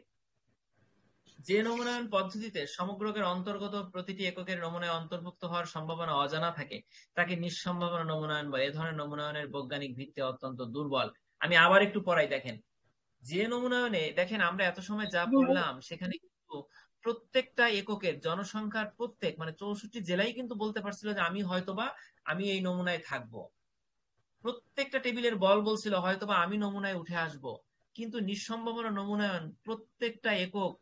যে নমুনায়ন পদ্ধতিতে সমগ্রকের অন্তর্গত প্রতিটি এককের নমুনায় অন্তর্ভুক্ত হওয়ার সম্ভাবনা অজানা থাকে, তাকে নিঃসম্ভাবনা নমুনায়ন বলে। এ ধরনের নমুনায়নের বৈজ্ঞানিক ভিত্তি অত্যন্ত দুর্বল। আমি আবার একটু পড়াই, দেখেন। যে নমুনায়নে, দেখেন আমরা এত সময় যা পড়লাম, সেখানে কিন্তু প্রত্যেকটা এককের জনসংখ্যার প্রত্যেক, মানে 64 জেলায় কিন্তু বলতে পারছিল যে আমি হয়তোবা আমি এই নমুনায় থাকবো। প্রত্যেকটা টেবিলের বল বলছিল হয়তোবা আমি নমুনায় উঠে আসব। কিন্তু নিঃসম্ভাবনা নমুনায়ন প্রত্যেকটা একক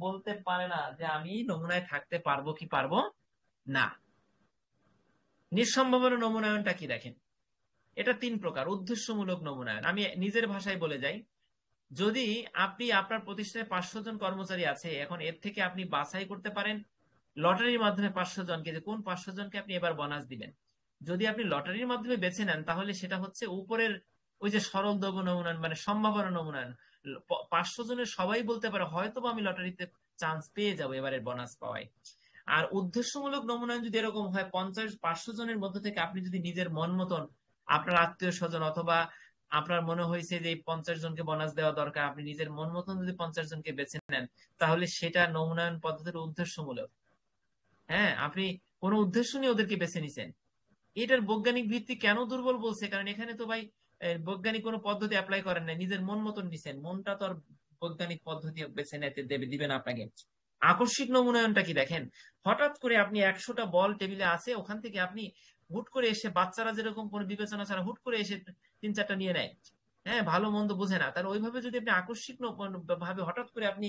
বলতে পারে না যে আমি নমুনায় থাকতে পারবো কি পারবো না। নিঃসম্ভাবনা নমুনায়নটা কি? দেখেন, এটা 3 প্রকার। উদ্দেশ্যমূলক নমুনায়ন, আমি নিজের ভাষায় বলে যাই। যদি আপনি, আপনার প্রতিষ্ঠানে 500 জন কর্মচারী আছে, এখন এর থেকে আপনি বাছাই করতে পারেন লটারির মাধ্যমে 500 জনকে, যে কোন 500 জনকে আপনি এবার বোনাস দিবেন। যদি আপনি লটারির মাধ্যমে বেছে নেন, তাহলে সেটা হচ্ছে উপরের ওই যে সরল দৈব নমুনায়ন, মানে সম্ভাবনা নমুনায়ন। 500 জনের সবাই বলতে পারে হয়তো আমি লটারিতে চান্স পেয়ে যাবো এবারের বোনাস পাওয়ায়। আর উদ্দেশ্যমূলক নমুনায়ন যদি এরকম হয় 500 জনের মধ্যে থেকে আপনি যদি নিজের মন মতন আপনার আত্মীয় স্বজন অথবা আপনার মনে হয়েছে যে এই 50 জনকে বোনাস দেওয়া দরকার, আপনি নিজের মন মতন যদি 50 জনকে বেছে নেন, তাহলে সেটা নমুনায়ন পদ্ধতির উদ্দেশ্যমূলক। হ্যাঁ, আপনি কোনো উদ্দেশ্য নিয়ে ওদেরকে বেছে নিছেন। এটার বৈজ্ঞানিক ভিত্তি কেন দুর্বল বলছে, কারণ এখানে তো ভাই বৈজ্ঞানিক কোনো পদ্ধতি অ্যাপ্লাই করেন না, নিজের মন মতন নিছেন। মনটা তো আর বৈজ্ঞানিক পদ্ধতি বেছে নিতে দিবে না আপনাকে। আকস্মিক নমুনায়নটা কি দেখেন, হঠাৎ করে আপনি 100টা বল টেবিলে আছে, ওখান থেকে আপনি হুট করে এসে, বাচ্চারা যেরকম কোনো বিবেচনা ছাড়া হুট করে এসে 3-4টা নিয়ে নেয়, হ্যাঁ, ভালো মন্দ বুঝে না, তাহলে ওইভাবে যদি আপনি আকস্মিক ভাবে হঠাৎ করে আপনি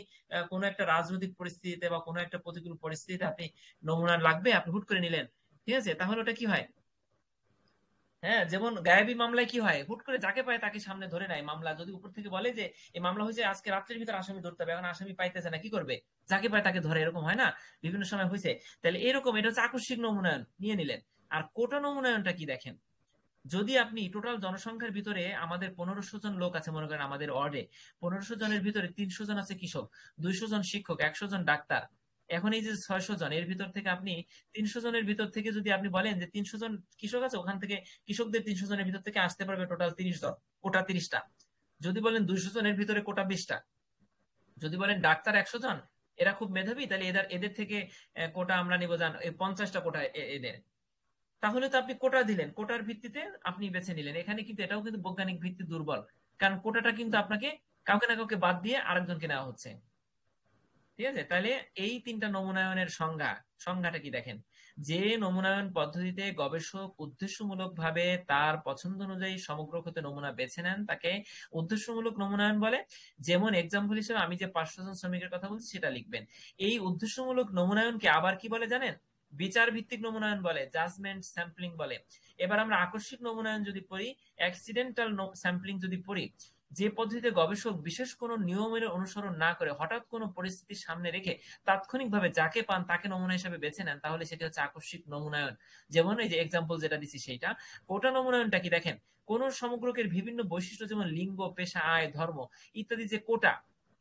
কোনো একটা রাজনৈতিক পরিস্থিতিতে বা কোনো একটা প্রতিকূল পরিস্থিতিতে আপনি নমুনা লাগবে, আপনি হুট করে নিলেন, ঠিক আছে, তাহলে ওটা কি হয়? হ্যাঁ, যেমন গায়েবী মামলায় কি হয়, হুট করে যাকে পায় তাকে সামনে ধরে নেয়। মামলা যদি উপর থেকে বলে যে এই মামলা হয়েছে আজকে রাত্রের ভিতর আসামি ধরতে হবে, এখন আসামি পাইতেছে না, কি করবে? যাকে পায় তাকে ধরে, এরকম হয় না বিভিন্ন সময় হয়েছে। তাহলে এরকম, এটা হচ্ছে আকস্মিক নমুনায়ন, নিয়ে নিলেন। আর কোটা নমুনায়নটা কি দেখেন, যদি আপনি টোটাল জনসংখ্যার ভিতরে আমাদের 1500 জন লোক আছে, মনে করেন আমাদের ওয়ার্ডে 1500 জনের ভিতরে 300 জন আছে কৃষক, 200 জন শিক্ষক, 100 জন ডাক্তার। এখন এই যে 600 জন, এর ভিতর থেকে আপনি 300 জনের ভিতর থেকে যদি আপনি বলেন যে 300 জন কৃষক আছে, ওখান থেকে কৃষকদের 300 জনের ভিতর থেকে আসতে পারবে টোটাল 30 জন, কোটা 30টা। যদি বলেন 200 জনের ভিতরে কোটা 20টা। যদি বলেন ডাক্তার 100 জন, এরা খুব মেধাবী, তাহলে এদের থেকে কোটা আমরা নিব, জান 50টা কোটা এদের। তাহলে তো আপনি কোটা দিলেন, কোটার ভিত্তিতে আপনি বেছে নিলেন। এখানে কিন্তু এটাও কিন্তু বৈজ্ঞানিক ভিত্তি দুর্বল, কারণ কোটাটা কিন্তু আপনাকে কাউকে না কাউকে বাদ দিয়ে আরেকজনকে নেওয়া হচ্ছে, ঠিক আছে। তাহলে এই 3টা নমুনায়নের সংজ্ঞাটা কি দেখেন, যে নমুনায়ন পদ্ধতিতে গবেষক উদ্দেশ্যমূলক ভাবে তার পছন্দ অনুযায়ী সমগ্র ক্ষেত্রে নমুনা বেছে নেন, তাকে উদ্দেশ্যমূলক নমুনায়ন বলে। যেমন এক্সাম্পল হিসেবে আমি যে 500 জন শ্রমিকের কথা বলছি সেটা লিখবেন। এই উদ্দেশ্যমূলক নমুনায়নকে আবার কি বলে জানেন? বিচার ভিত্তিক নমুনায়ন বলে, জাজমেন্ট স্যাম্পলিং বলে। এবার আমরা আকস্মিক নমুনায়ন যদি পড়ি, অ্যাক্সিডেন্টাল স্যাম্পলিং যদি পড়ি, যে পদ্ধতিতে গবেষক বিশেষ কোনো নিয়মের অনুসরণ না করে হঠাৎ কোনো পরিস্থিতি সামনে রেখে তাৎক্ষণিকভাবে যাকে পান তাকে নমুনা হিসেবে বেছে নেন, তাহলে সেটা হচ্ছে আকস্মিক নমুনায়ন। যেমন এই যে এক্সাম্পল যেটা দিছি সেইটা। কোটা নমুনায়নটা কি দেখেন, কোন সমগ্রকের বিভিন্ন বৈশিষ্ট্য যেমন লিঙ্গ, পেশা, আয়, ধর্ম ইত্যাদি, যে কোটা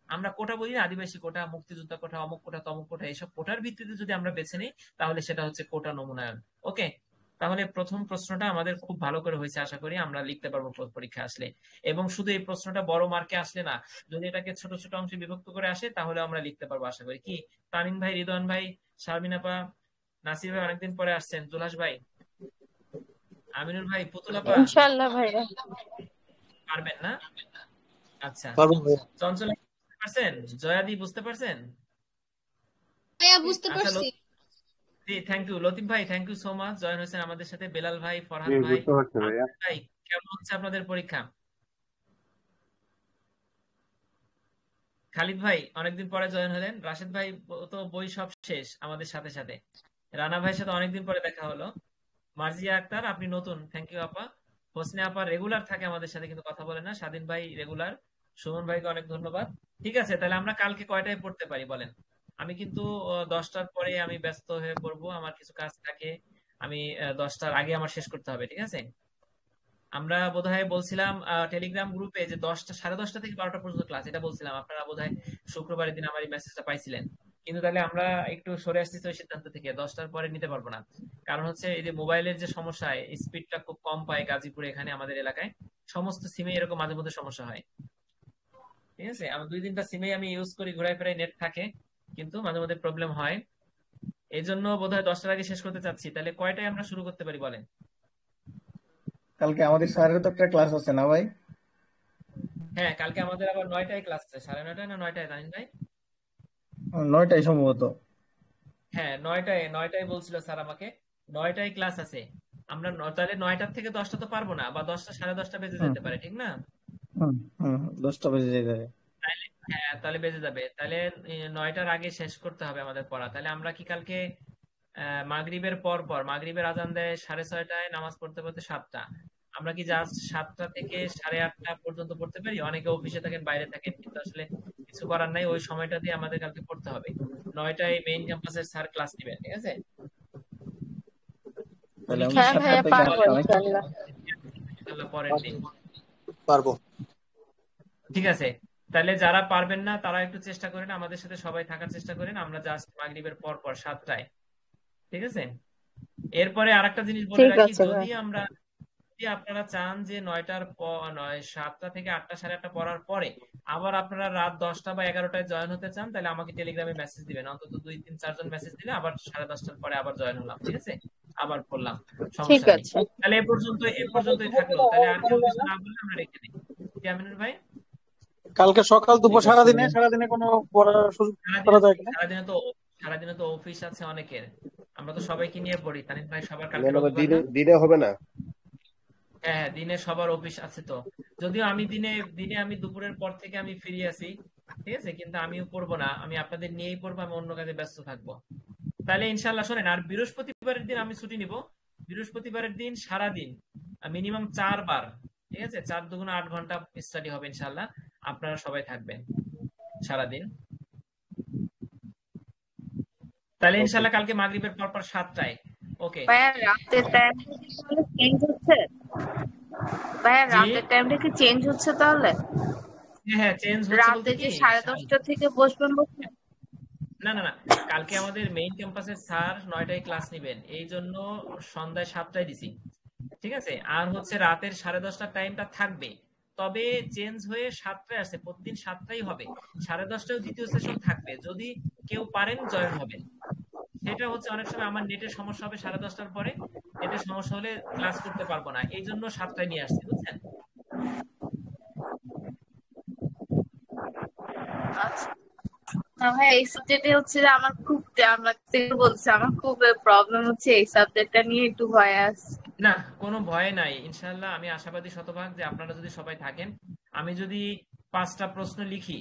আমরা কোটা বলি না, আদিবাসী কোটা, মুক্তিযোদ্ধা কোটা, অমুক কোটা, তমুক কোটা, এইসব কোটার ভিত্তিতে যদি আমরা বেছে নিই, তাহলে সেটা হচ্ছে কোটা নমুনায়ন। ওকে, তাহলে প্রথম প্রশ্নটা আমাদের খুব ভালো করে হয়েছে, আশা করি আমরা লিখতে পারবো পরীক্ষা আসলে। এবং শুধু এই প্রশ্নটা বড় মার্কে আসলে না, যদি এটাকে ছোট ছোট অংশে বিভক্ত করে আসে, তাহলে আমরা লিখতে পারবো আশা করি। কি তামিম ভাই, রিদওয়ান ভাই, শারমিন আপা, নাসির ভাই অনেকদিন পরে আসছেন, জুলাস ভাই, আমিনুল ভাই, পুতুল আপা, ইনশাআল্লাহ ভাইয়া। পারবেন না? আচ্ছা, পারবো ভাইয়া। চঞ্চল বুঝতে পারছেন? জয়াদি বুঝতে পারছেন? ভাইয়া বুঝতে আচ্ছা, পারছি। থ্যাংক ইউ লতিফ ভাই, thank you so much, join হয়েছেন আমাদের সাথে। বেলাল ভাই, ফরহাদ জি, ভাই, বুঝতে পারছি ভাইয়া। আনসার ভাই, কেমন হচ্ছে আপনাদের পরীক্ষা? খালিদ ভাই অনেকদিন পরে জয়েন হলেন। রাশেদ ভাই তো বই সব শেষ আমাদের সাথে সাথে। রানা ভাইয়ের সাথে অনেকদিন পরে দেখা হলো। মার্জিয়া আক্তার, আপনি নতুন, থ্যাংক ইউ আপা। হোসনে আপা রেগুলার থাকে আমাদের সাথে, কিন্তু কথা বলে না। স্বাধীন ভাই রেগুলার। সুমন ভাইকে অনেক ধন্যবাদ। ঠিক আছে, তাহলে আমরা কালকে কয়টায় পড়তে পারি বলেন? আমি কিন্তু 10টার পরে আমি ব্যস্ত হয়ে পড়বো, আমার কিছু কাজ থাকে, আমি 10টার আগে আমার শেষ করতে হবে, ঠিক আছে। আমরা বোধহয় বলছিলাম টেলিগ্রাম গ্রুপে যে 10টা, 10:30 থেকে 12টা পর্যন্ত ক্লাস, এটা বলছিলাম। আপনারা বোধহয় শুক্রবারের দিন আমার এই মেসেজটা পাইছিলেন। কিন্তু তাহলে আমরা একটু সরে আসতেছি ওই সিদ্ধান্ত থেকে, 10টার পরে নিতে পারবো না। কারণ হচ্ছে এই যে মোবাইলের যে সমস্যা, স্পিডটা খুব কম পায় গাজীপুরে, এখানে আমাদের এলাকায় সমস্ত সিমে এরকম মাঝে মধ্যে সমস্যা হয়, ঠিক আছে। আমার 2-3টা সিমে আমি ইউজ করি, ঘুরাই ফেরাই নেট থাকে, কিন্তু মাঝে মধ্যে প্রবলেম হয়। এই জন্য বোধহয় 10টার আগে শেষ করতে চাচ্ছি। তাহলে কয়টায় আমরা শুরু করতে পারি বলেন? কালকে আমাদের স্যারের তো একটা ক্লাস আছে না ভাই? হ্যাঁ, কালকে আমাদের আবার 9টায় ক্লাস আছে, 9:30 না 9টায়, তাই ভাই? 9টায় সম্ভবত। হ্যাঁ, 9টায় বলছিল স্যার আমাকে, 9টায় ক্লাস আছে। আমরা তাহলে 9টার থেকে 10টা তো পারবো না, বা 10টা, 10:30 বেজে হুম যেতে পারে, ঠিক না? হুম হুম 10টা বেজে যাবে। তাহলে হ্যাঁ, তাহলে বেজে যাবে। তাহলে 9টার আগে শেষ করতে হবে আমাদের পড়া। তাহলে আমরা কি কালকে মাগরিবের পর মাগরিবের আজান দেয় 6:30টায়, নামাজ পড়তে পড়তে 7টা, আমরা কি জাস্ট 7টা থেকে 8:30 পর্যন্ত পড়তে পারি? অনেকে অফিসে থাকেন, বাইরে থাকেন, কিন্তু আসলে কিছু করার নাই, ওই সময়টা দিয়ে আমাদের কালকে পড়তে হবে। 9টায় মেইন ক্যাম্পাসের স্যার ক্লাস দিবেন, ঠিক আছে। তাহলে উনি আমি কি হ্যাঁ ভাইয়া, 7টা থেকে পারবো 8টা নাকি? ইনশাআল্লাহ। ইনশাআল্লাহ পরের দিন, পারবো। ঠিক আছে। তাহলে যারা পারবেন না তারা একটু চেষ্টা করেন, আমাদের সাথে সবাই থাকার চেষ্টা করেন। আমরা জাস্ট মাগরিবের পর 7টায় ঠিক আছে। এরপরে আরেকটা জিনিস বলে ঠিক রাখি, আছে যদি ভাই। আপনারা চান যে 7টা থেকে 8টা, সাড়ে 8টা পড়ার পরে আবার আপনারা রাত 10টা বা 11টায় জয়েন হতে চান, তাহলে আমাকে টেলিগ্রামে মেসেজ দিবেন। অন্তত 2-3-4 জন মেসেজ দিলে আবার 10:30টার পরে আবার জয়েন হলাম, ঠিক আছে, আবার পড়লাম, ঠিক সমস্যা নেই। আছে। তাহলে এ পর্যন্তই থাকলো। তাহলে আর কেউ কিছু না বললে আমরা রেখে দিই। কি আমিনুল ভাই? কালকে সকাল দুপুর ঠিক আছে সারাদিনে কোনো পড়ার সুযোগ সারাদিনে করা যায় কিনা? সারাদিনে তো সারাদিনে তো অফিস আছে অনেকের, আমরা তো সবাইকে নিয়ে পড়ি। তানিম ভাই, সবার কালকে মানে আবার রবিবার দিনে না? দিনে হবে না? হ্যাঁ হ্যাঁ, দিনে সবার অফিস আছে তো। যদিও আমি দিনে দিনে আমি দুপুরের পর থেকে আমি ফ্রি আছি, ঠিক আছে, কিন্তু আমিও পড়বো না, আমি আপনাদের নিয়েই পড়বো, আমি অন্য কাজে ব্যস্ত থাকবো। তাহলে ইনশাল্লাহ শোনেন, আর বৃহস্পতিবারের দিন আমি ছুটি নিব। বৃহস্পতিবারের দিন সারাদিন মিনিমাম 4 বার, ঠিক আছে, 4 × 2 = 8 ঘন্টা স্টাডি হবে ইনশাল্লাহ। আপনারা সবাই থাকবেন সারাদিন। তাহলে ওকে। ইনশাল্লাহ কালকে মাগরিবের পর 7টায়। ওকে। ভাইয়া রাতের টাইমটা কি তাহলে চেঞ্জ হচ্ছে? ভাইয়া জি, রাতের টাইমটা কি চেঞ্জ হচ্ছে তাহলে? হ্যাঁ হ্যাঁ, চেঞ্জ হচ্ছে বলতে রাতে কি, যে 10:30 থেকে বসবেন বলছেন? না না না, কালকে আমাদের মেইন ক্যাম্পাসের স্যার 9টায় ক্লাস নেবেন, এই জন্য সন্ধ্যায় 7টায় দিছি, ঠিক আছে। আর হচ্ছে রাতের 10:30টার টাইমটা থাকবে, তবে চেঞ্জ হয়ে 7টায় আসছে, প্রতিদিন 7টাই হবে। 10:30টায় দ্বিতীয় সেশন থাকবে, যদি কেউ পারেন জয়েন হবেন। সেটা হচ্ছে অনেক সময় আমার নেটের সমস্যা হবে 10:30টার পরে, নেটের সমস্যা হলে ক্লাস করতে পারবো না, এই জন্য 7টায় নিয়ে আসছি, বুঝছেন। আচ্ছা। না ভাই, এই সাবজেক্টে হচ্ছে যে আমার খুব টাইম লাগছে, বলছে আমার খুব প্রবলেম হচ্ছে এই সাবজেক্টটা নিয়ে, একটু ভয় আছে। না, কোনো ভয় নাই ইনশাল্লাহ। আমি আশাবাদী শতভাগ যে আপনারা যদি সবাই থাকেন, আমি যদি 5টা প্রশ্ন লিখি,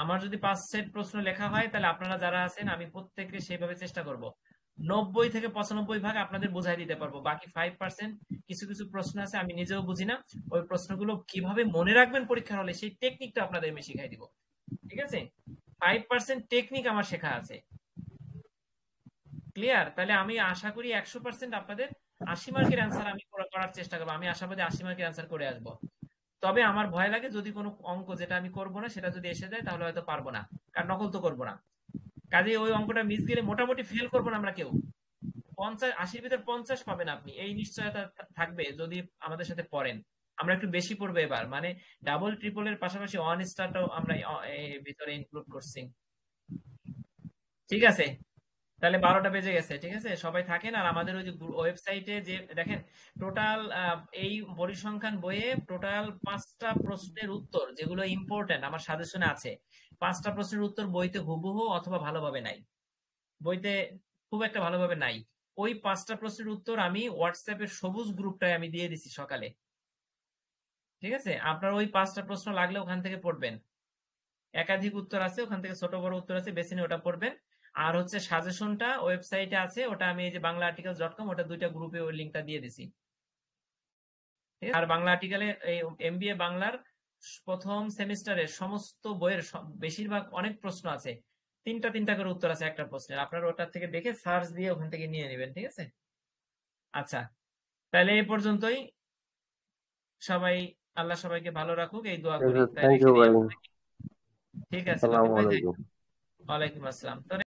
আমার যদি 5 সেট প্রশ্ন লেখা হয়, তাহলে আপনারা যারা আছেন আমি প্রত্যেককে সেইভাবে চেষ্টা করব 90 থেকে 95 ভাগ আপনাদের বোঝাই দিতে পারবো। বাকি 5% কিছু কিছু প্রশ্ন আছে আমি নিজেও বুঝি না, ওই প্রশ্নগুলো কিভাবে মনে রাখবেন পরীক্ষার হলে সেই টেকনিকটা আপনাদের আমি শিখাই দিব, ঠিক আছে। 5% টেকনিক আমার শেখা আছে, ক্লিয়ার? তাহলে আমি আশা করি 100% আপনাদের 80 মার্কের অ্যান্সার আমি করার চেষ্টা করবো। আমি আশাবাদী 80 মার্কের অ্যান্সার করে আসবো। তবে আমার ভয় লাগে যদি কোনো অঙ্ক যেটা আমি করবো না সেটা যদি এসে যায়, তাহলে হয়তো পারবো না, কারণ নকল তো করবো না। কাজে ওই অঙ্কটা মিস গেলে মোটামুটি ফেল করবো না আমরা কেউ। 80-র ভিতর 50 পাবেন আপনি, এই নিশ্চয়তা থাকবে যদি আমাদের সাথে পড়েন। আমরা একটু বেশি পড়বো এবার, মানে ডাবল ট্রিপলের পাশাপাশি 1 স্টারটাও আমরা ভিতরে ইনক্লুড করছি, ঠিক আছে। তাহলে 12টা বেজে গেছে, ঠিক আছে, সবাই থাকেন। আর আমাদের ওই যে ওয়েবসাইটে যে দেখেন, টোটাল এই পরিসংখ্যান বইয়ে টোটাল 5টা প্রশ্নের উত্তর যেগুলো ইম্পর্টেন্ট আমার সাজেশনে আছে, 5টা প্রশ্নের উত্তর বইতে হুবহু অথবা ভালোভাবে নাই, বইতে খুব একটা ভালোভাবে নাই। ওই 5টা প্রশ্নের উত্তর আমি হোয়াটসঅ্যাপের সবুজ গ্রুপটায় আমি দিয়ে দিছি সকালে, ঠিক আছে। আপনার ওই 5টা প্রশ্ন লাগলে ওখান থেকে পড়বেন, একাধিক উত্তর আছে ওখান থেকে, ছোট বড় উত্তর আছে, বেছে নিয়ে ওটা পড়বেন। আর হচ্ছে সাজেশনটা ওয়েবসাইটে আছে, ওটা আমি এই যে banglaarticles.com, ওটা 2টা গ্রুপে ওই লিংকটা দিয়ে দিছি, ঠিক আছে? আর বাংলা আর্টিকেলে এই এমবিএ বাংলার প্রথম সেমিস্টারের সমস্ত বইয়ের বেশিরভাগ অনেক প্রশ্ন আছে, 3টা করে উত্তর আছে একটা প্রশ্নের, আপনারা ওটা থেকে দেখে সার্চ দিয়ে ওখান থেকে নিয়ে নেবেন, ঠিক আছে। আচ্ছা, তাহলে এই পর্যন্তই। সবাই, আল্লাহ সবাইকে ভালো রাখুক, এই দোয়া করি। তাই থ্যাংক রেখে ইউ দিই ভাই। আমরা, ঠিক আছে। আসসালামু লতিফ ভাই, আলাইকুম। ওয়ালাইকুম আসসালাম। তো